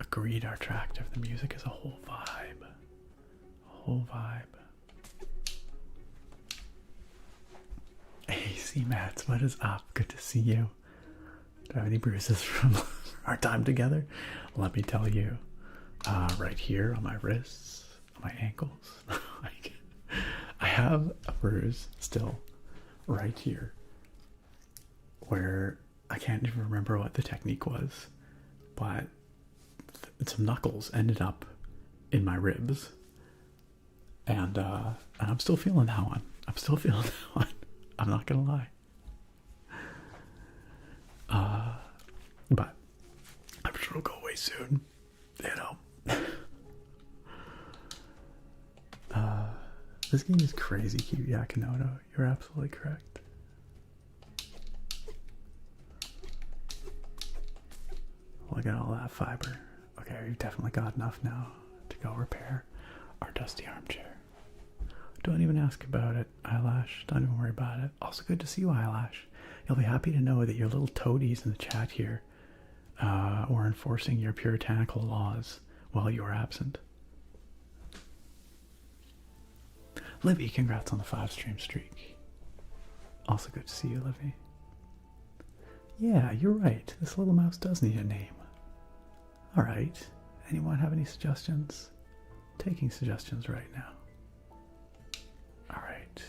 Agreed, are attractive. The music is a whole vibe. A whole vibe. Hey, C-Mats, what is up? Good to see you. Do I have any bruises from our time together? Let me tell you. Right here on my wrists, on my ankles. I have a bruise still right here where I can't even remember what the technique was, but some knuckles ended up in my ribs, and I'm still feeling that one. I'm still feeling that one. I'm not gonna lie. But I'm sure it'll go away soon. You know. This game is crazy cute, Yakinoto. You're absolutely correct. Look at all that fiber. Okay, we've definitely got enough now to go repair our dusty armchair. Don't even ask about it, Eyelash. Don't even worry about it. Also good to see you, Eyelash. You'll be happy to know that your little toadies in the chat here were enforcing your puritanical laws while you were absent. Libby, congrats on the 5-stream streak. Also good to see you, Libby. Yeah, you're right. This little mouse does need a name. Alright. Anyone have any suggestions? Taking suggestions right now. Alright.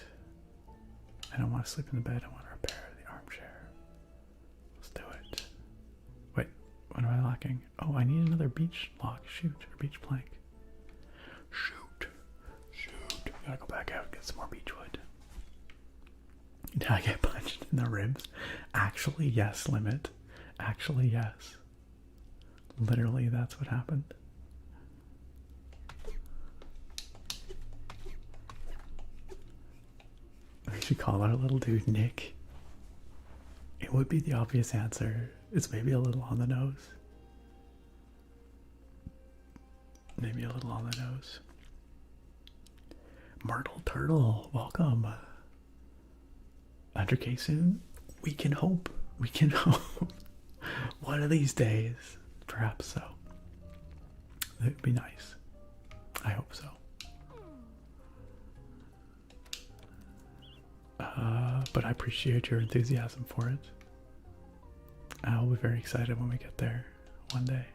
I don't want to sleep in the bed. I want to repair the armchair. Let's do it. Wait, what am I lacking? Oh, I need another beach log. Shoot, or beach plank. Shoot. Gotta go back out and get some more beech wood. Did I get punched in the ribs? Actually, yes, Limit. Actually, yes. Literally, that's what happened. We should call our little dude Nick. It would be the obvious answer. It's maybe a little on the nose. Maybe a little on the nose. Myrtle Turtle, welcome. Under K soon? We can hope. We can hope. One of these days. Perhaps so. It would be nice. I hope so. But I appreciate your enthusiasm for it. I'll be very excited when we get there one day.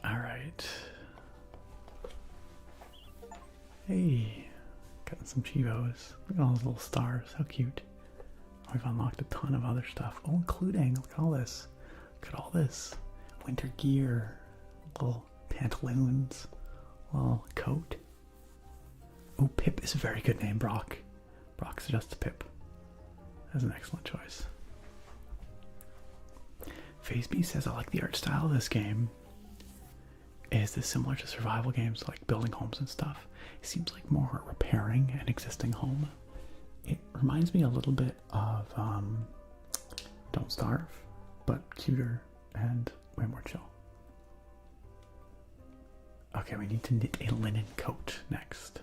Alright. Hey, got some Chivos. Look at all those little stars. How cute. We've unlocked a ton of other stuff. Oh, including, look at all this. Look at all this. Winter gear. Little pantaloons. Little coat. Oh, Pip is a very good name, Brock. Brock suggests Pip. That's an excellent choice. FazeB says, I like the art style of this game. Is this similar to survival games like building homes and stuff? It seems like more repairing an existing home. It reminds me a little bit of Don't Starve, but cuter and way more chill. Okay, we need to knit a linen coat next.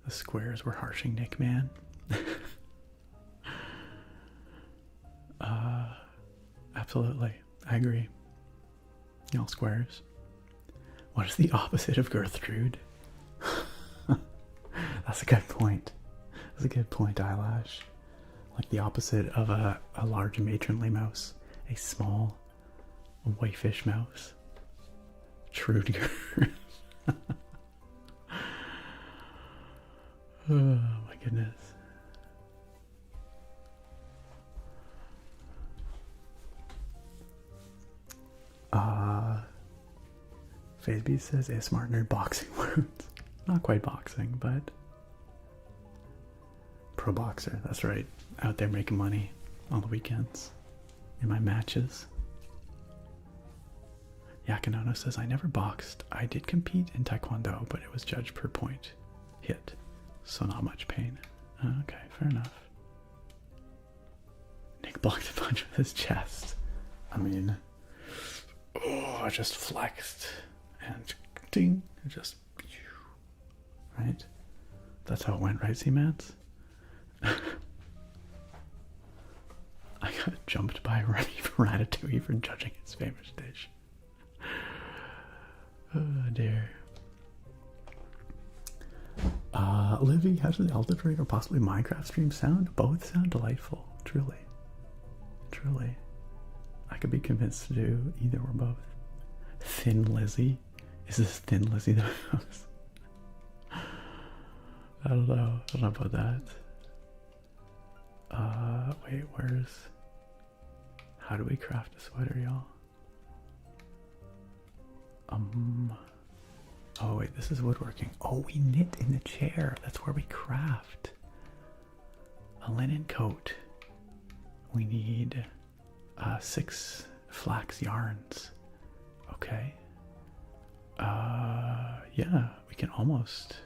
The squares were harshing Nick, man. Absolutely. I agree. All squares. What is the opposite of Gertrude? That's a good point. That's a good point, Eyelash. Like the opposite of a large matronly mouse. A small, waifish mouse. Trude. Oh my goodness. FazeB says a smart nerd boxing wounds. Not quite boxing, but pro boxer, that's right. Out there making money on the weekends in my matches. Yakinono says I never boxed. I did compete in Taekwondo, but it was judged per point hit. So not much pain. Okay, fair enough. Nick blocked a punch with his chest. I mean, oh, I just flexed and ding, just right. That's how it went, right, Seamans? I got jumped by Ratatouille for judging his famous dish. Oh dear. Livy, how does the Elden Ring or possibly Minecraft stream sound? Both sound delightful, truly. Truly. I could be convinced to do either or both. Thin Lizzie? Is this Thin Lizzie the mouse? I don't know. I don't know about that. Wait, where's... How do we craft a sweater, y'all? Oh wait, this is woodworking. Oh, we knit in the chair. That's where we craft. A linen coat. We need 6 flax yarns. Okay. Yeah, we can almost.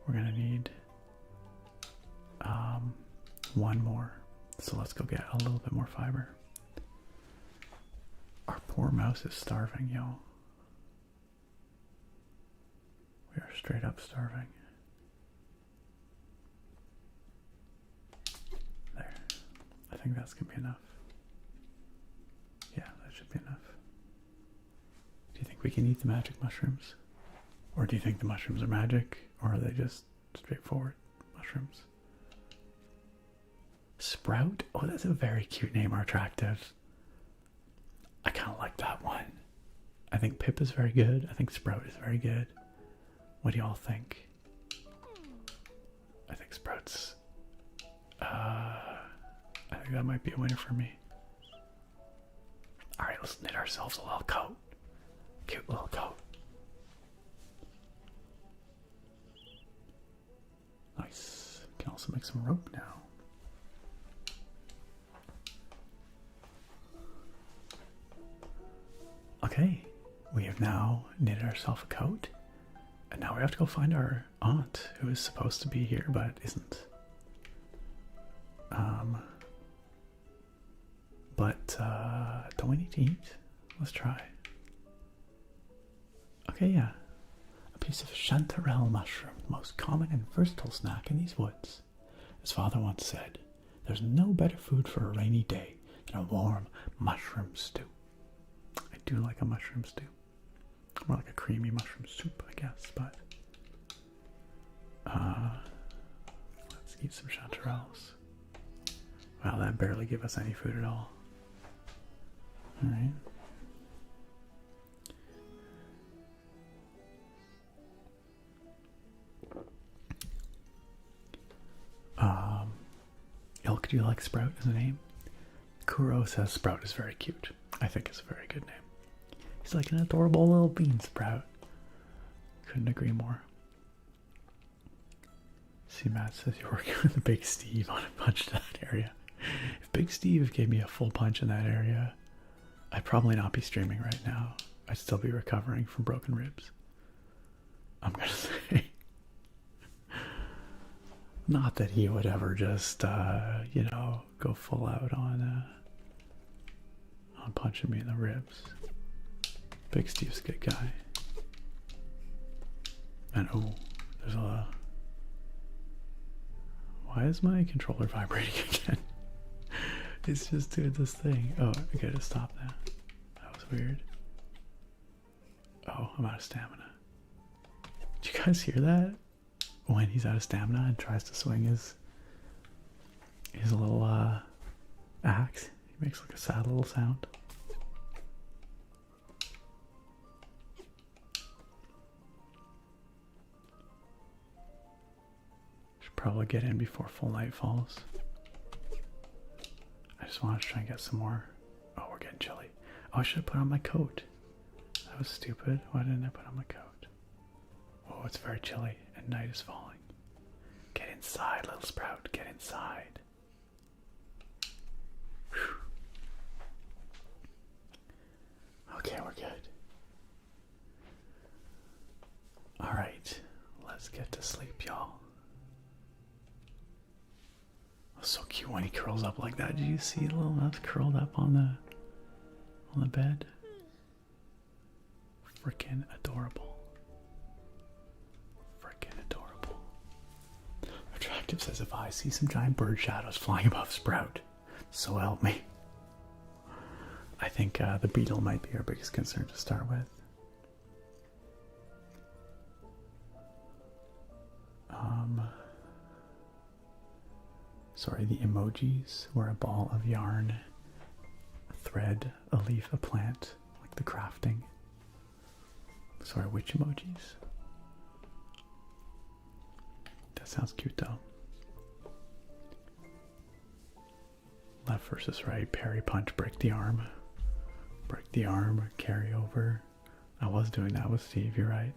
We're gonna need 1 more. So let's go get a little bit more fiber. Our poor mouse is starving, yo. We are straight up starving. There. I think that's gonna be enough. Yeah, that should be enough. Do you think we can eat the magic mushrooms? Or do you think the mushrooms are magic? Or are they just straightforward mushrooms? Sprout? Oh, that's a very cute name, Attractive. I kind of like that one. I think Pip is very good. I think Sprout is very good. What do y'all think? I think Sprout's... I think that might be a winner for me. Alright, let's knit ourselves a little coat. Cute little coat. Nice. We can also make some rope now. Okay, we have now knitted ourselves a coat. And now we have to go find our aunt, who is supposed to be here, but isn't. Don't we need to eat? Let's try. Okay, yeah. A piece of chanterelle mushroom, the most common and versatile snack in these woods. As Father once said, there's no better food for a rainy day than a warm mushroom stew. I do like a mushroom stew. More like a creamy mushroom soup, I guess, but... let's eat some chanterelles. Wow, that barely gave us any food at all. Alright. Ilk, do you like Sprout as a name? Kuro says Sprout is very cute. I think it's a very good name. He's like an adorable little bean sprout. Couldn't agree more. See, Matt says you're working with Big Steve on a punch that area. If Big Steve gave me a full punch in that area, I'd probably not be streaming right now. I'd still be recovering from broken ribs. I'm gonna say. Not that he would ever just, you know, go full out on punching me in the ribs. Big Steve's a good guy. And oh, there's a... Why is my controller vibrating again? It's just doing this thing. Oh, I gotta stop that. That was weird. Oh, I'm out of stamina. Did you guys hear that? When he's out of stamina and tries to swing his little axe, he makes like a sad little sound. Should probably get in before full night falls. I just wanted to try and get some more. Oh, we're getting chilly. Oh, I should have put on my coat. That was stupid. Why didn't I put on my coat? Oh, it's very chilly and night is falling. Get inside, little sprout. Get inside. Whew. Okay, we're good. Alright, let's get to sleep, y'all. Oh, so cute when he curls up like that. Did you see the little mouse curled up on the bed? Freaking adorable. Freaking adorable. Active says, if I see some giant bird shadows flying above Sprout, so help me. I think the beetle might be our biggest concern to start with. Sorry, the emojis were a ball of yarn, a thread, a leaf, a plant, like the crafting. Sorry, which emojis? That sounds cute though. Left versus right, parry, punch, break the arm. Break the arm, carry over. I was doing that with Steve, you're right.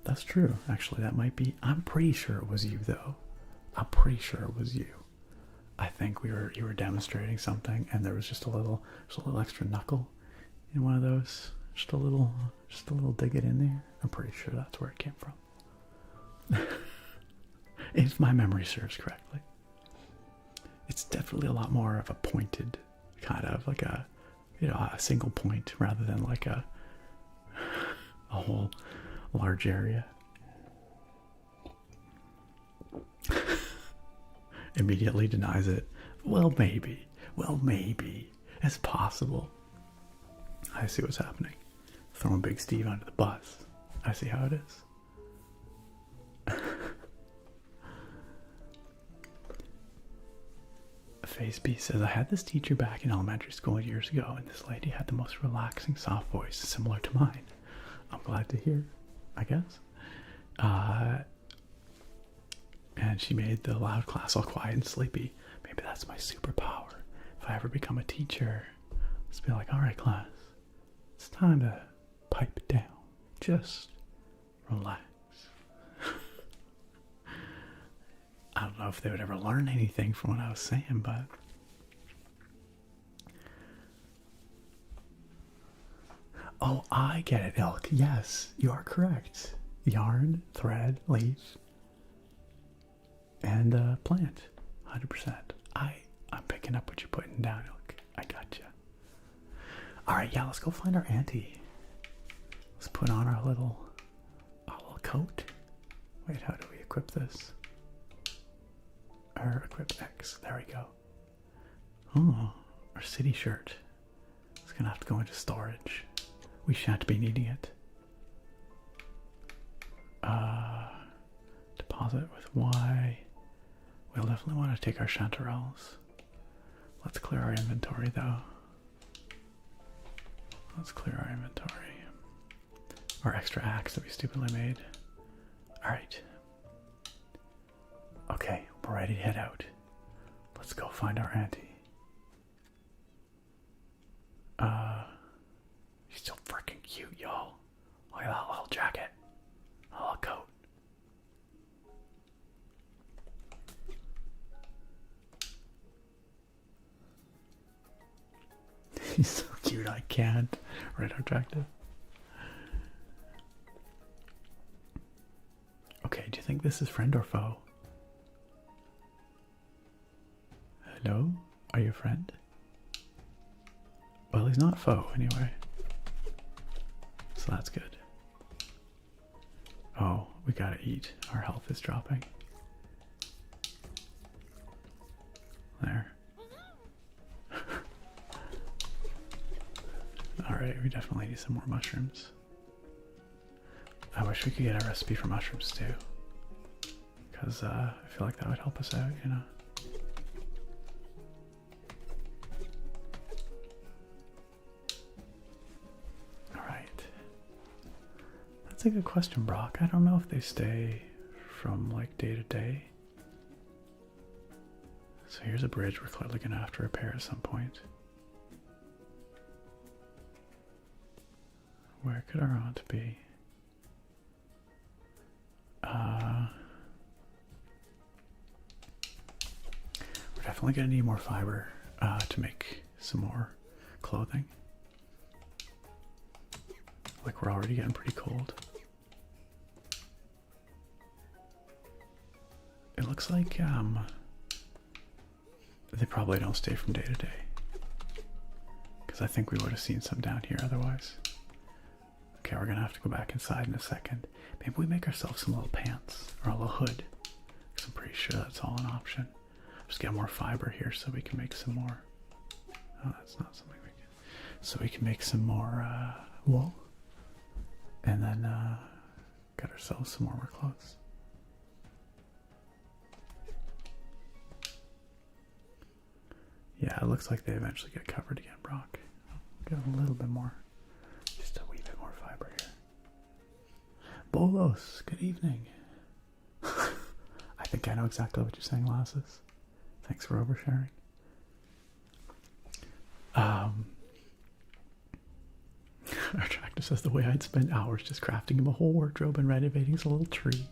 That's true, actually, that might be, I'm pretty sure it was you though. I'm pretty sure it was you. I think you were demonstrating something and there was just a little extra knuckle in one of those. Just a little dig it in there. I'm pretty sure that's where it came from. If my memory serves correctly. It's definitely a lot more of a pointed kind of like a, a single point rather than like a whole large area. Immediately denies it. Well, maybe. It's possible. I see what's happening. Throwing Big Steve under the bus. I see how it is. Phase B says, I had this teacher back in elementary school years ago, and this lady had the most relaxing soft voice, similar to mine. I'm glad to hear, I guess. And she made the loud class all quiet and sleepy. Maybe that's my superpower. If I ever become a teacher, let's be like, all right, class, it's time to pipe it down. Just relax. I don't know if they would ever learn anything from what I was saying, but oh, I get it, Elk. Yes, you are correct. Yarn, thread, leaf, and plant. 100%. I'm picking up what you're putting down, Elk. I gotcha. Alright, yeah, let's go find our auntie. Let's put on our little coat. Wait, how do we equip this? Or equip X. There we go. Oh, our city shirt. It's gonna have to go into storage. We shan't be needing it. Deposit with Y. We'll definitely want to take our chanterelles. Let's clear our inventory though. Let's clear our inventory. Our extra axe that we stupidly made. Alright. Okay, we're ready to head out. Let's go find our auntie. She's so freaking cute, y'all. Look at that little jacket. A little coat. She's so cute, I can't. Right, attractive. Okay, do you think this is friend or foe? Hello? Are you a friend? Well, he's not foe, anyway. So that's good. Oh, we gotta eat. Our health is dropping. There. Alright, we definitely need some more mushrooms. I wish we could get a recipe for mushrooms too. Because I feel like that would help us out, you know? Alright. That's a good question, Brock. I don't know if they stay from like day to day. So here's a bridge we're clearly going to have to repair at some point. Where could our aunt be? We're definitely going to need more fiber to make some more clothing. Like we're already getting pretty cold. It looks like they probably don't stay from day to day. Because I think we would have seen some down here otherwise. Okay, we're gonna have to go back inside in a second. Maybe we make ourselves some little pants or a little hood. Because I'm pretty sure that's all an option. Just get more fiber here so we can make some more. Oh, that's not something we can. So we can make some more wool. And then get ourselves some warmer clothes. Yeah, it looks like they eventually get covered again, Brock. Get a little bit more. Just a wee bit more fiber here. Bolos, good evening. I think I know exactly what you're saying, Lasses. Thanks for oversharing. Our tractor says the way I'd spend hours just crafting him a whole wardrobe and renovating his little tree.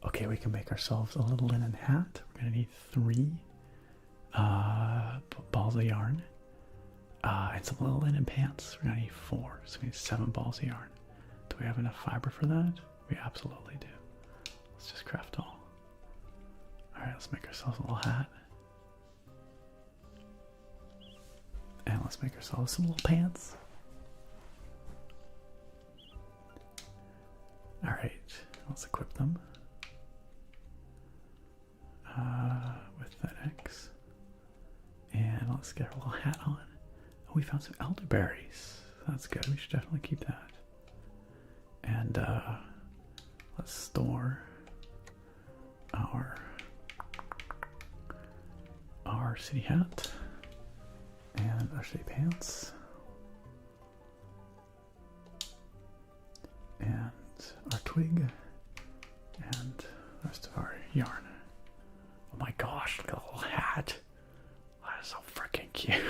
Okay, we can make ourselves a little linen hat. We're gonna need 3 balls of yarn. And some little linen pants. We're gonna need 4, so we need 7 balls of yarn. Do we have enough fiber for that? We absolutely do. Let's just craft all. Alright, let's make ourselves a little hat. And let's make ourselves some little pants. Alright, let's equip them. With that X. And let's get our little hat on. Oh, we found some elderberries. That's good. We should definitely keep that. And let's store our city hat and our city pants and our twig and the rest of our yarn. Oh my gosh, look at the little hat. That is so freaking cute.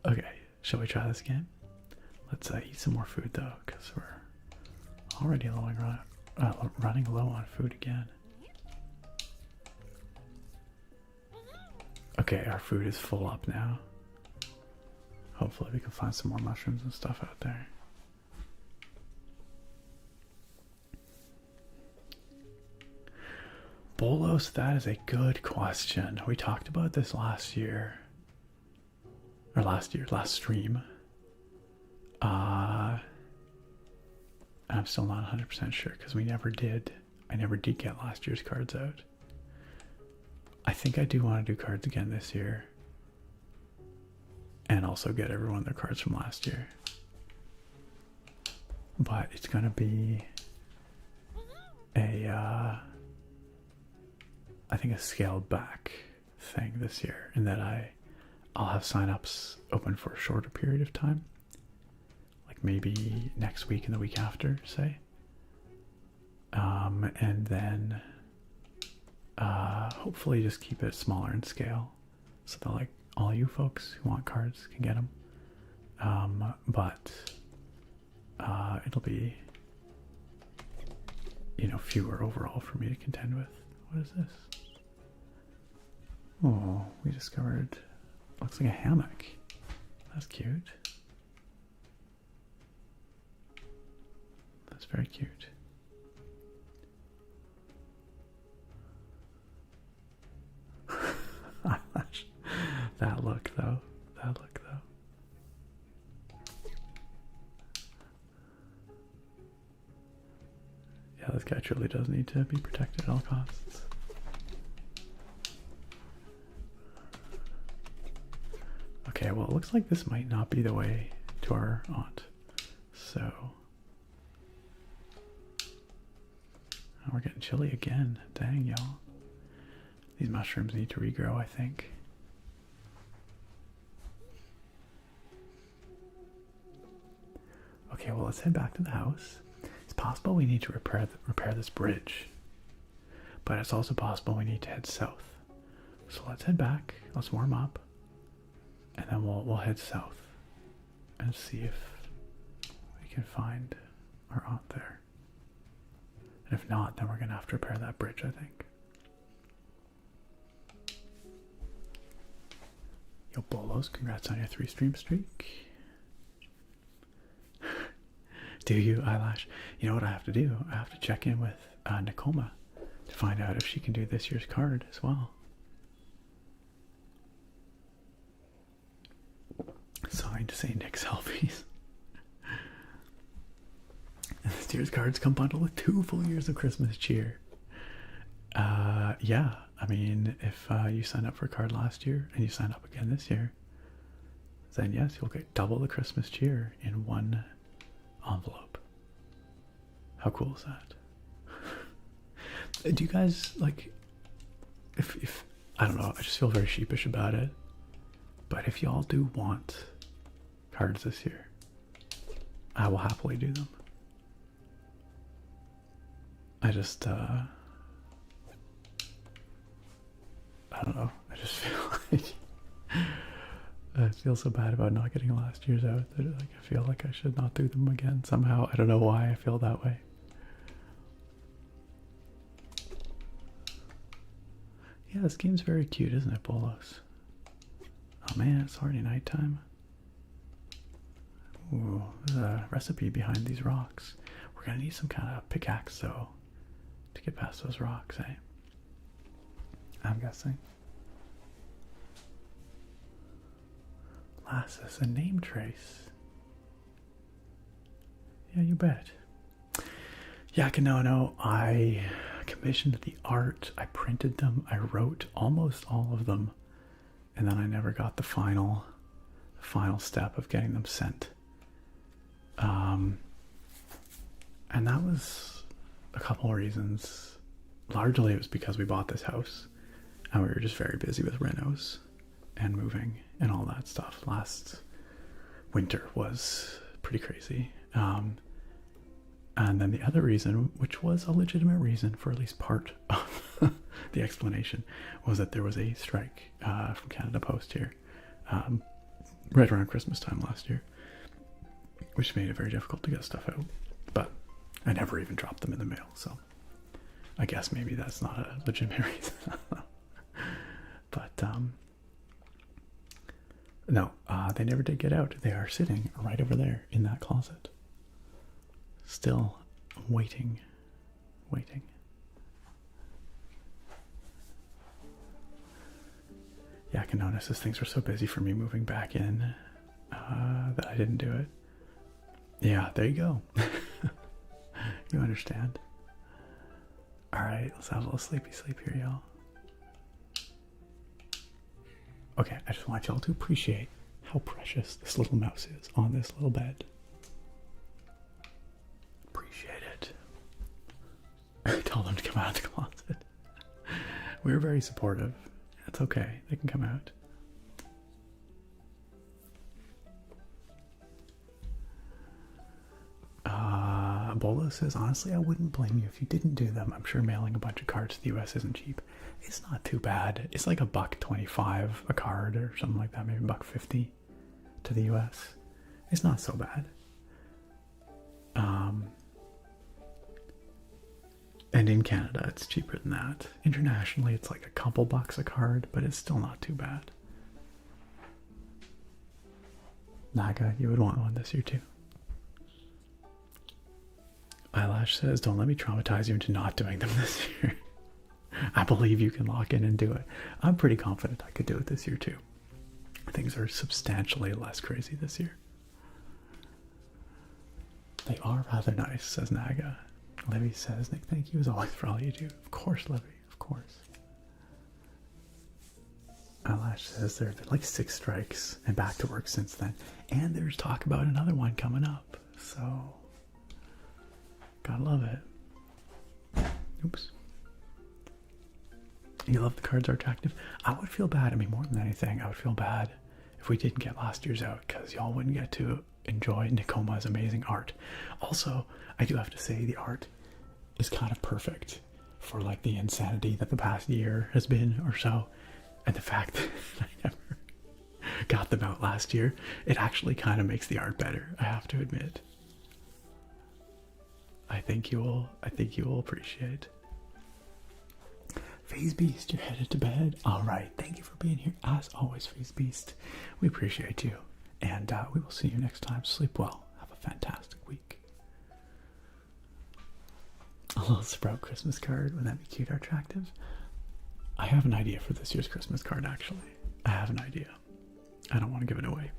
Okay, shall we try this again? Let's eat some more food though, because we're already running low on food again. Okay, our food is full up now. Hopefully we can find some more mushrooms and stuff out there. Bolos, that is a good question. We talked about this last year. Or last stream. And I'm still not 100% sure because I never did get last year's cards out. I think I do want to do cards again this year. And also get everyone their cards from last year. But it's going to be I think a scaled back thing this year, in that I'll have signups open for a shorter period of time. Like maybe next week and the week after, say. And then hopefully just keep it smaller in scale so that like all you folks who want cards can get them. But it'll be, fewer overall for me to contend with. What is this? Oh, we discovered, looks like a hammock. That's cute. That's very cute. That look though. Yeah, this guy truly does need to be protected at all costs. Okay, well, it looks like this might not be the way to our aunt. So, oh, we're getting chilly again. Dang, y'all. These mushrooms need to regrow, I think. Okay, well, let's head back to the house. It's possible we need to repair this bridge. But it's also possible we need to head south. So let's head back. Let's warm up. And then we'll head south and see if we can find our aunt there. And if not, then we're going to have to repair that bridge, I think. Yo, Bolos, congrats on your 3-stream streak. Do you, Eyelash? You know what I have to do? I have to check in with Nakoma to find out if she can do this year's card as well. Sorry to say Nick selfies. year's cards come bundled with 2 full years of Christmas cheer. Yeah, I mean, if you signed up for a card last year and you sign up again this year, then yes, you'll get double the Christmas cheer in one envelope. How cool is that? Do you guys, like, if I don't know, I just feel very sheepish about it, but if y'all do want cards this year, I will happily do them. I just, I don't know, I just feel like, I feel so bad about not getting last year's out that like, I feel like I should not do them again somehow. I don't know why I feel that way. Yeah, this game's very cute, isn't it, Bolos? Oh man, it's already nighttime. Ooh, there's a recipe behind these rocks. We're gonna need some kind of pickaxe, though, to get past those rocks, eh? I'm guessing. Lassus, a name trace. Yeah, you bet. Yakinono, I commissioned the art, I printed them, I wrote almost all of them, and then I never got the final step of getting them sent. And that was a couple of reasons. Largely it was because we bought this house and we were just very busy with renos and moving and all that stuff. Last winter was pretty crazy. And then the other reason, which was a legitimate reason for at least part of the explanation, was that there was a strike from Canada Post here right around Christmas time last year, which made it very difficult to get stuff out. But I never even dropped them in the mail, so I guess maybe that's not a legitimate reason. But no, they never did get out. They are sitting right over there in that closet. Still waiting. Yeah, I can notice these things were so busy for me moving back in that I didn't do it. Yeah, there you go. You understand. Alright, let's have a little sleepy sleep here, y'all. Okay, I just want y'all to appreciate how precious this little mouse is on this little bed. Appreciate it. Tell them to come out of the closet. We're very supportive. It's okay. They can come out. Bolo says, honestly, I wouldn't blame you if you didn't do them. I'm sure mailing a bunch of cards to the US isn't cheap. It's not too bad. It's like $1.25 a card or something like that, maybe $1.50 to the US. It's not so bad. And in Canada, it's cheaper than that. Internationally, it's like a couple bucks a card, but it's still not too bad. Naga, you would want one this year too. Eyelash says, don't let me traumatize you into not doing them this year. I believe you can lock in and do it. I'm pretty confident I could do it this year too. Things are substantially less crazy this year. They are rather nice, says Naga. Livy says, Nick, thank you as always for all you do. Of course, Livy, of course. Eyelash says there have been like 6 strikes and back to work since then. And there's talk about another one coming up. So, gotta love it. Oops. You love the cards are attractive? I would feel bad. I mean, more than anything, I would feel bad if we didn't get last year's out because y'all wouldn't get to enjoy Nicoma's amazing art. Also, I do have to say the art is kind of perfect for like the insanity that the past year has been or so, and the fact that I never got them out last year, it actually kind of makes the art better, I have to admit. I think you will appreciate. Phase Beast, you're headed to bed. Alright, thank you for being here as always, Phase Beast. We appreciate you. And we will see you next time. Sleep well. Have a fantastic week. A little Sprout Christmas card. Would that be cute or attractive? I have an idea for this year's Christmas card, actually. I have an idea. I don't want to give it away.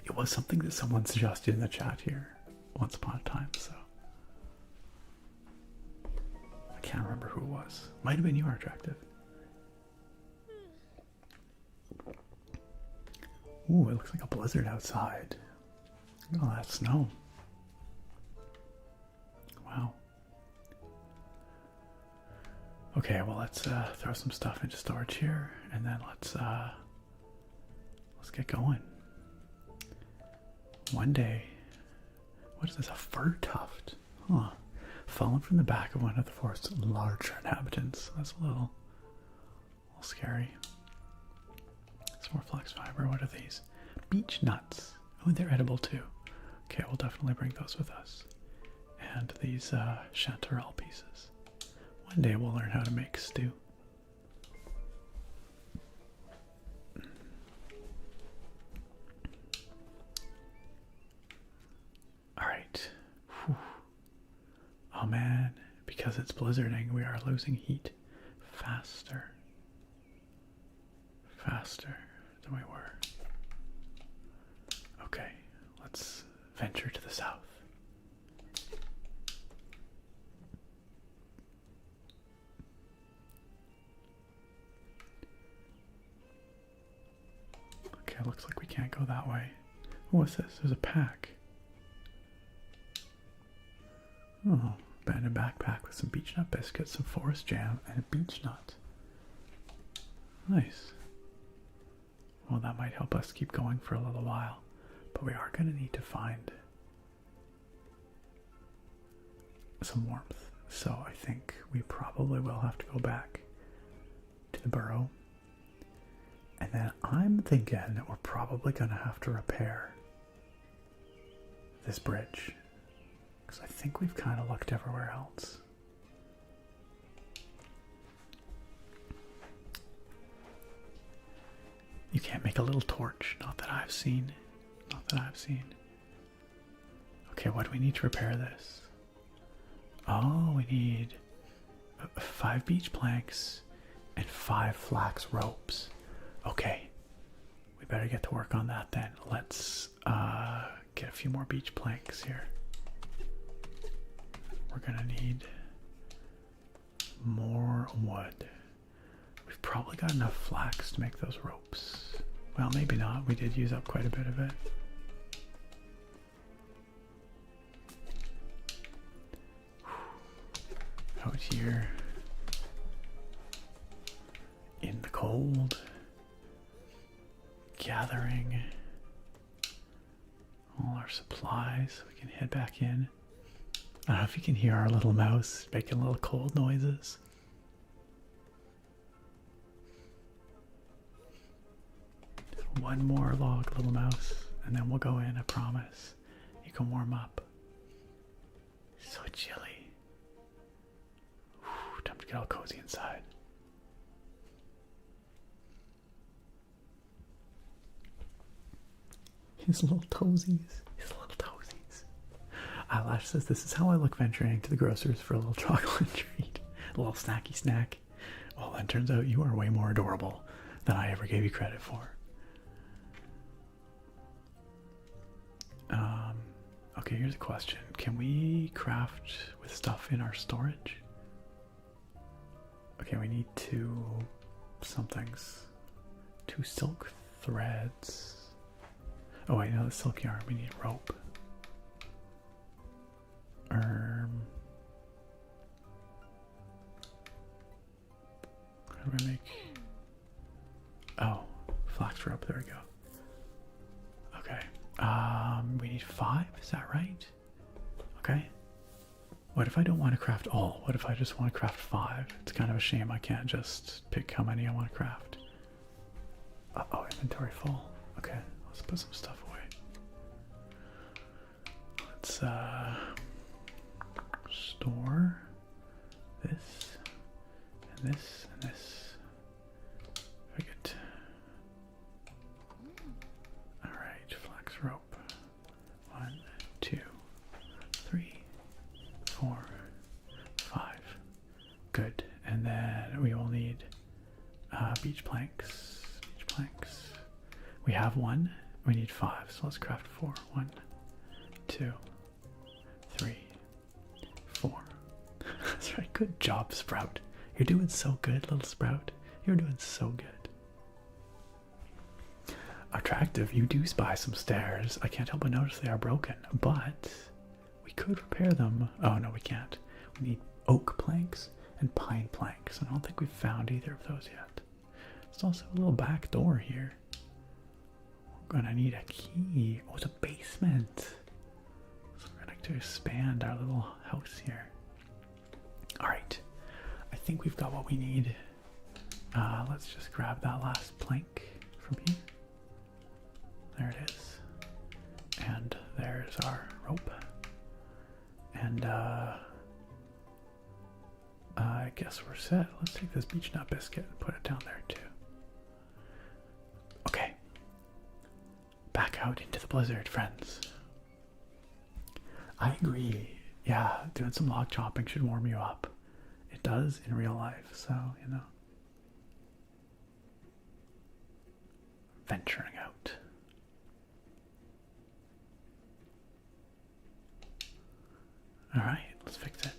It was something that someone suggested in the chat here once upon a time, so can't remember who it was. Might have been you, Attractive. Ooh, it looks like a blizzard outside. Look at all that snow. Wow. Okay, well let's throw some stuff into storage here, and then let's get going. One day, what is this? A fur tuft? Huh. Fallen from the back of one of the forest's larger inhabitants. That's a little scary. Some more flax fiber. What are these? Beech nuts. Oh, they're edible too. Okay, we'll definitely bring those with us. And these chanterelle pieces. One day we'll learn how to make stew. Alright. Oh man, because it's blizzarding, we are losing heat faster than we were. Okay, let's venture to the south. Okay, looks like we can't go that way. What's this? There's a pack. Oh, abandoned backpack with some beech nut biscuits, some forest jam, and a beech nut. Nice. Well, that might help us keep going for a little while, but we are going to need to find some warmth. So I think we probably will have to go back to the burrow. And then I'm thinking that we're probably going to have to repair this bridge. Because I think we've kind of looked everywhere else. You can't make a little torch. Not that I've seen. Not that I've seen. Okay, what do we need to repair this? Oh, we need 5 beech planks and 5 flax ropes. Okay, we better get to work on that then. Let's get a few more beech planks here. We're gonna need more wood. We've probably got enough flax to make those ropes. Well, maybe not. We did use up quite a bit of it. Out here in the cold, gathering all our supplies so we can head back in. I don't know if you can hear our little mouse making little cold noises. One more log, little mouse, and then we'll go in, I promise. You can warm up. So chilly. Whew, time to get all cozy inside. His little toesies. His little toesies. Eyelash says, this is how I look venturing to the grocer's for a little chocolate treat. A little snacky snack. Well, then turns out you are way more adorable than I ever gave you credit for. Okay, here's a question. Can we craft with stuff in our storage? Okay, we need 2 somethings. 2 silk threads. Oh wait, no, the silk yarn. We need rope. How do we make... Oh, flax rope. There we go. Okay. We need 5, is that right? Okay. What if I don't want to craft all? What if I just want to craft 5? It's kind of a shame I can't just pick how many I want to craft. Uh-oh, inventory full. Okay, let's put some stuff away. Let's store this and this and this. Very good. Alright, flax rope. 1, 2, 3, 4, 5. Good. And then we will need beech planks. Beech planks. We have 1. We need 5. So let's craft 4. 1, 2, 3, 4. That's That's right. Good job, Sprout. You're doing so good, little Sprout. You're doing so good. Attractive, you do spy some stairs. I can't help but notice they are broken, but we could repair them. Oh, no, we can't. We need oak planks and pine planks, and I don't think we've found either of those yet. There's also a little back door here. We're gonna need a key. Oh, it's a basement. So we're gonna have to expand our little house here. Alright. I think we've got what we need. Let's just grab that last plank from here. There it is. And there's our rope. And I guess we're set. Let's take this beech nut biscuit and put it down there too. Okay. Back out into the blizzard, friends. I agree. Yeah, doing some log chopping should warm you up. It does in real life, so, you know. Venturing out. Alright, let's fix it.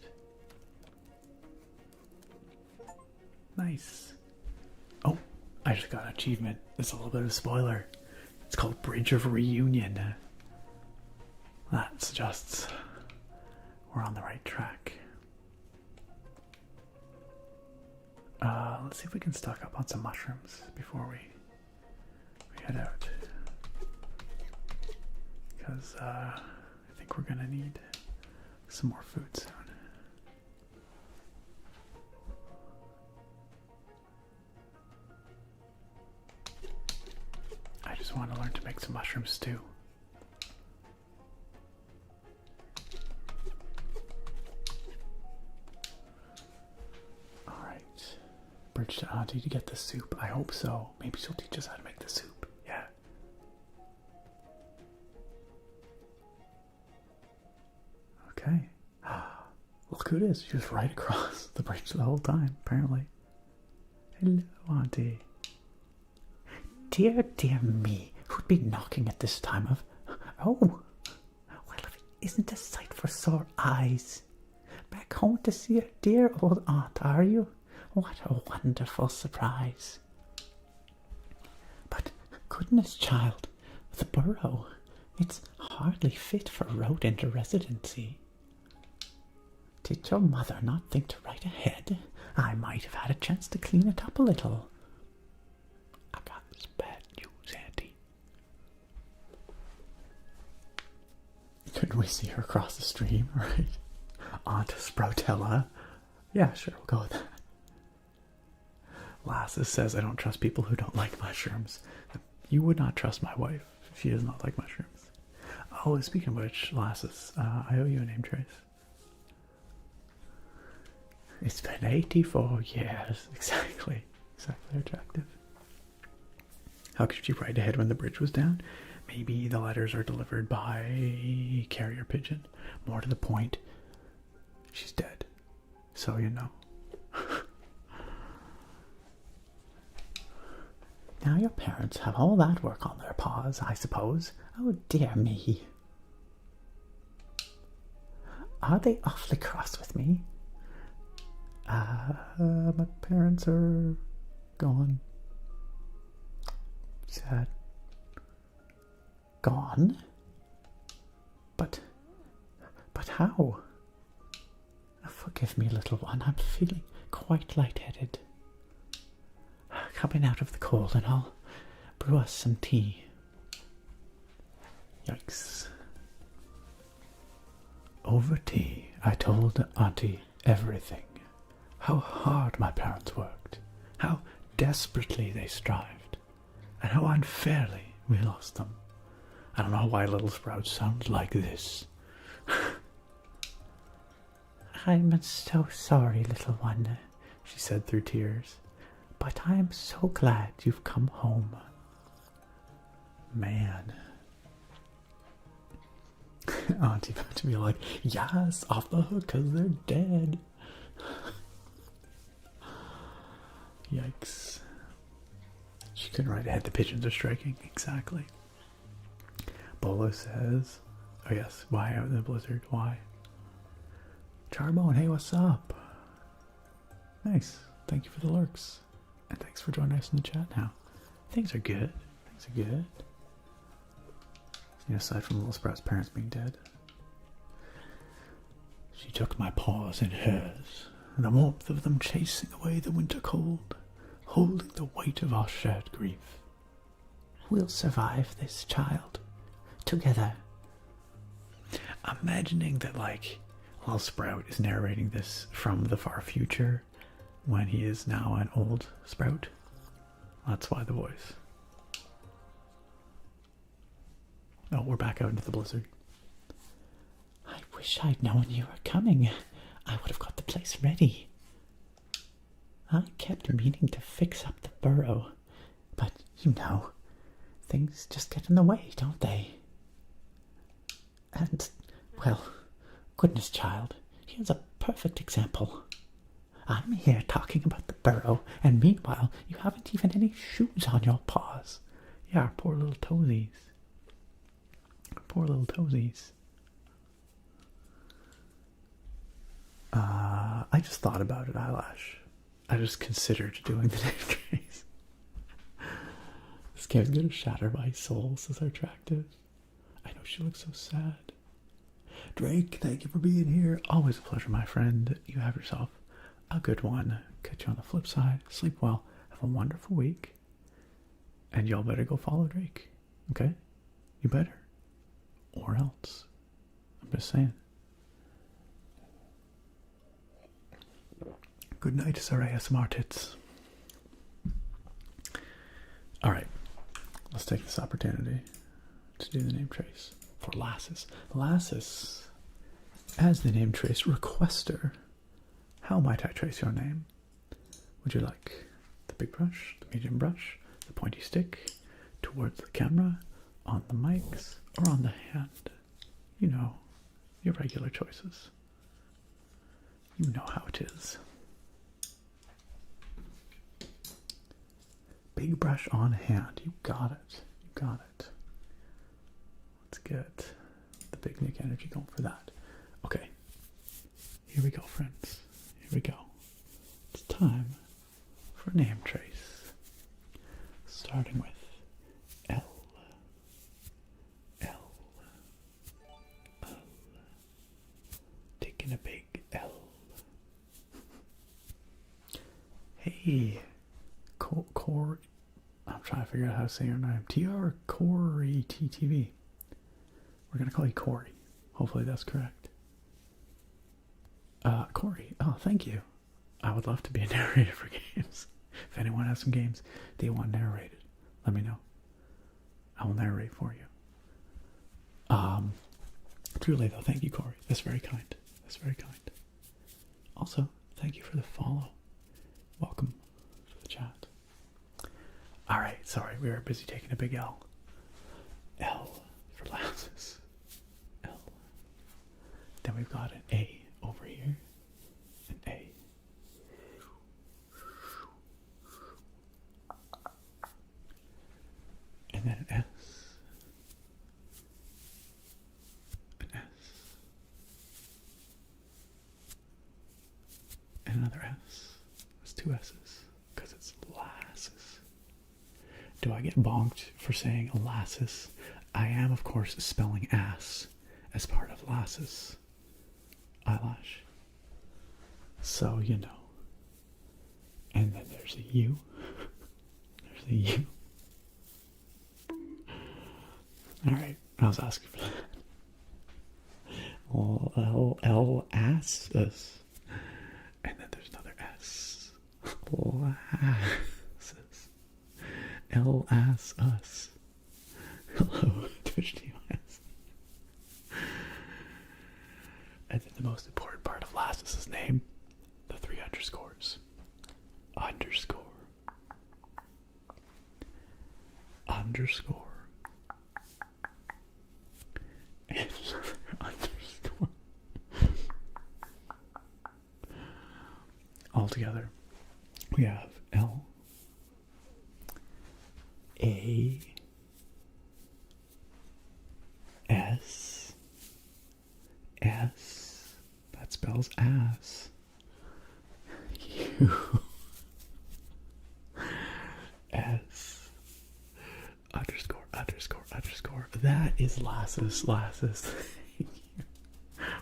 Nice. Oh, I just got an achievement. It's a little bit of a spoiler. It's called Bridge of Reunion. That suggests we're on the right track. Let's see if we can stock up on some mushrooms before we head out. Because I think we're gonna need some more food soon. I just want to learn to make some mushroom stew. Alright. Bridge to Auntie to get the soup. I hope so. Maybe she'll teach us how to make the soup. Yeah. Okay. Look who it is. She was right across the bridge the whole time, apparently. Hello, Auntie. Dear, dear me. Who'd be knocking at this time of... Oh, well, it isn't a sight for sore eyes. Back home to see your dear old aunt, are you? What a wonderful surprise. But, goodness, child, the burrow, it's hardly fit for rodent residency. Did your mother not think to write ahead? I might have had a chance to clean it up a little. I got this bad news, Auntie. Couldn't we see her across the stream, right? Aunt Sproutella. Yeah, sure, we'll go with that. Lassus says I don't trust people who don't like mushrooms. You would not trust my wife if she does not like mushrooms. Oh, speaking of which, Lassus, I owe you a name trace. It's been 84 years. Exactly. Exactly attractive. How could you write ahead when the bridge was down? Maybe the letters are delivered by carrier pigeon. More to the point, she's dead. So you know. Now your parents have all that work on their paws, I suppose. Oh dear me. Are they awfully cross with me? My parents are gone. Sad. Gone? But how? Forgive me, little one. I'm feeling quite lightheaded. Coming out of the cold and I'll brew us some tea. Yikes. Over tea, I told Auntie everything. How hard my parents worked, how desperately they strived, and how unfairly we lost them. I don't know why Little Sprout sounds like this. I'm so sorry, little one, she said through tears, but I am so glad you've come home. Man. Auntie about to be like, yes, off the hook because they're dead. Yikes. She couldn't write ahead, the pigeons are striking. Exactly. Bolo says, oh yes, why out in the blizzard? Why? Charbone, hey, what's up? Nice. Thank you for the lurks. And thanks for joining us in the chat now. Things are good. Things are good. Aside from Little Sprout's parents being dead. She took my paws in hers, and the warmth of them chasing away the winter cold, holding the weight of our shared grief. We'll survive this, child. Together. Imagining that, like, Little Sprout is narrating this from the far future when he is now an old Sprout. That's why the voice. Oh, we're back out into the blizzard. I wish I'd known you were coming. I would have got the place ready. I kept meaning to fix up the burrow, but you know, things just get in the way, don't they? And, well, goodness, child, here's a perfect example. I'm here talking about the burrow, and meanwhile, you haven't even any shoes on your paws. Yeah, poor little toesies. Poor little toesies. I just thought about it, Eyelash. I just considered doing the name trace. This game's gonna shatter my soul, says Attractive. I know she looks so sad. Drake, thank you for being here. Always a pleasure, my friend. You have yourself a good one. Catch you on the flip side. Sleep well. Have a wonderful week. And y'all better go follow Drake. Okay? You better. Or else. I'm just saying. Good night, Sir ASMR Tits. Alright. Let's take this opportunity to do the name trace for Lassus. Lassus, as the name trace requester, how might I trace your name? Would you like the big brush, the medium brush, the pointy stick, towards the camera, on the mics, or on the hand? You know, your regular choices. You know how it is. Big brush on hand. You got it. You got it. Let's get the big Nick energy going for that. Okay. Here we go, friends. Here we go. It's time for name trace. Starting with L. L. L. Taking a big L. Hey. Core. I'm trying to figure out how to say your name. TR Corey TTV. We're going to call you Corey. Hopefully that's correct. Corey. Oh, thank you. I would love to be a narrator for games. If anyone has some games they want narrated, let me know. I will narrate for you. Truly though, thank you, Corey. That's very kind. That's very kind. Also, thank you for the follow. Welcome to the chat. Alright, sorry, we were busy taking a big L. L for Lassus. L. Then we've got an A over here. An A. And then an S. An S. And another S. That's two S's. Because it's Lassus. Do I get bonked for saying Lassus? I am, of course, spelling ass as part of Lassus. Eyelash. So, you know. And then there's a U. There's a U. Alright, I was asking for that. L-assus. And then there's another S. Lassus. L-ass-us. Hello, Twitch TOS. And then the most important part of Lassus's name, the 3 underscores. Underscore. Underscore. And underscore. All together, we have L. A. S. S. That spells ass. U. S ______. That is Lassus. Thank you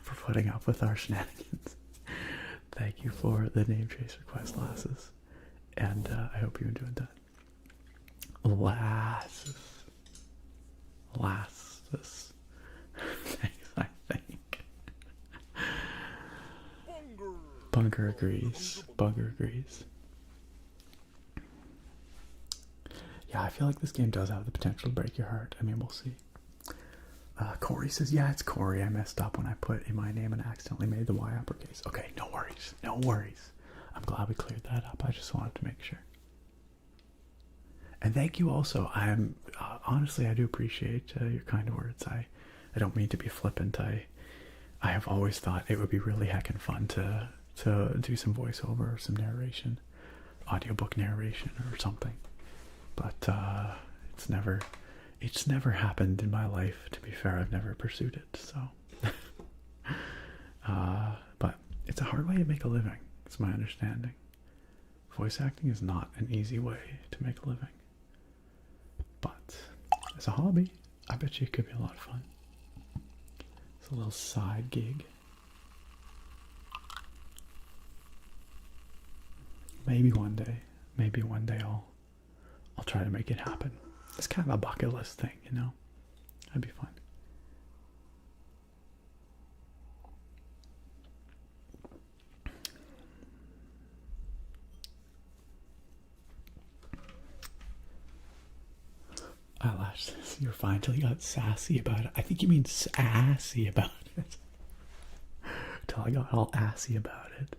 for putting up with our shenanigans. Thank you for the name trace request, Lassus. And I hope you enjoyed that. Lassus. Thanks, I think. Bunker agrees. Yeah, I feel like this game does have the potential to break your heart. I mean, we'll see. Corey says, yeah, it's Corey. I messed up when I put in my name and accidentally made the Y uppercase. Okay, no worries. I'm glad we cleared that up. I just wanted to make sure. And thank you also. I'm honestly, I do appreciate your kind words. I don't mean to be flippant. I have always thought it would be really heckin' fun to do some voiceover or some narration, audiobook narration or something. But it's never happened in my life. To be fair, I've never pursued it. So, but it's a hard way to make a living. It's my understanding. Voice acting is not an easy way to make a living. But as a hobby, I bet you it could be a lot of fun. It's a little side gig. Maybe one day I'll try to make it happen. It's kind of a bucket list thing, you know? That'd be fun. Eyelash says you're fine till you got sassy about it. I think you mean sassy about it. Till I got all assy about it.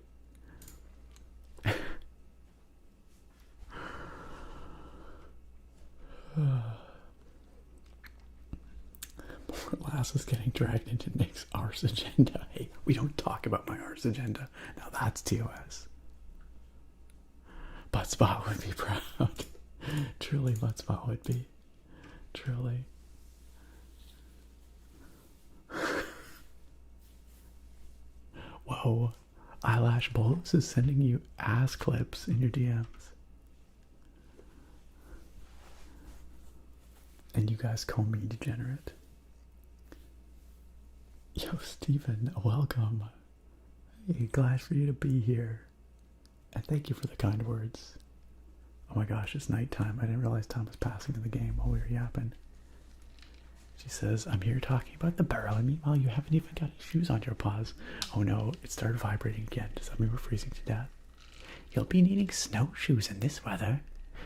Poor Lass is getting dragged into Nick's arse agenda. Hey, we don't talk about my arse agenda. Now that's TOS. Buttspot would be proud. Truly, Buttspot would be. Truly. Whoa. Eyelash Bolts is sending you ass clips in your DMs. And you guys call me degenerate. Yo, Steven, welcome. Hey, glad for you to be here. And thank you for the kind words. Oh my gosh, it's nighttime. I didn't realize time was passing in the game while we were yapping. She says, I'm here talking about the burrow, and meanwhile you haven't even got shoes on your paws. Oh no, it started vibrating again. Does that mean we're freezing to death? You'll be needing snowshoes in this weather.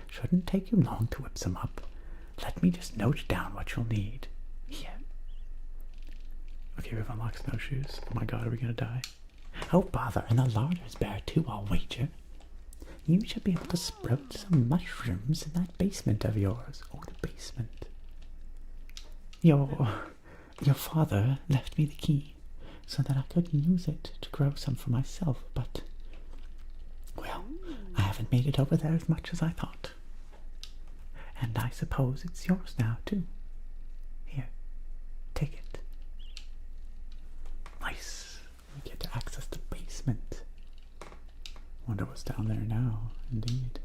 Shouldn't take you long to whip some up. Let me just note down what you'll need. Here. Okay, we've unlocked snowshoes. Oh my god, are we gonna die? Oh bother, and the larder's bare too, I'll wager. You should be able to sprout some mushrooms in that basement of yours. Oh, the basement. Your father left me the key so that I could use it to grow some for myself, but, well, I haven't made it over there as much as I thought. And I suppose it's yours now, too. Here, take it. Nice. We get to access the basement. Wonder what's down there now, indeed.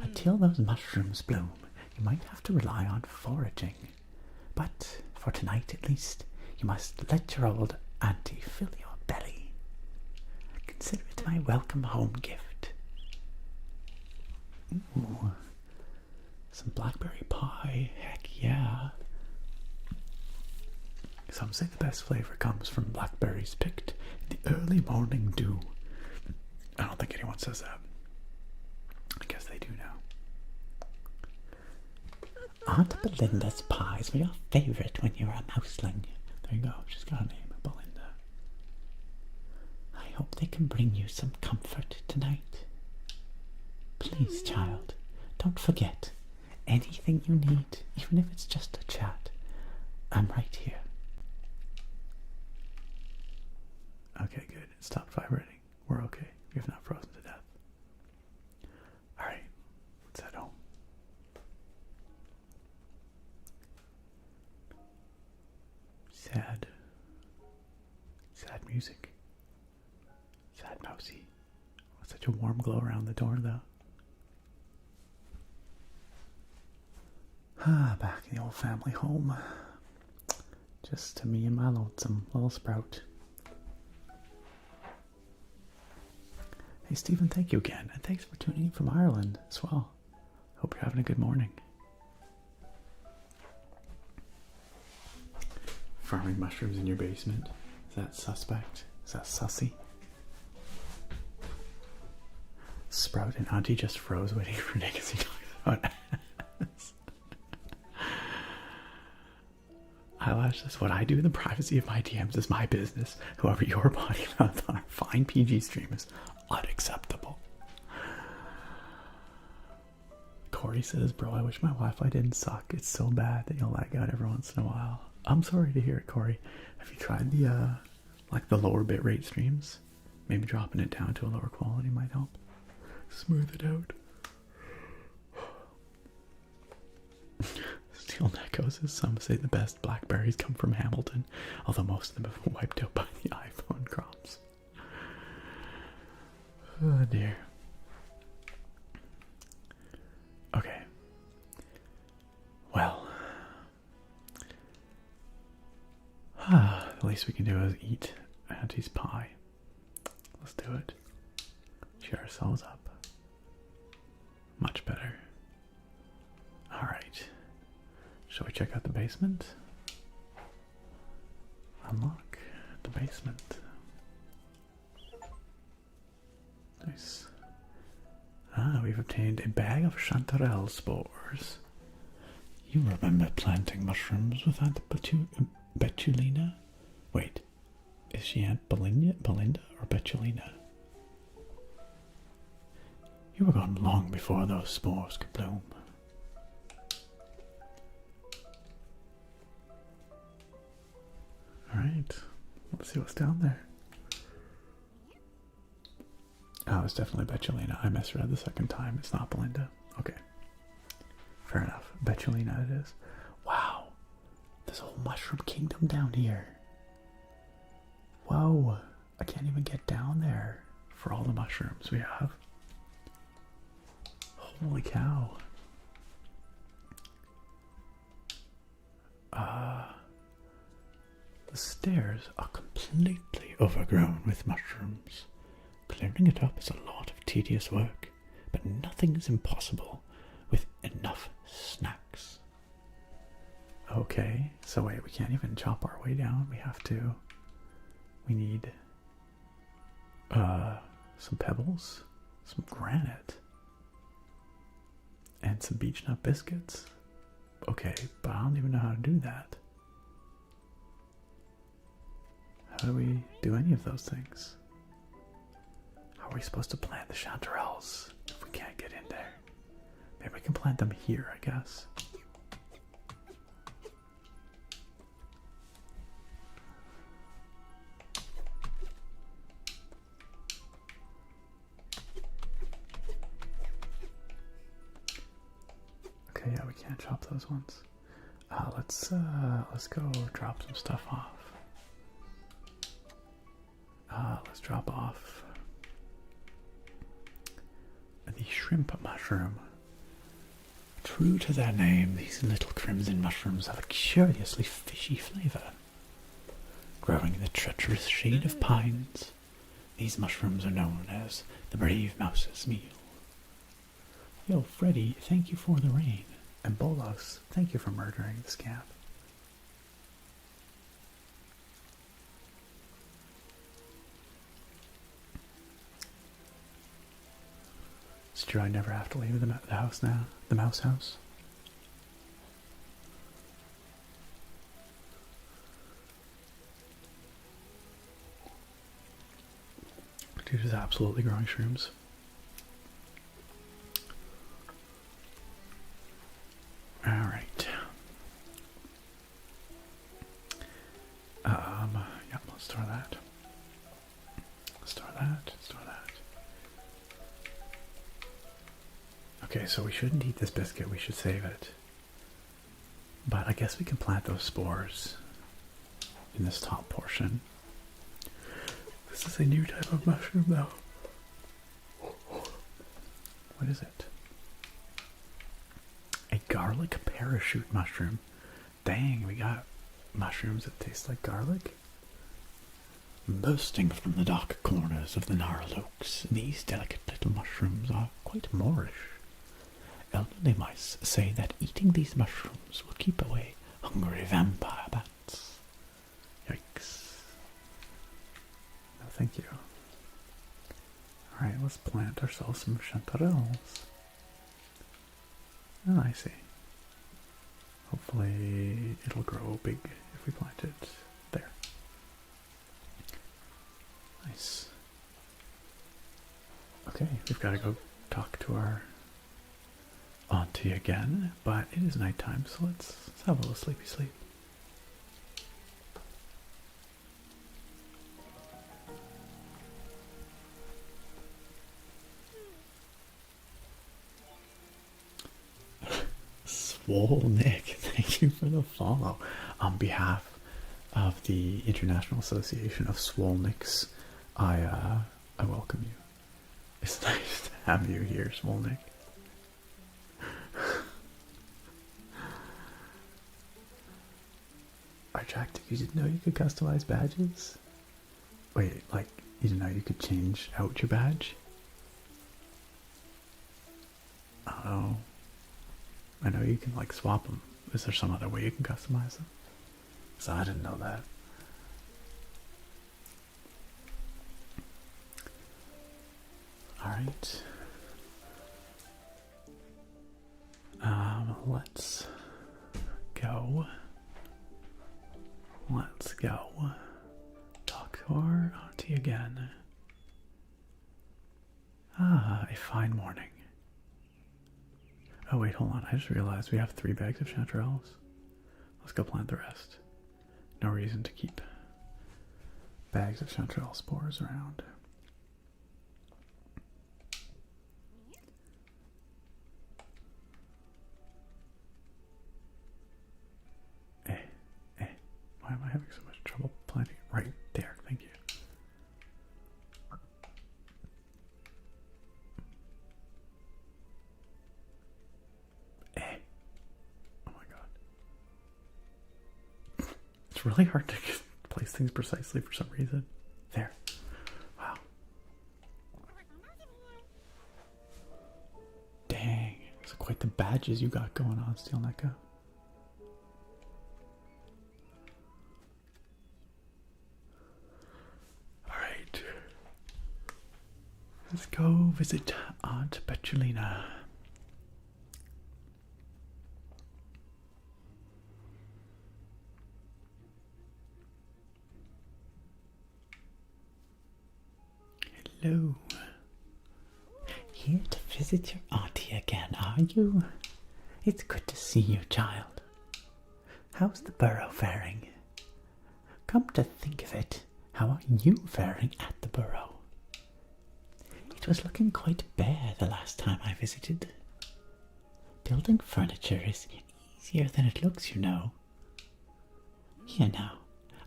Until those mushrooms bloom, you might have to rely on foraging. But for tonight, at least, you must let your old auntie fill your belly. Consider it my welcome home gift. Ooh. Some blackberry pie. Heck yeah. Some say the best flavor comes from blackberries picked in the early morning dew. I don't think anyone says that. I guess they do now. Aunt Belinda's pies were your favourite when you were a mouseling. There you go, she's got a name, Belinda. I hope they can bring you some comfort tonight. Please, child, don't forget, anything you need, even if it's just a chat, I'm right here. Okay, good. It stopped vibrating. We're okay. We have not frozen to death. Alright, let's head home. Sad. Sad music. Sad mousy. What's it Such a warm glow around the door, though. Back in the old family home. Just to me and my lonesome little sprout. Hey, Stephen, thank you again. And thanks for tuning in from Ireland as well. Hope you're having a good morning. Farming mushrooms in your basement. Is that suspect? Is that sussy? Sprout and Auntie just froze waiting for Nick as he talks about ass. Eyelash is what I do in the privacy of my DMs is my business. However, your body mouth on our fine PG stream is unacceptable. Corey says, bro, I wish my Wi-Fi didn't suck. It's so bad that you'll lag out every once in a while. I'm sorry to hear it, Corey. Have you tried the, like the lower bitrate streams? Maybe dropping it down to a lower quality might help. Smooth it out. Steel Echo says, some say the best blackberries come from Hamilton, although most of them have been wiped out by the iPhone crops. Oh dear. Okay. Well. The least we can do is eat Auntie's pie. Let's do it. Cheer ourselves up. Much better. Alright. Shall we check out the basement? Unlock the basement. Nice. We've obtained a bag of chanterelle spores. You remember planting mushrooms with Aunt Betulina? Wait, is she Aunt Belinda or Betulina? You were gone long before those spores could bloom. Alright, let's see what's down there. Oh, it's definitely Betulina. I misread the second time. It's not Belinda. Okay. Fair enough. Betulina it is. Wow. There's a whole mushroom kingdom down here. Whoa. I can't even get down there for all the mushrooms we have. Holy cow. The stairs are completely overgrown with mushrooms. Clearing it up is a lot of tedious work, but nothing is impossible with enough snacks. Okay, so wait, we can't even chop our way down. We need some pebbles, some granite, and some beech nut biscuits. Okay, but I don't even know how to do that. How do we do any of those things? How are we supposed to plant the chanterelles if we can't get in there? Maybe we can plant them here, I guess. Okay, yeah, we can't chop those ones. Let's go drop some stuff off. Let's drop off the shrimp mushroom. True to their name, these little crimson mushrooms have a curiously fishy flavour. Growing in the treacherous shade of pines, these mushrooms are known as the brave mouse's meal. Yo, Freddy, thank you for the rain. And Bolos, thank you for murdering the scamp. It's true, I never have to leave the house now. The mouse house. Dude is absolutely growing shrooms. Alright. Yeah, let's store that. Store that. Store that. Okay, so we shouldn't eat this biscuit, we should save it. But I guess we can plant those spores in this top portion. This is a new type of mushroom though. What is it? A garlic parachute mushroom. Dang, we got mushrooms that taste like garlic. Bursting from the dark corners of the gnarled oaks, these delicate little mushrooms are quite Moorish. Elderly mice say that eating these mushrooms will keep away hungry vampire bats. Yikes. No, thank you. Alright, let's plant ourselves some chanterelles. Oh, I see. Hopefully it'll grow big if we plant it there. Nice. Okay, we've got to go talk to our auntie again, but it is nighttime, so let's have a little sleepy sleep. Swole Nick, thank you for the follow. On behalf of the International Association of Swole Nicks, I welcome you. It's nice to have you here, Swole Nick. Archactic, you didn't know you could customize badges? Wait, like, you didn't know you could change out your badge? Oh. I know you can, like, swap them. Is there some other way you can customize them? So I didn't know that. Alright. Let's go. Let's go. Talk to our auntie again. Ah, a fine morning. Oh wait, hold on. I just realized we have 3 bags of chanterelles. Let's go plant the rest. No reason to keep bags of chanterelle spores around. Why am I having so much trouble planting? Right there, thank you. Oh my god. It's really hard to place things precisely for some reason. There. Wow. Dang. It's quite the badges you got going on, Steel Neko. Alright. Let's go visit Aunt Petulina. Hello. Here to visit your auntie again, are you? It's good to see you, child. How's the burrow faring? Come to think of it, how are you faring at the burrow? It was looking quite bare the last time I visited. Building furniture is easier than it looks, you know. Here now,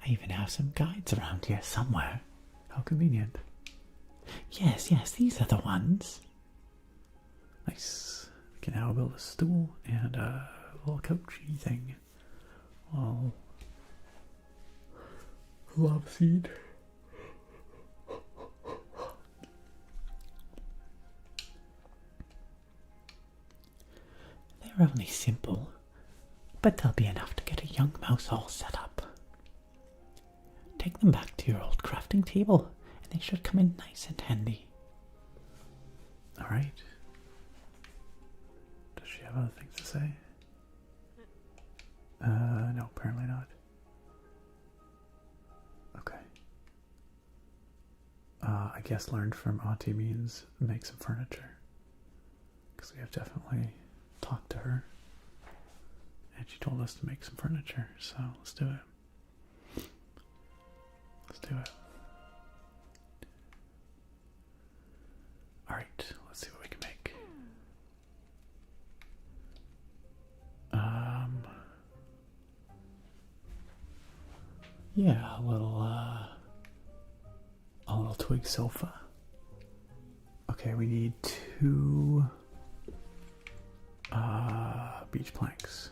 I even have some guides around here somewhere. How convenient. Yes, these are the ones. Nice. We can now build a stool and a little coachy thing. Well, love seed. They're only simple, but they'll be enough to get a young mouse all set up. Take them back to your old crafting table, and they should come in nice and handy. Alright. Does she have other things to say? No, apparently not. Okay. I guess learned from Auntie means make some furniture. Because we have definitely talked to her. And she told us to make some furniture, so let's do it. Let's do it. Alright, let's see what we can make. Yeah, a little twig sofa. Okay, we need 2 beach planks.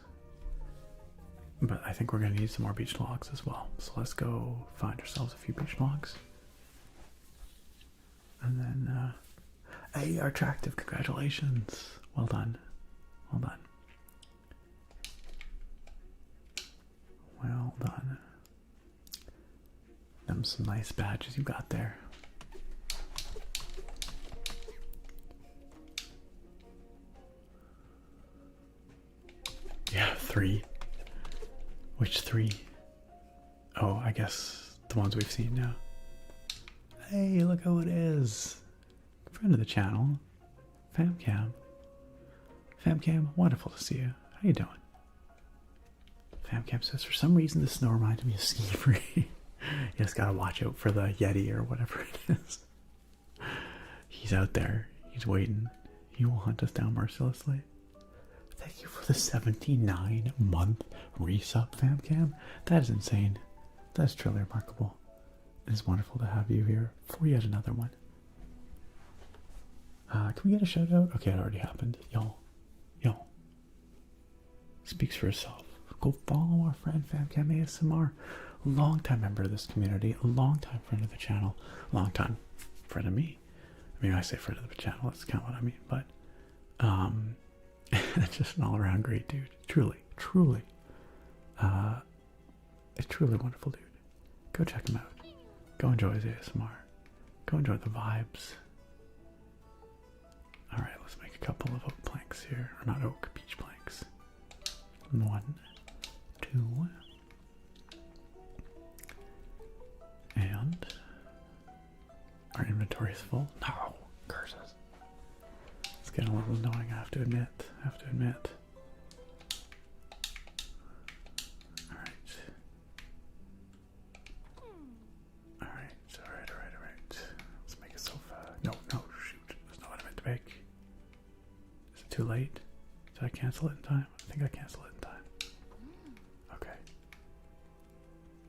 But I think we're going to need some more beach logs as well. So let's go find ourselves a few beach logs. And then, hey, our attractive, congratulations. Well done. Well done. Well done. Them some nice badges you got there. Yeah, 3. Which 3? Oh, I guess the ones we've seen now. Hey, look who it is. Friend of the channel. Famcam. Famcam, wonderful to see you. How you doing? Famcam says, for some reason this snow reminded me of Ski Free. You just gotta watch out for the Yeti or whatever it is. He's out there. He's waiting. He will hunt us down mercilessly. Thank you for the 79-month resub, Famcam. That is insane. That's truly remarkable. It is wonderful to have you here for yet another one. Can we get a shout out? Okay, it already happened. Y'all. Speaks for itself. Go follow our friend Famcam ASMR. Long-time member of this community. A long-time friend of the channel. Long-time friend of me. I mean, I say friend of the channel. That's kind of what I mean. But, just an all-around great dude. Truly. A truly wonderful dude. Go check him out. Go enjoy his ASMR. Go enjoy the vibes. Alright, let's make a couple of oak planks here. Or not oak, beach planks. 1, 2. And our inventory is full. No, curses. It's getting a little annoying, I have to admit. Alright. Let's make a sofa. No, shoot. That's not what I meant to make. Is it too late? Did I cancel it in time? I think I canceled it in time. Okay.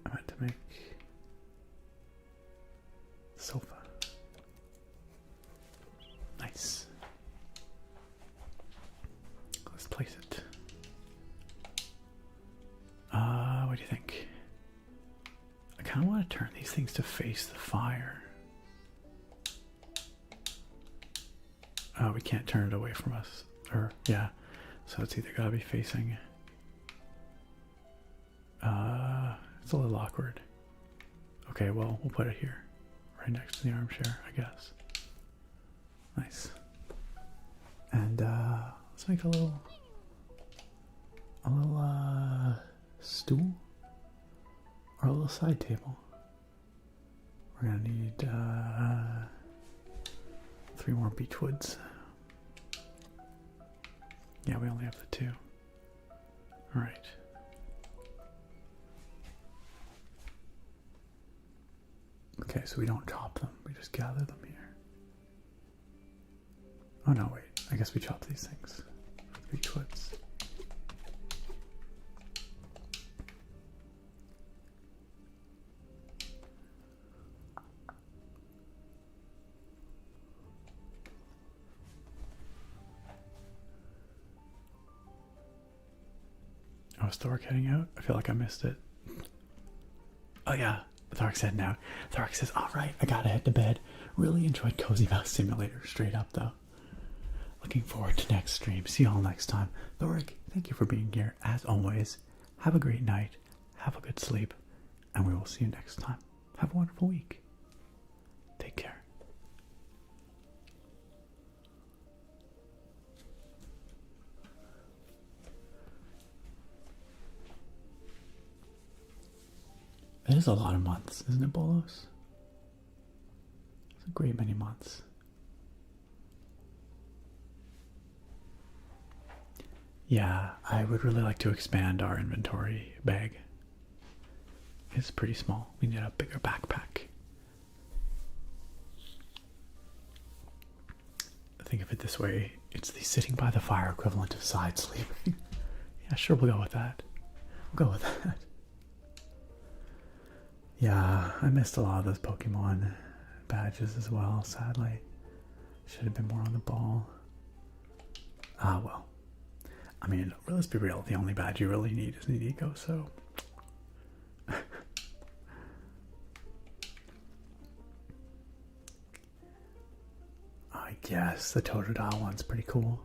I meant to make sofa. Nice. Let's place it. What do you think? I kind of want to turn these things to face the fire. We can't turn it away from us. Or, yeah. So it's either got to be facing... it's a little awkward. Okay, well, we'll put it here. Right next to the armchair, I guess. Nice. And, let's make a little stool. Or a little side table. We're gonna need, 3 more beechwoods. Yeah, we only have the 2. Alright. Okay, so we don't chop them, we just gather them here. Oh no, wait. I guess we chop these things for the beechwoods. Oh, is Thork heading out? I feel like I missed it. Oh yeah, Thork's heading out. Thork says, alright, I gotta head to bed. Really enjoyed Cozy Mouse Simulator, straight up though. Looking forward to next stream. See y'all next time. Thork, thank you for being here. As always, have a great night. Have a good sleep. And we will see you next time. Have a wonderful week. Take care. It is a lot of months, isn't it, Bolos? It's a great many months. Yeah, I would really like to expand our inventory bag. It's pretty small. We need a bigger backpack. Think of it this way. It's the sitting by the fire equivalent of side sleeping. Yeah, sure, we'll go with that. We'll go with that. Yeah, I missed a lot of those Pokemon badges as well, sadly. Should have been more on the ball. Ah, well. I mean, let's be real, the only badge you really need is Need Eco, so... I guess the Totodile one's pretty cool.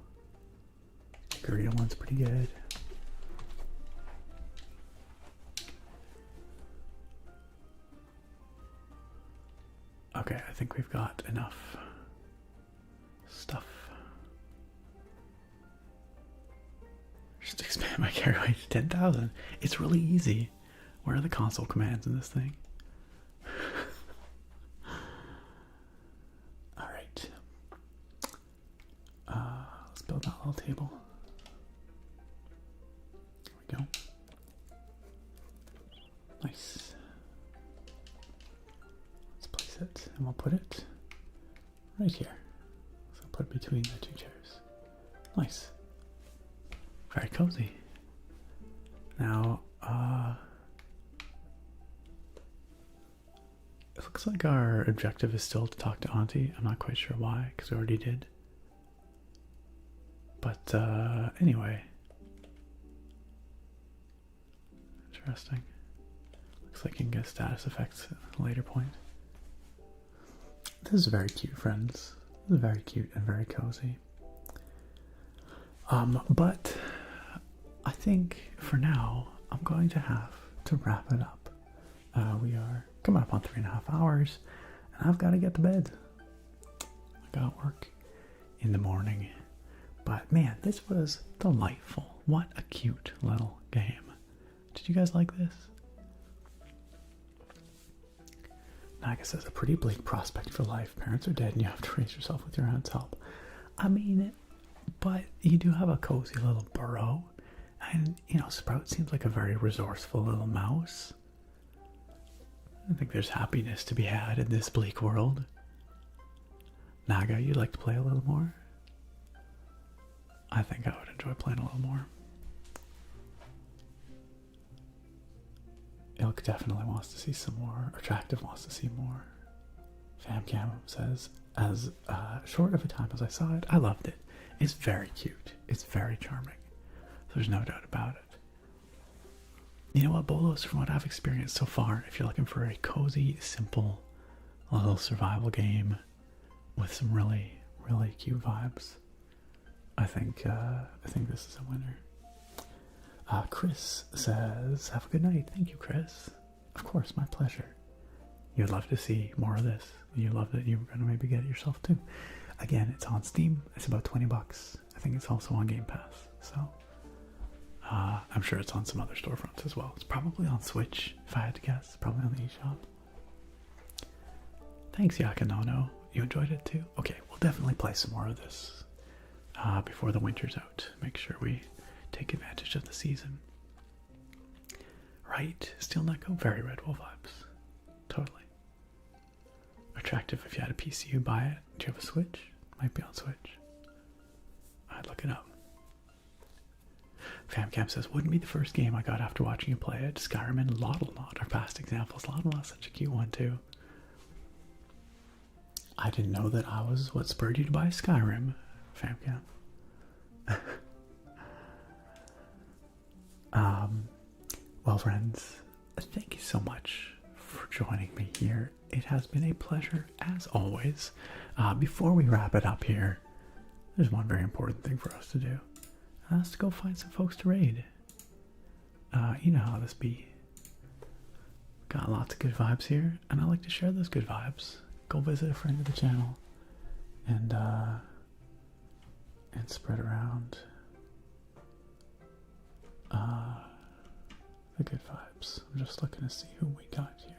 The Gurria one's pretty good. Okay, I think we've got enough stuff. Just expand my carry weight to 10,000. It's really easy. Where are the console commands in this thing? Alright. Let's build that little table. There we go. Nice. Let's place it, and we'll put it right here. So put it between the two chairs. Nice. Very cozy. Now, it looks like our objective is still to talk to Auntie. I'm not quite sure why, because we already did. But, anyway. Interesting. Looks like you can get status effects at a later point. This is very cute, friends. This is very cute and very cozy. But I think for now I'm going to have to wrap it up. We are coming up on 3.5 hours, and I've got to get to bed. I got work in the morning. But man, this was delightful. What a cute little game. Did you guys like this? Naga says, a pretty bleak prospect for life. Parents are dead and you have to raise yourself with your aunt's help. I mean, but you do have a cozy little burrow. And, you know, Sprout seems like a very resourceful little mouse. I think there's happiness to be had in this bleak world. Naga, you'd like to play a little more? I think I would enjoy playing a little more. Ilk definitely wants to see some more. Attractive wants to see more. Famcam says, as short of a time as I saw it, I loved it. It's very cute. It's very charming. There's no doubt about it. You know what, Bolos, from what I've experienced so far, if you're looking for a cozy, simple, little survival game with some really, really cute vibes, I think this is a winner. Chris says, have a good night. Thank you, Chris. Of course, my pleasure. You'd love to see more of this. You love that you're going to maybe get it yourself too. Again, it's on Steam. It's about $20. I think it's also on Game Pass. So, I'm sure it's on some other storefronts as well. It's probably on Switch, if I had to guess. Probably on the eShop. Thanks, Yakanono. You enjoyed it too? Okay, we'll definitely play some more of this before the winter's out. Make sure we take advantage of the season. Right? Steel Neko? Very Red Wolf vibes. Totally. Attractive if you had a PC, you buy it. Do you have a Switch? Might be on Switch. I'd look it up. Famcam says, wouldn't be the first game I got after watching you play it. Skyrim and Lottelnot are past examples. Lottelnot's such a cute one too. I didn't know that I was what spurred you to buy Skyrim, Famcam. Well, friends, thank you so much for joining me here. It has been a pleasure, as always. Before we wrap it up here, there's one very important thing for us to do. And that's to go find some folks to raid. You know how this be. Got lots of good vibes here, and I like to share those good vibes. Go visit a friend of the channel, and spread around the good vibes. I'm just looking to see who we got here.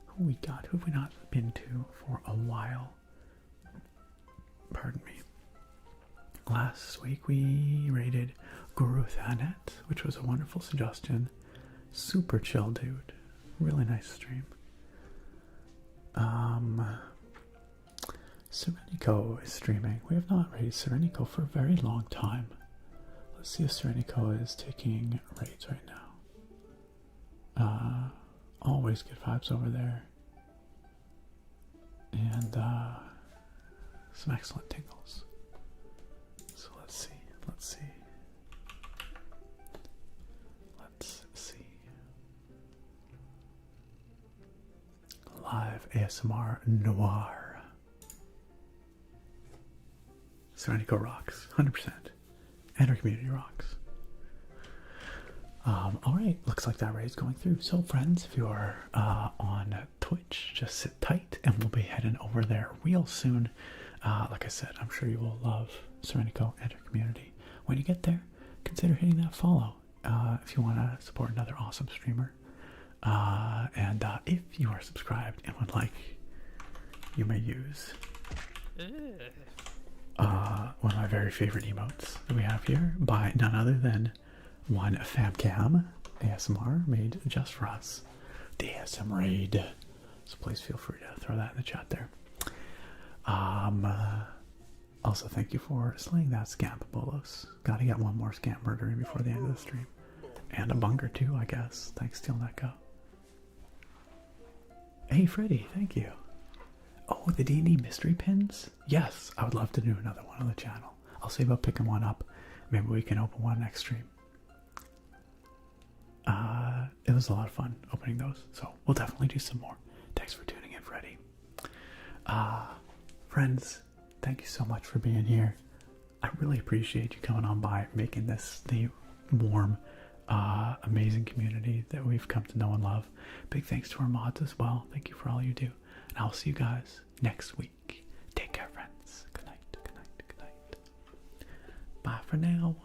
Who have we not been to for a while? Pardon me. Last week we raided Guru Thanet, which was a wonderful suggestion. Super chill dude. Really nice stream. Serenico is streaming. We have not raided Serenico for a very long time. Let's see if Serenico is taking raids right now. Always good vibes over there. And some excellent tingles. So let's see. ASMR Noir. Serenico rocks, 100%. And our community rocks. Alright, looks like that raid's going through. So friends, if you're on Twitch, just sit tight and we'll be heading over there real soon. Like I said, I'm sure you will love Serenico and our community. When you get there, consider hitting that follow if you want to support another awesome streamer. And if you are subscribed and would like, you may use one of my very favorite emotes that we have here by none other than one Famcam ASMR made just for us. The ASM raid. So please feel free to throw that in the chat there. Also, thank you for slaying that scamp, Bolos. Gotta get one more scamp murder in before the end of the stream. And a bunger too, I guess. Thanks, Steel Neko. Hey, Freddy, thank you. Oh, the D&D mystery pins? Yes, I would love to do another one on the channel. I'll see about picking one up. Maybe we can open one next stream. It was a lot of fun opening those, so we'll definitely do some more. Thanks for tuning in, Freddy. Friends, thank you so much for being here. I really appreciate you coming on by, making this the warm, amazing community that we've come to know and love. Big thanks to our mods as well. Thank you for all you do. And I'll see you guys next week. Take care, friends. Good night, good night, good night. Bye for now.